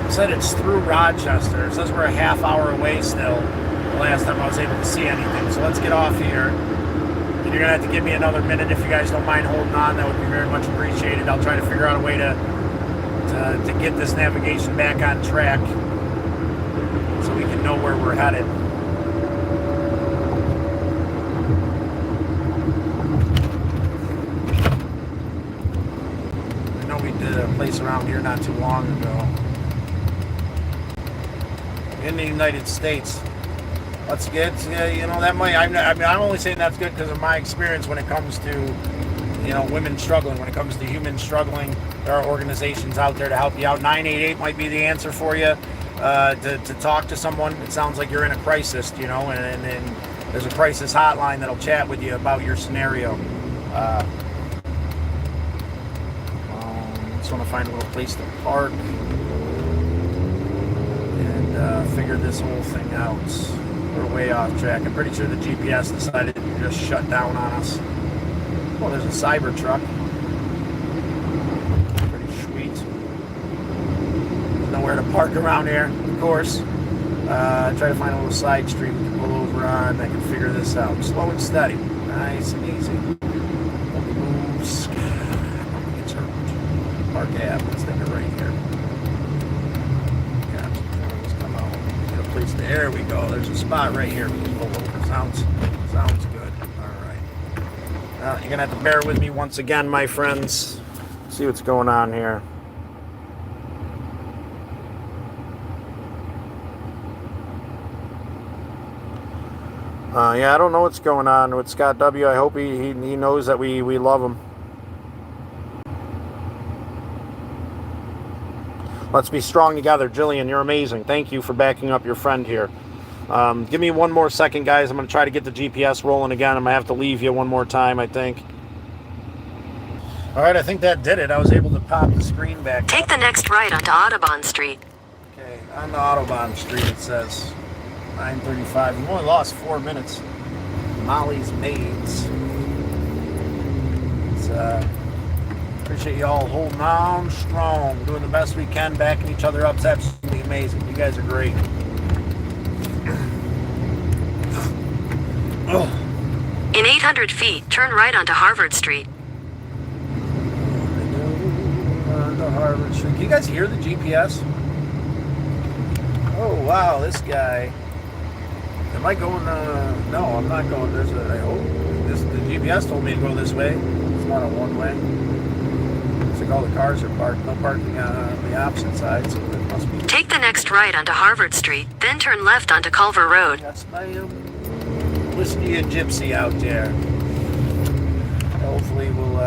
C: It said it's through Rochester. It says we're a half hour away still. The last time I was able to see anything. So let's get off here. And you're going to have to give me another minute if you guys don't mind holding on. That would be very much appreciated. I'll try to figure out a way to get this navigation back on track so we can know where we're headed. Place around here not too long ago in the United States. Let's get that might. I'm only saying that's good because of my experience when it comes to women struggling. When it comes to humans struggling, there are organizations out there to help you out. 988 might be the answer for you to talk to someone. It sounds like you're in a crisis, and there's a crisis hotline that'll chat with you about your scenario. Just want to find a little place to park and figure this whole thing out. We're way off track. I'm pretty sure the GPS decided to just shut down on us. Oh, there's a cyber truck. Pretty sweet. There's nowhere to park around here, of course. Try to find a little side street we can pull over on. I can figure this out. Slow and steady. Nice and easy. Moves. Park Ave, let's take it right here. Yeah, let's come out. Get a place. There we go. There's a spot right here. We can pull over. Sounds good. All right. You're gonna have to bear with me once again, my friends. See what's going on here. Yeah, I don't know what's going on with Scott W. I hope he knows that we love him. Let's be strong together. Jillian, you're amazing. Thank you for backing up your friend here. Give me one more second, guys. I'm going to try to get the GPS rolling again. I'm going to have to leave you one more time, I think. All right, I think that did it. I was able to pop the screen back
B: Take
C: up.
B: the next right onto Audubon Street.
C: Okay, on the Audubon Street, it says 9:35. We've only lost 4 minutes. Molly's Maids. It's Appreciate you all holding on strong, doing the best we can, backing each other up. It's absolutely amazing. You guys are great. Oh.
B: In 800 feet, turn right onto Harvard Street.
C: The Harvard Street. Can you guys hear the GPS? Oh wow, this guy. Am I going? No, I'm not going. I hope the GPS told me to go this way. It's not a one-way. Looks like all the cars are parked. No parking on the opposite side, so it must be.
B: Take the next right onto Harvard Street, then turn left onto Culver Road.
C: That's my whiskey and gypsy out there. Hopefully we'll.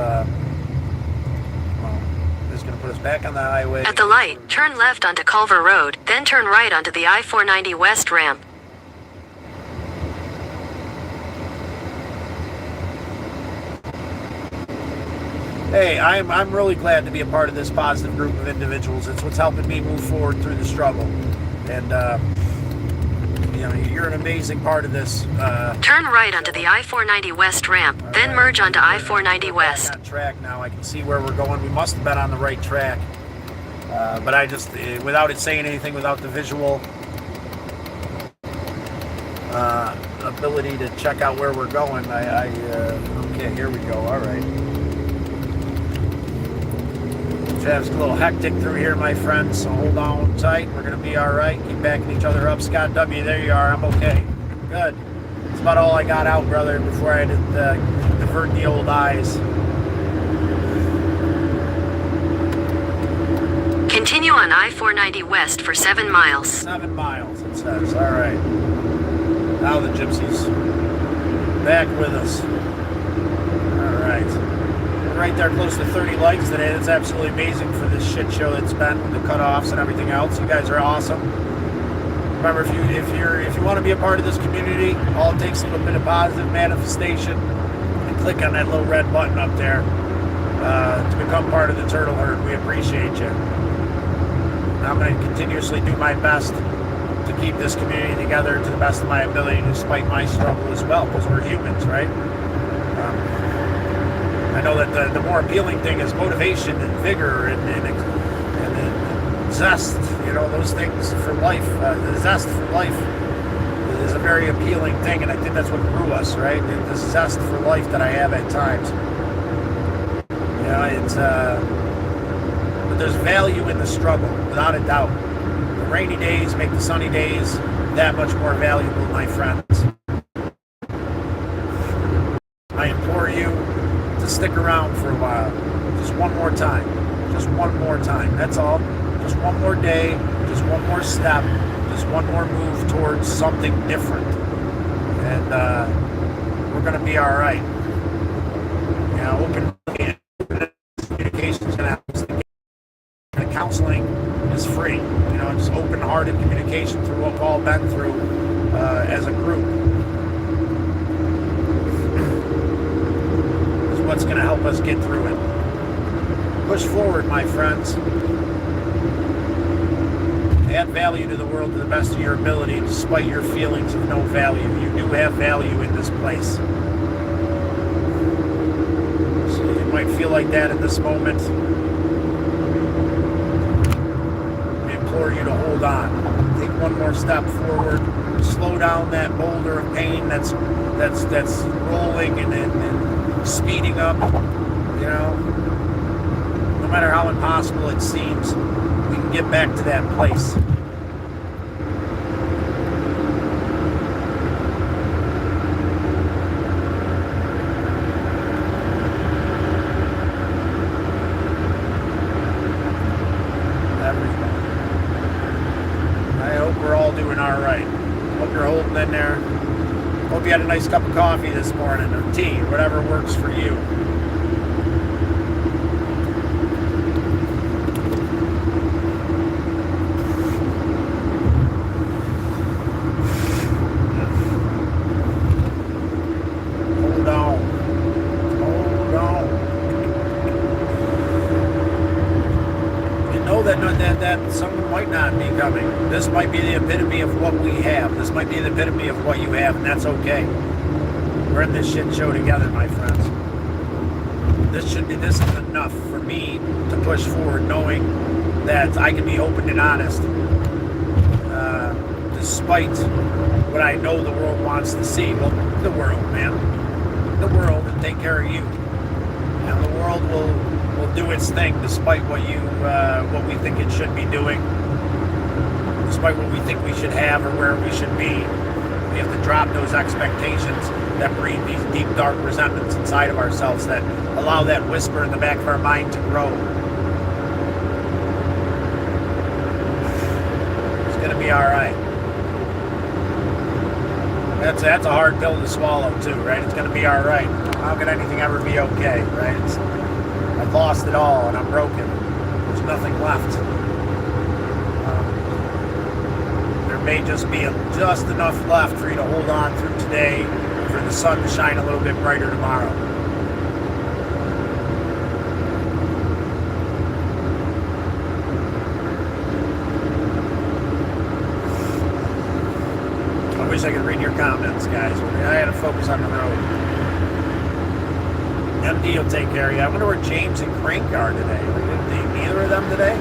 C: It's going to put us back on the highway.
B: At the light, turn left onto Culver Road, then turn right onto the I-490 West ramp.
C: Hey, I'm really glad to be a part of this positive group of individuals. It's what's helping me move forward through the struggle. And, you're an amazing part of this.
B: Turn right onto the I-490 West ramp, then merge onto I-490 West.
C: On track now, I can see where we're going. We must have been on the right track. But I just, without it saying anything, without the visual ability to check out where we're going, okay, here we go. All right. It's a little hectic through here, my friends, so hold on tight. We're going to be all right. Keep backing each other up. Scott W., there you are. I'm okay. Good. That's about all I got out, brother, before I had to divert the old eyes.
B: Continue on I-490 West for 7 miles.
C: 7 miles, it says. All right. Now the gypsies back with us. All right. Right there, close to 30 likes today. That's absolutely amazing for this shit show that's been, the cutoffs and everything else. You guys are awesome. Remember, if you want to be a part of this community, all it takes is a little bit of positive manifestation, and click on that little red button up there to become part of the turtle herd. We appreciate you. I'm going to continuously do my best to keep this community together to the best of my ability, despite my struggle as well, because we're humans, right? I know that the more appealing thing is motivation and vigor and zest, those things for life. The zest for life is a very appealing thing, and I think that's what grew us, right? The zest for life that I have at times. But there's value in the struggle, without a doubt. The rainy days make the sunny days that much more valuable, my friends. I implore you to stick around for a while. Just one more time. Just one more time. That's all. Just one more day. Just one more step. Just one more move towards something different. And we're going to be all right. Open communication is going to happen. And counseling is free. Just open-hearted communication through what we've all been through as a group. What's going to help us get through it. Push forward, my friends. Add value to the world to the best of your ability, despite your feelings of no value. You do have value in this place. So you might feel like that in this moment. I implore you to hold on. Take one more step forward. Slow down that boulder of pain that's rolling and speeding up. No matter how impossible it seems, we can get back to that place. I hope we're all doing all right. Hope you're holding in there. Hope you had a nice cup of coffee this morning, or tea, or whatever works for you. Hold on. Hold on. You know that someone might not be coming. This might be the epitome of what we have. This might be the epitome of what you have, and that's okay. We're in this shit show together, my friends. This is enough for me. me to push forward, knowing that I can be open and honest, despite what I know the world wants to see. Well, the world, man, the world, and take care of you. And the world will do its thing, despite what we think it should be doing, despite what we think we should have or where we should be. We have to drop those expectations that breed these deep, dark resentments inside of ourselves that allow that whisper in the back of our mind to grow. It's going to be all right. That's a hard pill to swallow too, right? It's going to be all right. How can anything ever be okay, right? I've lost it all and I'm broken. There's nothing left. There may just be just enough left for you to hold on through today, for the sun to shine a little bit brighter tomorrow. I wish I could read your comments, guys. I had to focus on the road. MD will take care of you. I wonder where James and Crank are today. Neither of them today?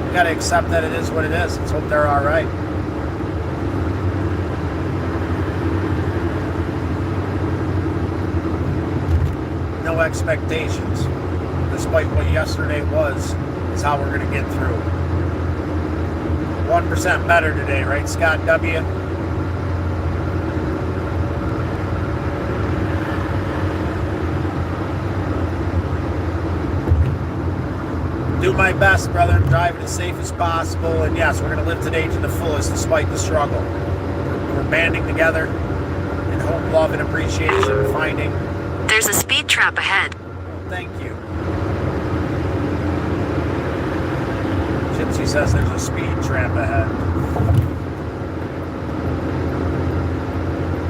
C: You got to accept that it is what it is. Let's hope they're all right. No expectations. Despite what yesterday was, is how we're going to get through. 1% better today, right, Scott W.? Do my best, brother. I'm driving as safe as possible. And yes, we're going to live today to the fullest despite the struggle. We're banding together in hope, love, and appreciation and finding.
B: There's a speed trap ahead.
C: Thank you. Gypsy says there's a speed trap ahead.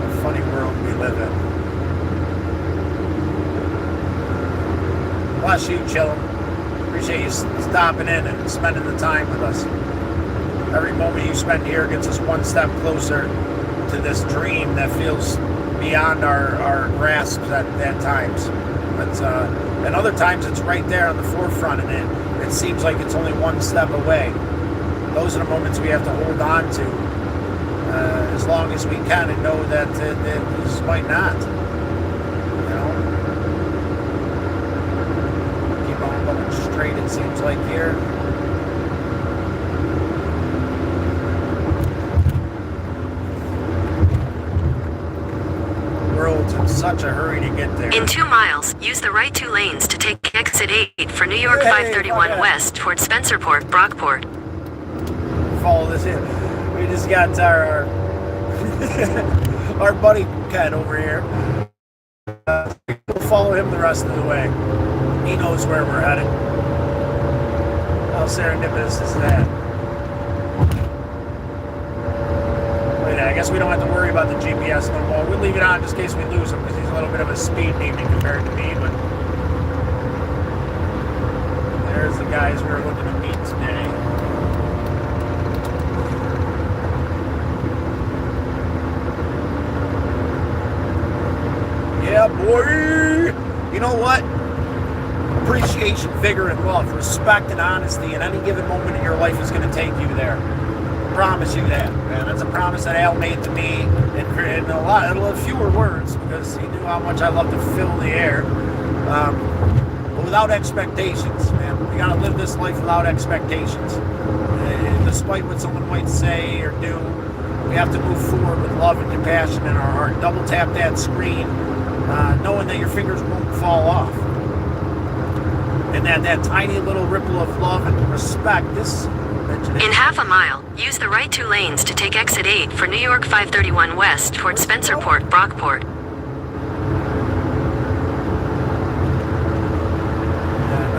C: A funny world we live in. Bless you, chillin'. Appreciate you stopping in and spending the time with us. Every moment you spend here gets us one step closer to this dream that feels beyond our grasp at times. But and other times it's right there on the forefront, and it seems like it's only one step away. Those are the moments we have to hold on to as long as we can, and know that this might not. Straight, it seems like here. The world's in such a hurry to get there.
B: In 2 miles, use the right 2 lanes to take exit 8 for New York 531 West toward Spencerport, Brockport.
C: Follow this in. We just got our our buddy Ken over here. We'll follow him the rest of the way. He knows where we're headed. How serendipitous is that? Wait, I guess we don't have to worry about the GPS no more. We'll leave it on just in case we lose him, because he's a little bit of a speed demon compared to me, but there's the guys we're looking to meet today. Yeah, boy! You know what? Appreciation, vigor, and love, respect, and honesty in any given moment in your life is going to take you there. I promise you that. And that's a promise that Al made to me in a fewer words, because he knew how much I love to fill the air. But without expectations, man. We got to live this life without expectations. And despite what someone might say or do, we have to move forward with love and compassion in our heart. Double tap that screen, knowing that your fingers won't fall off. And that tiny little ripple of love and respect.
B: In half a mile, use the right 2 lanes to take exit 8 for New York 531 West toward Spencerport, Brockport.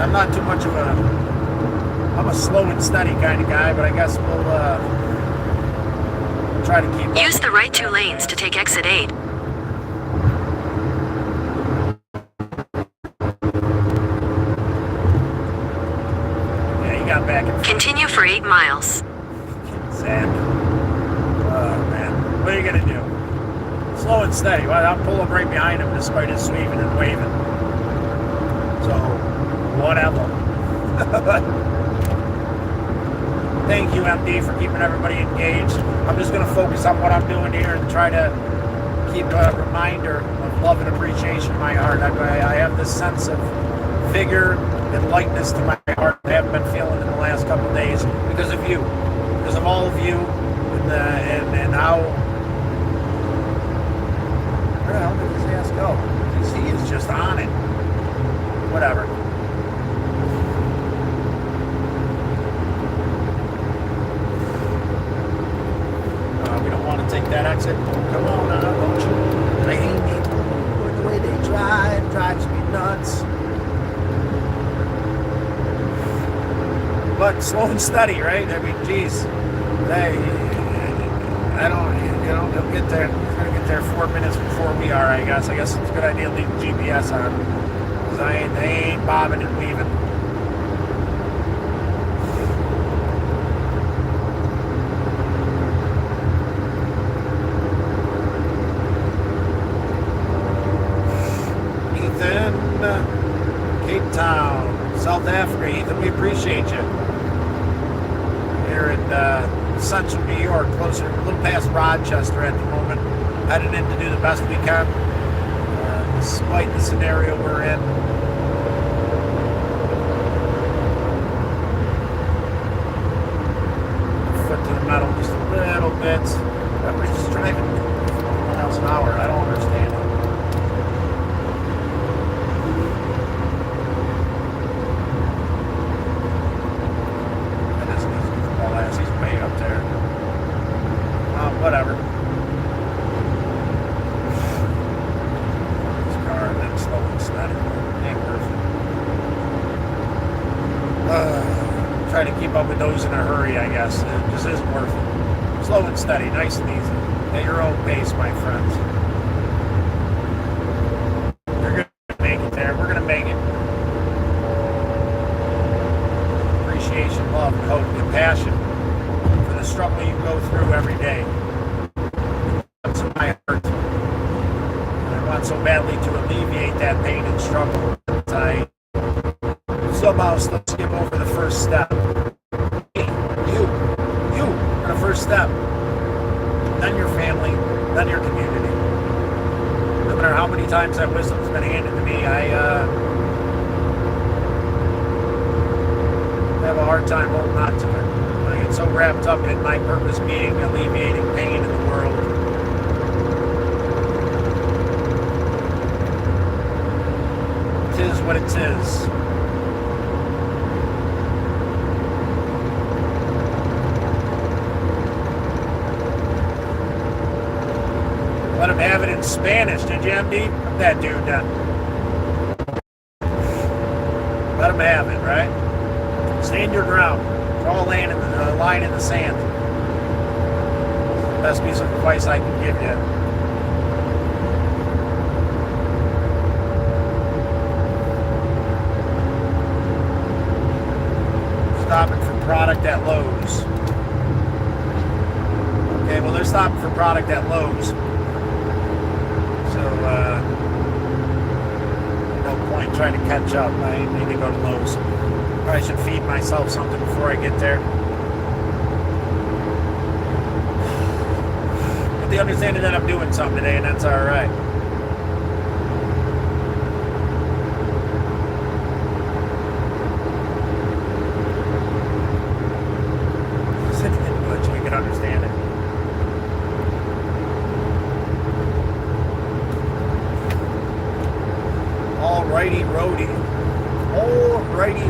C: I'm not too much of I'm a slow and steady kind of guy, but I guess we'll try to keep up.
B: Use the right 2 lanes to take exit 8. Continue for 8 miles.
C: Zach. Oh, man. What are you going to do? Slow and steady. Well, I'll pull up right behind him despite his sweeping and waving. So, whatever. Thank you, MD, for keeping everybody engaged. I'm just going to focus on what I'm doing here and try to keep a reminder of love and appreciation in my heart. I have this sense of vigor and lightness to my heart I haven't been feeling in the last couple of days because of you, because of all of you, and how. Where the hell did his ass go? He is just on it. Whatever. We don't want to take that exit. Come on now, don't you? Blame me. The way they drives me nuts. But slow and steady, right? I mean, geez. He'll get there. He's going to get there 4 minutes before we are, I guess. I guess it's a good idea to leave the GPS on. Because they ain't bobbing and weaving. Ethan, Cape Town, South Africa. Ethan, we appreciate you. Here in central New York, closer, a little past Rochester at the moment. Heading in to do the best we can, despite the scenario we're in. Foot to the metal just a little bit. Everybody's just driving 1 miles an hour. I don't understand it. Whatever. This car, then slow and steady. Ain't worth it. Try to keep up with those in a hurry, I guess. It just isn't worth it. Slow and steady, nice and easy. At your own pace, my friends. You're going to make it there. We're going to make it. Appreciation, love, hope, compassion for the struggle you go through every day. My heart. And I want so badly to alleviate that pain and struggle that I somehow still skip over the first step. You are the first step. Then your family, then your community. No matter how many times that wisdom's been handed to me, I have a hard time holding on to it. I get so wrapped up in my purpose being alleviating pain in the world. Is what it is. Let him have it in Spanish, did you, MD? Put that dude down. Let him have it, right? Stand your ground. Draw a line in the sand. Best piece of advice I can give you. Stopping for product at Lowe's. Okay, well, they're stopping for product at Lowe's. So, no point trying to catch up. I need to go to Lowe's. Probably should feed myself something before I get there. With the understanding that I'm doing something today, and that's alright. Understand it. Alrighty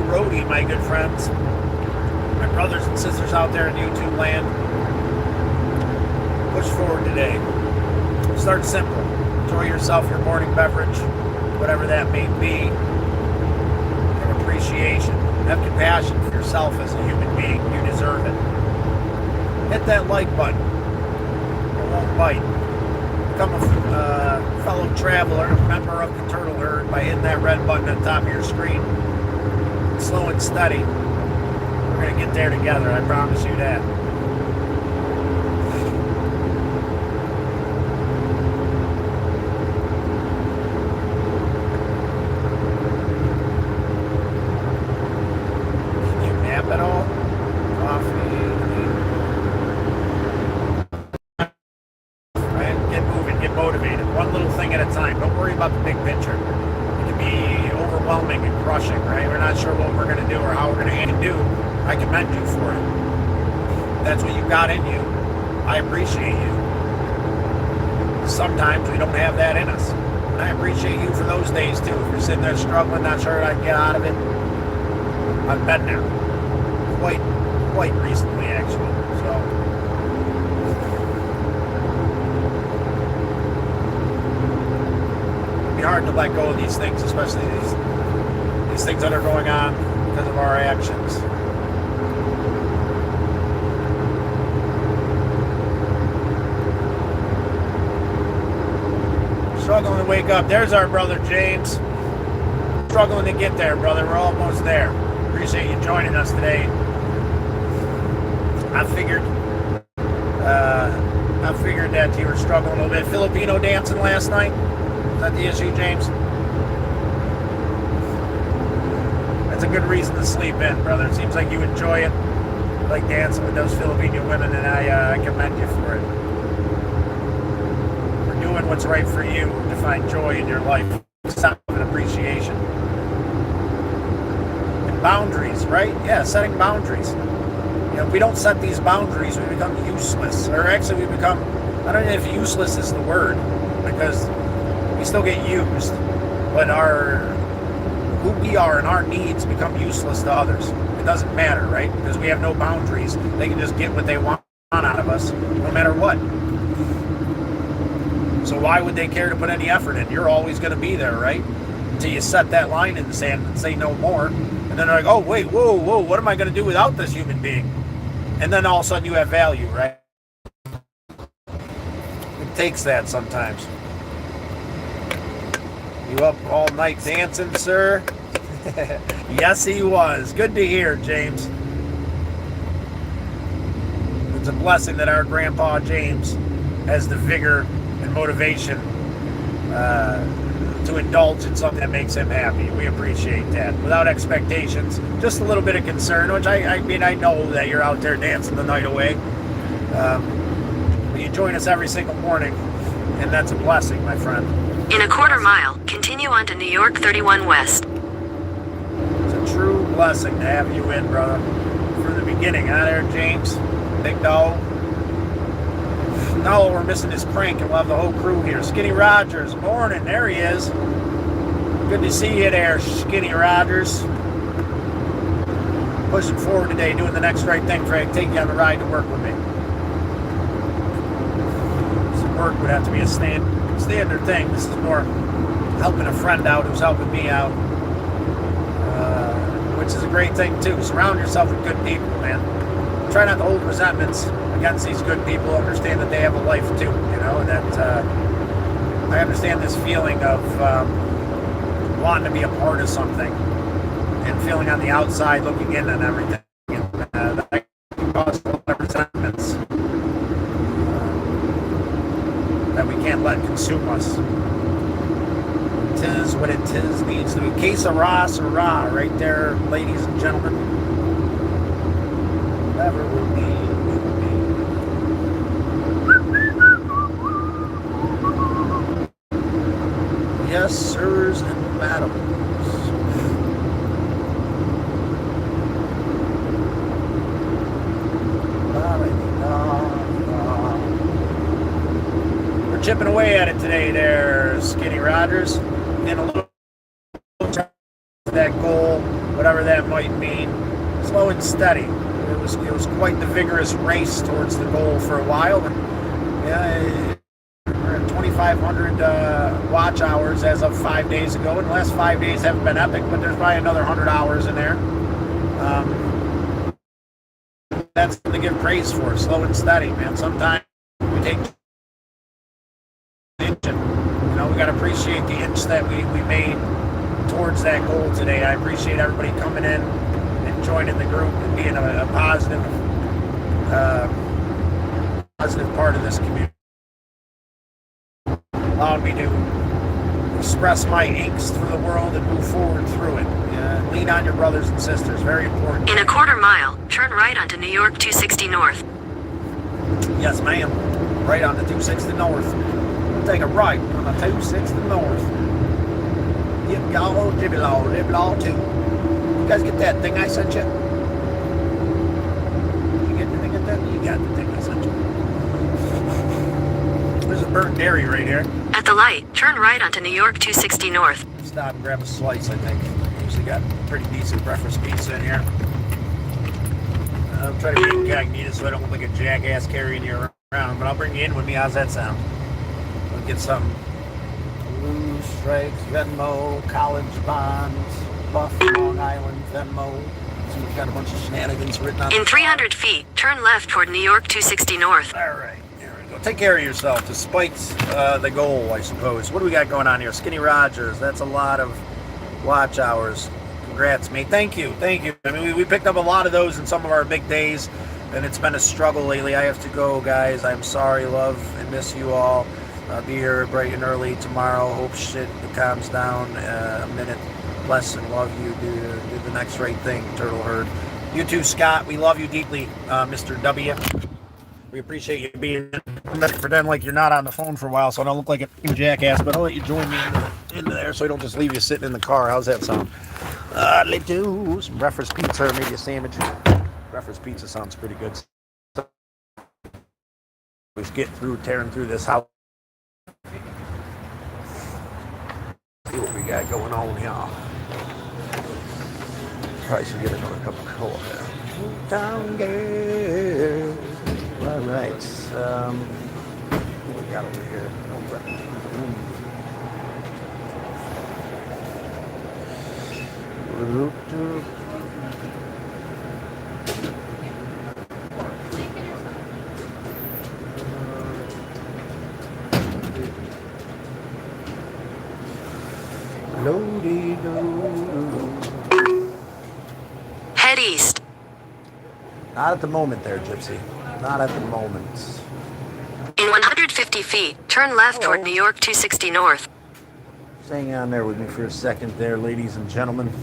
C: roadie, my good friends. My brothers and sisters out there in YouTube land. Push forward today. Start simple. Enjoy yourself your morning beverage, whatever that may be. Have appreciation. Have compassion for yourself as a human being. You deserve it. Hit that like button. It won't bite. Become a fellow traveler, a member of the turtle herd by hitting that red button on top of your screen. Slow and steady. We're going to get there together, I promise you that. about the big picture. It can be overwhelming and crushing, right? We're not sure what we're going to do or how we're going to do. I commend you for it. That's what you got in you. I appreciate you. Sometimes we don't have that in us. And I appreciate you for those days too. If you're sitting there struggling, not sure I can get out of it, I've been there. Quite recently, actually. So, it'd be hard to let go of these things, especially these things that are going on because of our actions. Struggling to wake up. There's our brother James. Struggling to get there, brother. We're almost there. Appreciate you joining us today. I figured that you were struggling a little bit. Filipino dancing last night. Is that the issue, James? That's a good reason to sleep in, brother. It seems like you enjoy it. You like dancing with those Filipino women, and I commend you for it. For doing what's right for you to find joy in your life. Self and appreciation. And boundaries, right? Yeah, setting boundaries. You know, if we don't set these boundaries, we become useless. Or actually, we become, I don't know if useless is the word, because we still get used, but who we are and our needs become useless to others. It doesn't matter, right? Because we have no boundaries. They can just get what they want out of us, no matter what. So why would they care to put any effort in? You're always going to be there, right? Until you set that line in the sand and say no more. And then they're like, oh, wait, whoa, what am I going to do without this human being? And then all of a sudden you have value, right? It takes that sometimes. You up all night dancing, sir? Yes, he was. Good to hear, James. It's a blessing that our grandpa James has the vigor and motivation to indulge in something that makes him happy. We appreciate that. Without expectations, just a little bit of concern, which I mean, I know that you're out there dancing the night away. But you join us every single morning, and that's a blessing, my friend.
B: In a quarter mile, continue on to New York 31 West.
C: It's a true blessing to have you in, brother. From the beginning, huh, there, James? Big dog. No, we're missing his crank, and we'll have the whole crew here. Skinny Rogers, morning. There he is. Good to see you there, Skinny Rogers. Pushing forward today, doing the next right thing, Frank. Take you on the ride to work with me. Some work would have to be a standard thing. This is more helping a friend out who's helping me out, which is a great thing too. Surround yourself with good people, man. Try not to hold resentments against these good people. Understand that they have a life too, you know, and that I understand this feeling of wanting to be a part of something and feeling on the outside looking in and everything. That can cause a lot of resentments that we can't let consume us. Tis what it is needs to be. Que sera, sera, right there, ladies and gentlemen. Whatever will be, will be. Yes, sirs and madams. We're chipping away at it today there, Skinny Rogers. Getting a little to that goal, whatever that might mean. Slow and steady. It was quite the vigorous race towards the goal for a while. But yeah, we're at 2,500 watch hours as of 5 days ago. And the last 5 days haven't been epic, but there's probably another 100 hours in there. That's something to give praise for. Slow and steady, man. Sometimes we take inch, and you know, we got to appreciate the inch that we made towards that goal today. I appreciate everybody coming in and joining the group and being a positive part of this community. Allowed me to express my angst for the world and move forward through it. Lean on your brothers and sisters. Very important.
B: In a quarter mile, turn right onto New York 260 North.
C: Yes, ma'am. Right on the 260 North. We'll take a right on the 260 North. Yip y'all, live law too. You guys get that thing I sent you? You get that? You got the thing I sent you. There's a burnt dairy right here.
B: At the light, turn right onto New York 260 North.
C: Stop and grab a slice, I think. Usually got pretty decent breakfast pizza in here. I'm trying to be incognito so I don't look like a jackass carrying you around, but I'll bring you in with me. How's that sound? We'll get some Blue Strikes, Venmo, College Bonds, Buff, Long Island, Venmo. So we've got a bunch of shenanigans written on.
B: In 300 feet, turn left toward New York 260 North.
C: All right, here we go. Take care of yourself. Despite the goal, I suppose. What do we got going on here? Skinny Rogers. That's a lot of watch hours. Congrats, mate. Thank you. I mean, we picked up a lot of those in some of our big days, and it's been a struggle lately. I have to go, guys. I'm sorry, love, and miss you all. I'll be here bright and early tomorrow. Hope shit calms down a minute. Bless and love you. Do the next right thing, Turtle Herd. You too, Scott. We love you deeply, Mr. W. We appreciate you being in. I'm going to pretend like you're not on the phone for a while so I don't look like a jackass, but I'll let you join me into there so I don't just leave you sitting in the car. How's that sound? Let's do some breakfast pizza or maybe a sandwich. Breakfast pizza sounds pretty good. Let's get tearing through this house. See what we got going on here. Probably should get another cup of coffee. Down there. All right. What we got over here?
B: Head east.
C: Not at the moment there, Gypsy. Not at the moment.
B: In 150 feet, turn left toward New York 260 North.
C: Just hang on there with me for a second there, ladies and gentlemen.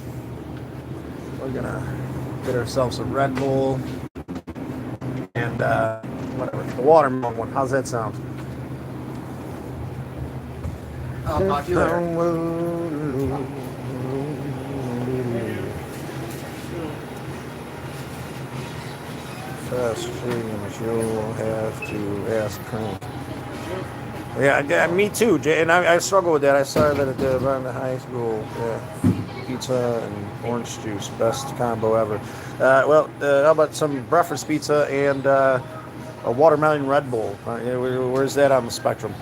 C: We're gonna get ourselves a Red Bull and whatever, the watermelon one. How's that sound?
D: I'll talk to you later.
C: Fast things you'll have to ask Frank. Yeah, me too, Jay. And I struggle with that. I saw that at the high school. Yeah. Pizza and orange juice, best combo ever. How about some breakfast pizza and a watermelon Red Bull? Where's that on the spectrum?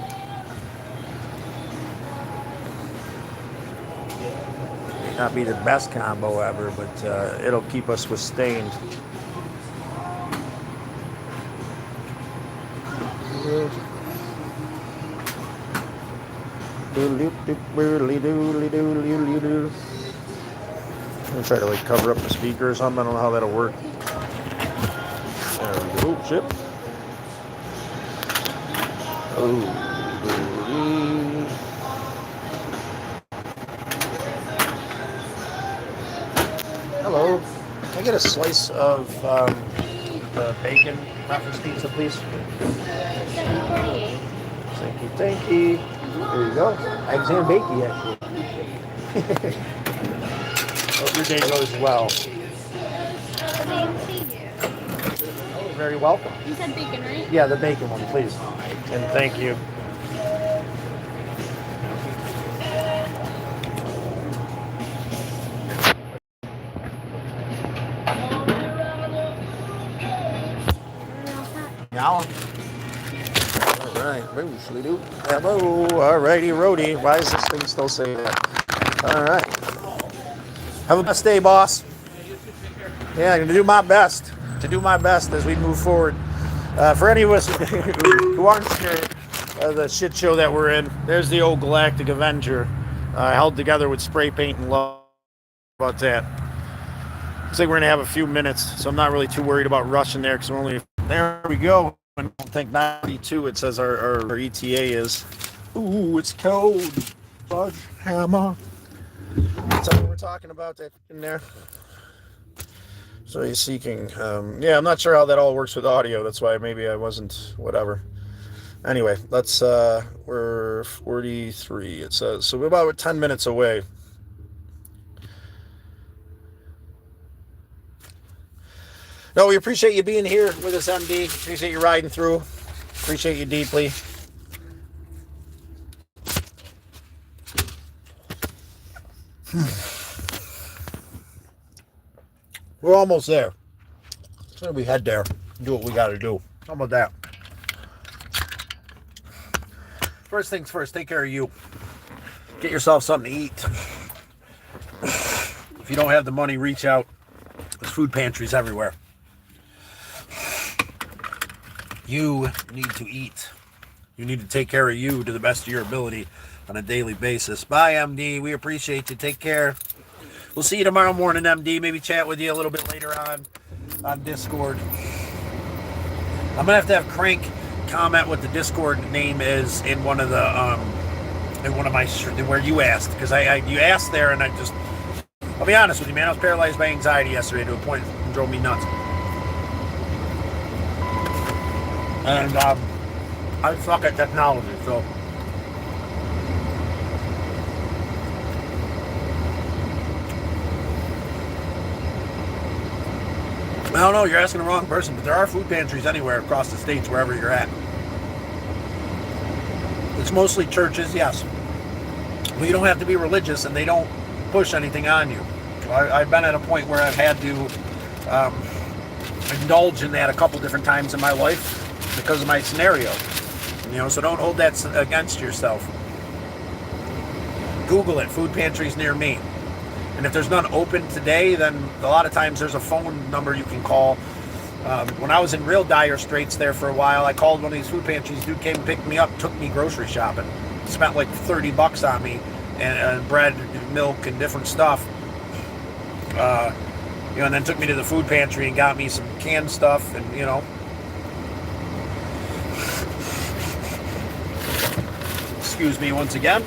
C: May not be the best combo ever, but it'll keep us sustained. I'm gonna try to cover up the speaker or something. I don't know how that'll work. There we go. Shit. Hello. Can I get a slice of the bacon breakfast pizza, please? Thank you. There you go. Eggs and bacon, actually. Hope your day goes well. Oh, very welcome.
D: You said bacon, right?
C: Yeah, the bacon one, please. And thank you. Now. Alright, hello, alrighty, roadie. Why is this thing still saying that? Alright. Have a best day, boss. Yeah, I'm going to do my best. As we move forward. For any of us who aren't sure the shit show that we're in, there's the old Galactic Avenger. Held together with spray paint and love. How about that? Looks like we're going to have a few minutes, so I'm not really too worried about rushing there because we're only... There we go. I don't think 92 it says our ETA is. Ooh, it's cold. Fudge hammer. That's what we're talking about that in there. So he's seeking. Yeah, I'm not sure how that all works with audio. That's why maybe I wasn't, whatever. Anyway, let's, we're 43, it says. So we're about 10 minutes away. No, we appreciate you being here with us, MD. Appreciate you riding through. Appreciate you deeply. We're almost there. So we head there. Do what we got to do. How about that? First things first, take care of you. Get yourself something to eat. If you don't have the money, reach out. There's food pantries everywhere. You need to eat. You need to take care of you to the best of your ability on a daily basis. Bye, MD. We appreciate you. Take care. We'll see you tomorrow morning, MD. Maybe chat with you a little bit later on Discord. I'm going to have Crank comment what the Discord name is in one of the where you asked, because you asked there, and I'll be honest with you, man, I was paralyzed by anxiety yesterday to a point that drove me nuts. And I suck at technology, so I don't know, you're asking the wrong person, but there are food pantries anywhere across the states, wherever you're at. It's mostly churches, yes. But you don't have to be religious, and they don't push anything on you. I've been at a point where I've had to indulge in that a couple different times in my life because of my scenario. So don't hold that against yourself. Google it, food pantries near me. And if there's none open today, then a lot of times there's a phone number you can call. When I was in real dire straits there for a while, I called one of these food pantries. Dude came and picked me up, took me grocery shopping. Spent like $30 on me, and bread, and milk, and different stuff. And then took me to the food pantry and got me some canned stuff, and Excuse me once again.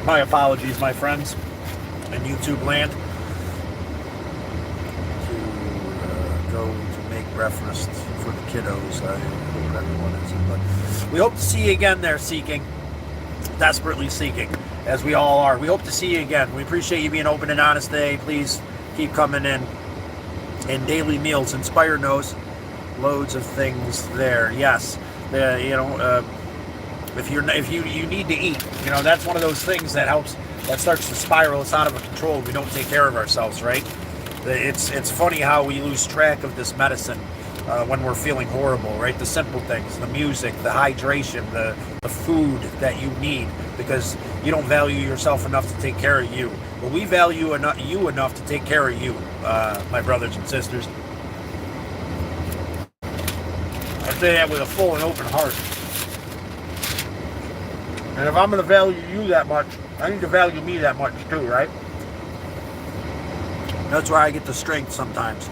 C: My apologies, my friends in YouTube land. To go to make breakfast for the kiddos. I hope everyone is. But we hope to see you again there, seeking. Desperately seeking, as we all are. We hope to see you again. We appreciate you being open and honest today. Please keep coming in. And daily meals, Inspire knows loads of things there. Yes, if you need to eat, that's one of those things that helps, that starts to spiral us out of control. We don't take care of ourselves, right? It's funny how we lose track of this medicine when we're feeling horrible, right? The simple things, the music, the hydration, the food that you need, because you don't value yourself enough to take care of you. But we value you enough to take care of you, my brothers and sisters. I say that with a full and open heart. And if I'm going to value you that much, I need to value me that much too, right? That's where I get the strength sometimes.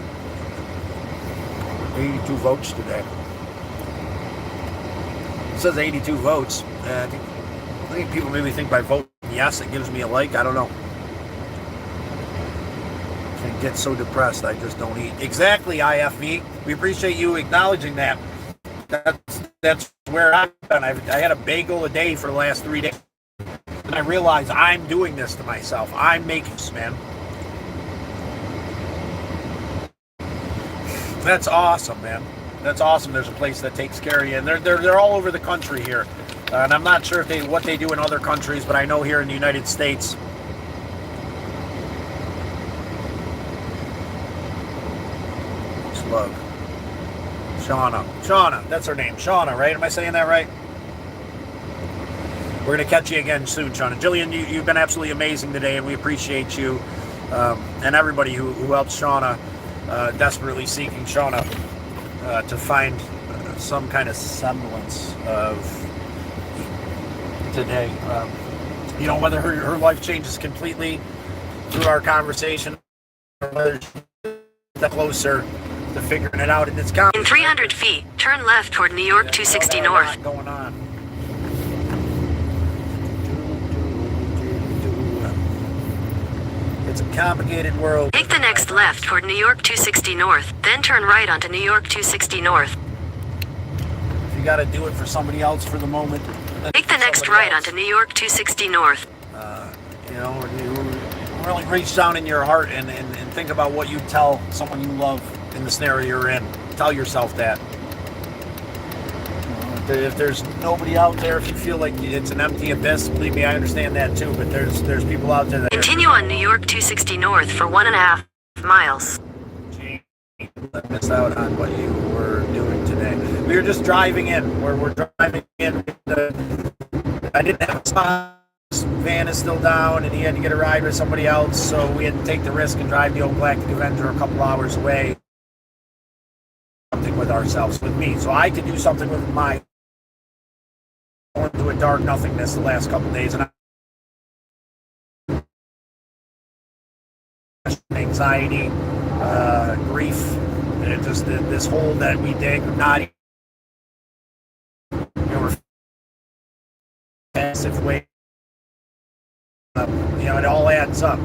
C: 82 votes today. It says 82 votes. I think people maybe think by voting yes, it gives me a like. I don't know. I get so depressed, I just don't eat. Exactly, IFV. We appreciate you acknowledging that. That's where I've been. I had a bagel a day for the last 3 days. And I realized I'm doing this to myself. I'm making this, man. That's awesome, man. That's awesome. There's a place that takes care of you. And they're all over the country here. And I'm not sure what they do in other countries, but I know here in the United States. Slug. Shauna, that's her name. Shauna, right? Am I saying that right? We're going to catch you again soon, Shauna. Jillian, you've been absolutely amazing today, and we appreciate you and everybody who helped Shauna, desperately seeking Shauna to find some kind of semblance of today. Whether her life changes completely through our conversation, or whether she's closer to figuring it out. And it's
B: in 300 feet, turn left toward New York 260 North.
C: Going on. It's a complicated world.
B: Take the next left toward New York 260 North, then turn right onto New York 260 North.
C: If you got to do it for somebody else for the moment,
B: Take the next right onto New York 260 North.
C: You know, you really reach down in your heart and think about what you tell someone you love in the scenario you're in. Tell yourself that. If there's nobody out there, if you feel like it's an empty abyss, believe me, I understand that too. But there's people out there that
B: continue on New York 260 North for 1.5 miles.
C: I missed out on what you were doing today. We were just driving in. We're driving in. I didn't have a spot. His van is still down, and he had to get a ride with somebody else, so we had to take the risk and drive the old Galactic Avenger a couple hours away. Something with ourselves, with me, so I could do something with my into a dark nothingness the last couple of days, and anxiety, grief, and just this hole that we dig, not we're passive way. It all adds up.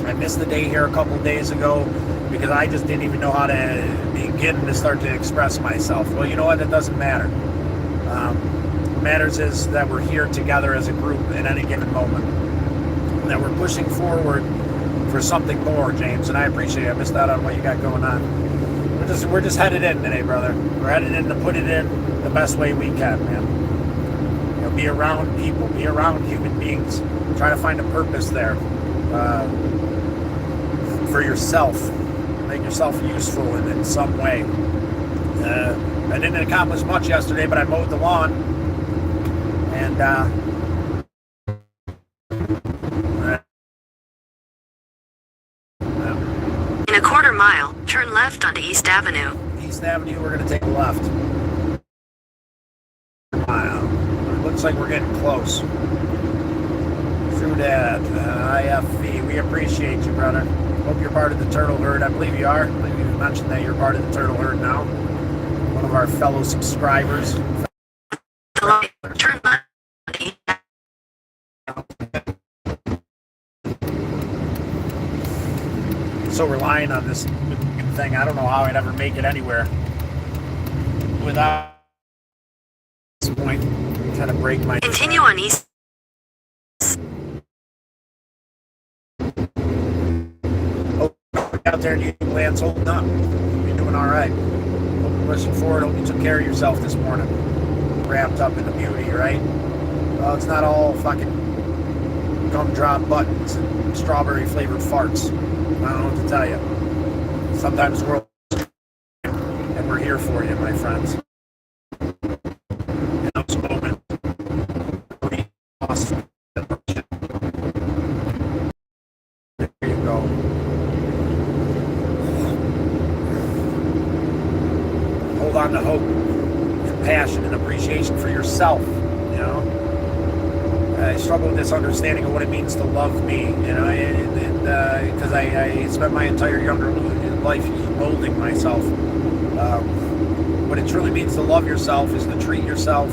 C: I missed the day here a couple of days ago because I just didn't even know how to begin to start to express myself. Well, you know what? It doesn't matter. What matters is that we're here together as a group at any given moment. That we're pushing forward for something more, James, and I appreciate it. I missed out on what you got going on. We're just headed in today, brother. We're headed in to put it in the best way we can, man. Be around people, be around human beings. Try to find a purpose there for yourself. Make yourself useful in some way. I didn't accomplish much yesterday, but I mowed the lawn. And
B: in a 1/4 mile, turn left onto East Avenue.
C: East Avenue, we're going to take a left. Looks like we're getting close. Through that, IFV, we appreciate you, brother. Hope you're part of the turtle herd. I believe you are. I believe you mentioned that you're part of the turtle herd now. One of our fellow subscribers.
B: Turn left onto East
C: So relying on this thing, I don't know how I'd ever make it anywhere without this point. Kind of break my.
B: Continue on East.
C: Oh, out there, you Lance, holding up. You're doing all right. Hope you're pushing forward. Hope you took care of yourself this morning. Wrapped up in the beauty, right? Well, it's not all fucking gumdrop buttons and strawberry flavored farts. I don't know what to tell you. Sometimes we're and we're here for you, my friends. In those moments, we lost. There you go. Hold on to hope, compassion, and appreciation for yourself. You know. I struggle with this understanding of what it means to love me, you know, because I spent my entire younger life molding myself. What it truly means to love yourself is to treat yourself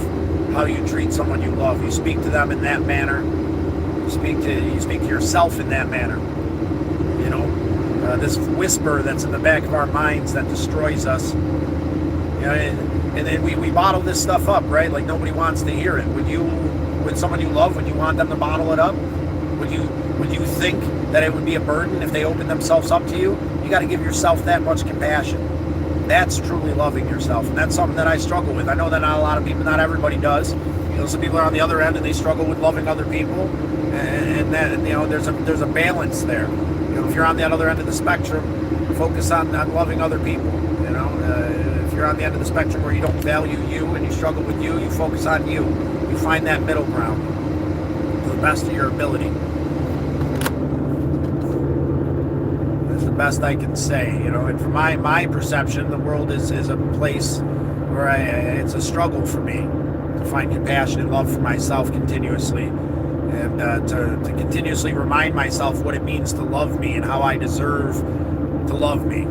C: how you treat someone you love. You speak to them in that manner. You speak to yourself in that manner. You know, this whisper that's in the back of our minds that destroys us. You know, and then we bottle this stuff up, right? Like nobody wants to hear it. With someone you love, would you want them to bottle it up? Would you think that it would be a burden if they opened themselves up to you? You got to give yourself that much compassion. That's truly loving yourself, and that's something that I struggle with. I know that not a lot of people, not everybody does. You know, some people are on the other end and they struggle with loving other people, and that, you know, there's a balance there. You know, if you're on the other end of the spectrum, focus on loving other people. You know, if you're on the end of the spectrum where you don't value you and you struggle with you, you focus on you. You find that middle ground to the best of your ability. That's the best I can say, you know. And from my perception, the world is a place where it's a struggle for me to find compassion and love for myself continuously, and to continuously remind myself what it means to love me and how I deserve to love me.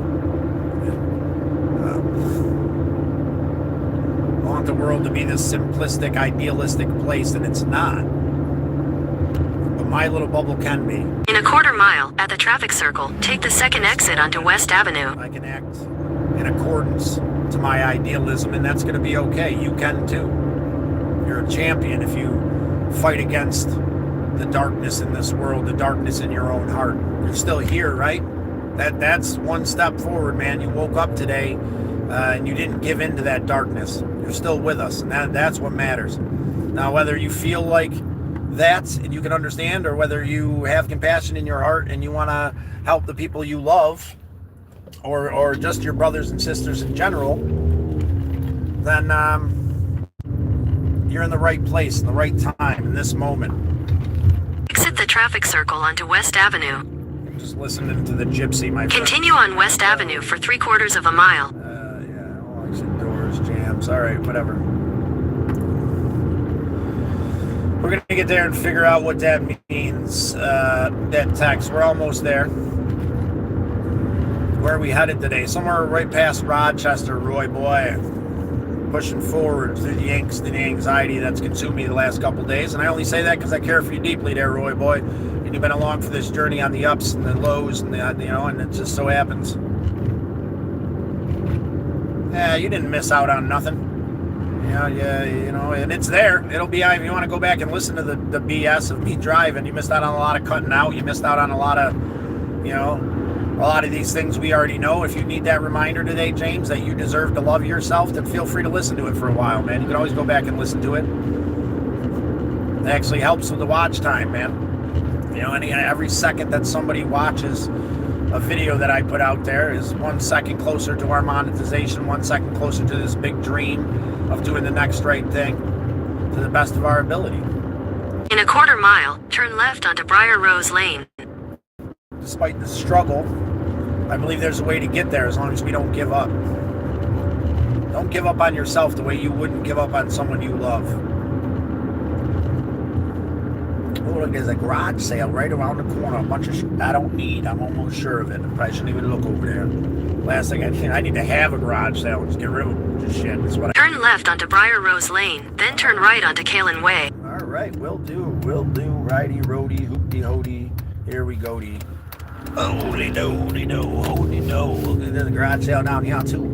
C: I want the world to be this simplistic, idealistic place, and it's not. But my little bubble can be.
B: In a 1/4 mile, at the traffic circle, take the second exit onto West Avenue.
C: I can act in accordance to my idealism, and that's going to be okay. You can too. You're a champion if you fight against the darkness in this world, the darkness in your own heart. You're still here, right? That's one step forward, man. You woke up today and you didn't give in to that darkness. You're still with us, and that's what matters. Now, whether you feel like that and you can understand, or whether you have compassion in your heart and you want to help the people you love, or just your brothers and sisters in general, then you're in the right place, in the right time, in this moment.
B: Exit the traffic circle onto West Avenue.
C: I'm just listening to the gypsy, my friend.
B: Continue on West Avenue for 3/4 of a mile.
C: Yeah, all exit doors, jams. All right, whatever. We're going to get there and figure out what that means. That text. We're almost there. Where are we headed today? Somewhere right past Rochester, Roy boy. Pushing forward through the angst and the anxiety that's consumed me the last couple days. And I only say that because I care for you deeply there, Roy boy. And you've been along for this journey on the ups and the lows and and it just so happens. Yeah, you didn't miss out on nothing. And it's there. It'll be, if you want to go back and listen to the BS of me driving, you missed out on a lot of cutting out. You missed out on a lot of these things we already know. If you need that reminder today, James, that you deserve to love yourself, then feel free to listen to it for a while, man. You can always go back and listen to it. It actually helps with the watch time, man. And every second that somebody watches a video that I put out there is 1 second closer to our monetization, 1 second closer to this big dream of doing the next right thing to the best of our ability.
B: In a 1/4 mile, turn left onto Briar Rose Lane.
C: Despite the struggle, I believe there's a way to get there as long as we don't give up. Don't give up on yourself the way you wouldn't give up on someone you love. Oh, look, there's a garage sale right around the corner. A bunch of shit I don't need. I'm almost sure of it. I probably shouldn't even look over there. Last thing I need to have a garage sale. Just get rid of shit. That's what
B: Turn left onto Briar Rose Lane, then turn right onto Kalen Way.
C: All right, will do. Righty, roady, hoopty, hoody. Here we go, dee. Holy do. There's a garage sale down here, too.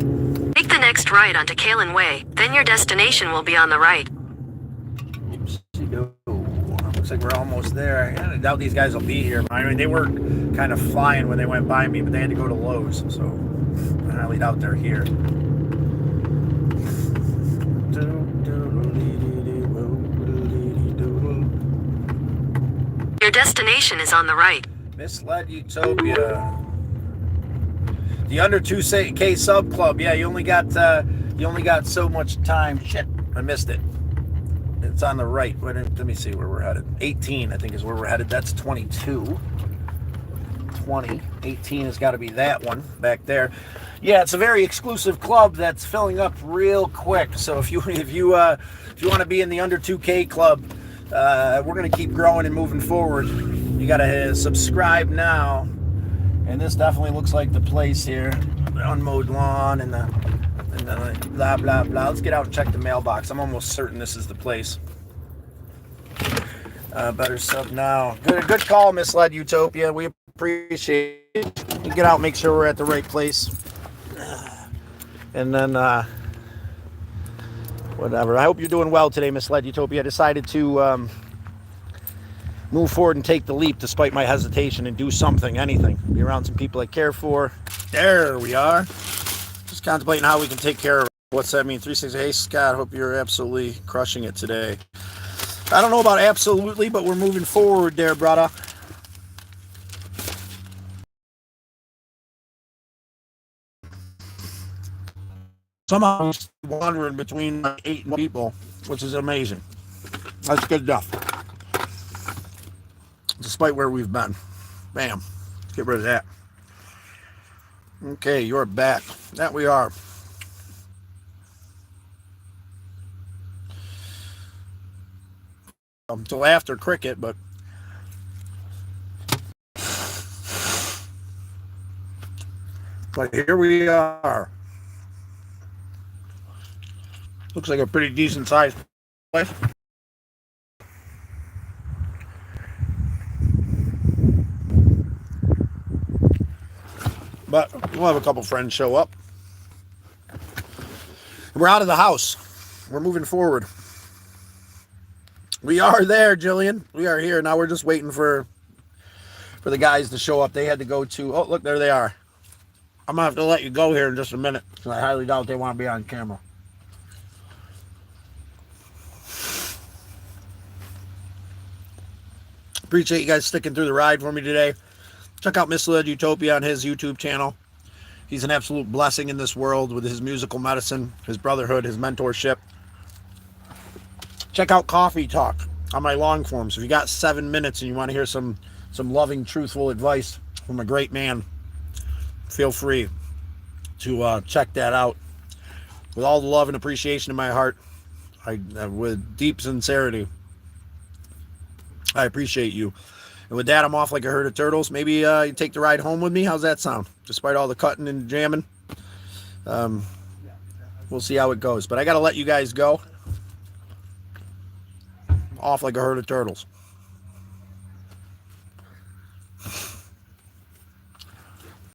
B: Take the next right onto Kalen Way, then your destination will be on the right.
C: Oopsie-do. Looks like we're almost there. I doubt these guys will be here. I mean, they were kind of flying when they went by me, but they had to go to Lowe's, so I highly doubt they're here.
B: Your destination is on the right.
C: Misled Utopia. The under 2K sub club. Yeah, you only got so much time. Shit, I missed it. It's on the right. Let me see where we're headed. 18, I think, is where we're headed. That's 22. 20. 18 has got to be that one back there. Yeah, it's a very exclusive club that's filling up real quick. So if you want to be in the under 2K club, we're gonna keep growing and moving forward. You gotta subscribe now. And this definitely looks like the place here. The unmowed lawn and the blah blah blah. Let's get out and check the mailbox. I'm almost certain this is the place. Better sub now. Good call, Misled Utopia. We appreciate it. You get out, make sure we're at the right place. And then whatever. I hope you're doing well today, Misled Utopia. I decided to move forward and take the leap despite my hesitation and do something, anything. Be around some people I care for. There we are. Just contemplating how we can take care of it. What's that mean? 360. Hey, Scott, hope you're absolutely crushing it today. I don't know about absolutely, but we're moving forward there, brother. Somehow I'm wandering between like 8 people, which is amazing. That's good enough. Despite where we've been. Bam. Let's get rid of that. Okay, you're back. That we are. Until after cricket, but here we are. Looks like a pretty decent sized place. But we'll have a couple friends show up. We're out of the house. We're moving forward. We are there, Jillian. We are here. Now we're just waiting for the guys to show up. They had to go to... Oh, look, there they are. I'm going to have to let you go here in just a minute, because I highly doubt they want to be on camera. Appreciate you guys sticking through the ride for me today. Check out Misled Utopia on his YouTube channel. He's an absolute blessing in this world with his musical medicine, his brotherhood, his mentorship. Check out Coffee Talk on my long forms. If you got 7 minutes and you want to hear some loving, truthful advice from a great man, feel free to check that out. With all the love and appreciation in my heart, with deep sincerity, I appreciate you. And with that, I'm off like a herd of turtles. Maybe you take the ride home with me. How's that sound? Despite all the cutting and jamming. We'll see how it goes. But I got to let you guys go. Off like a herd of turtles.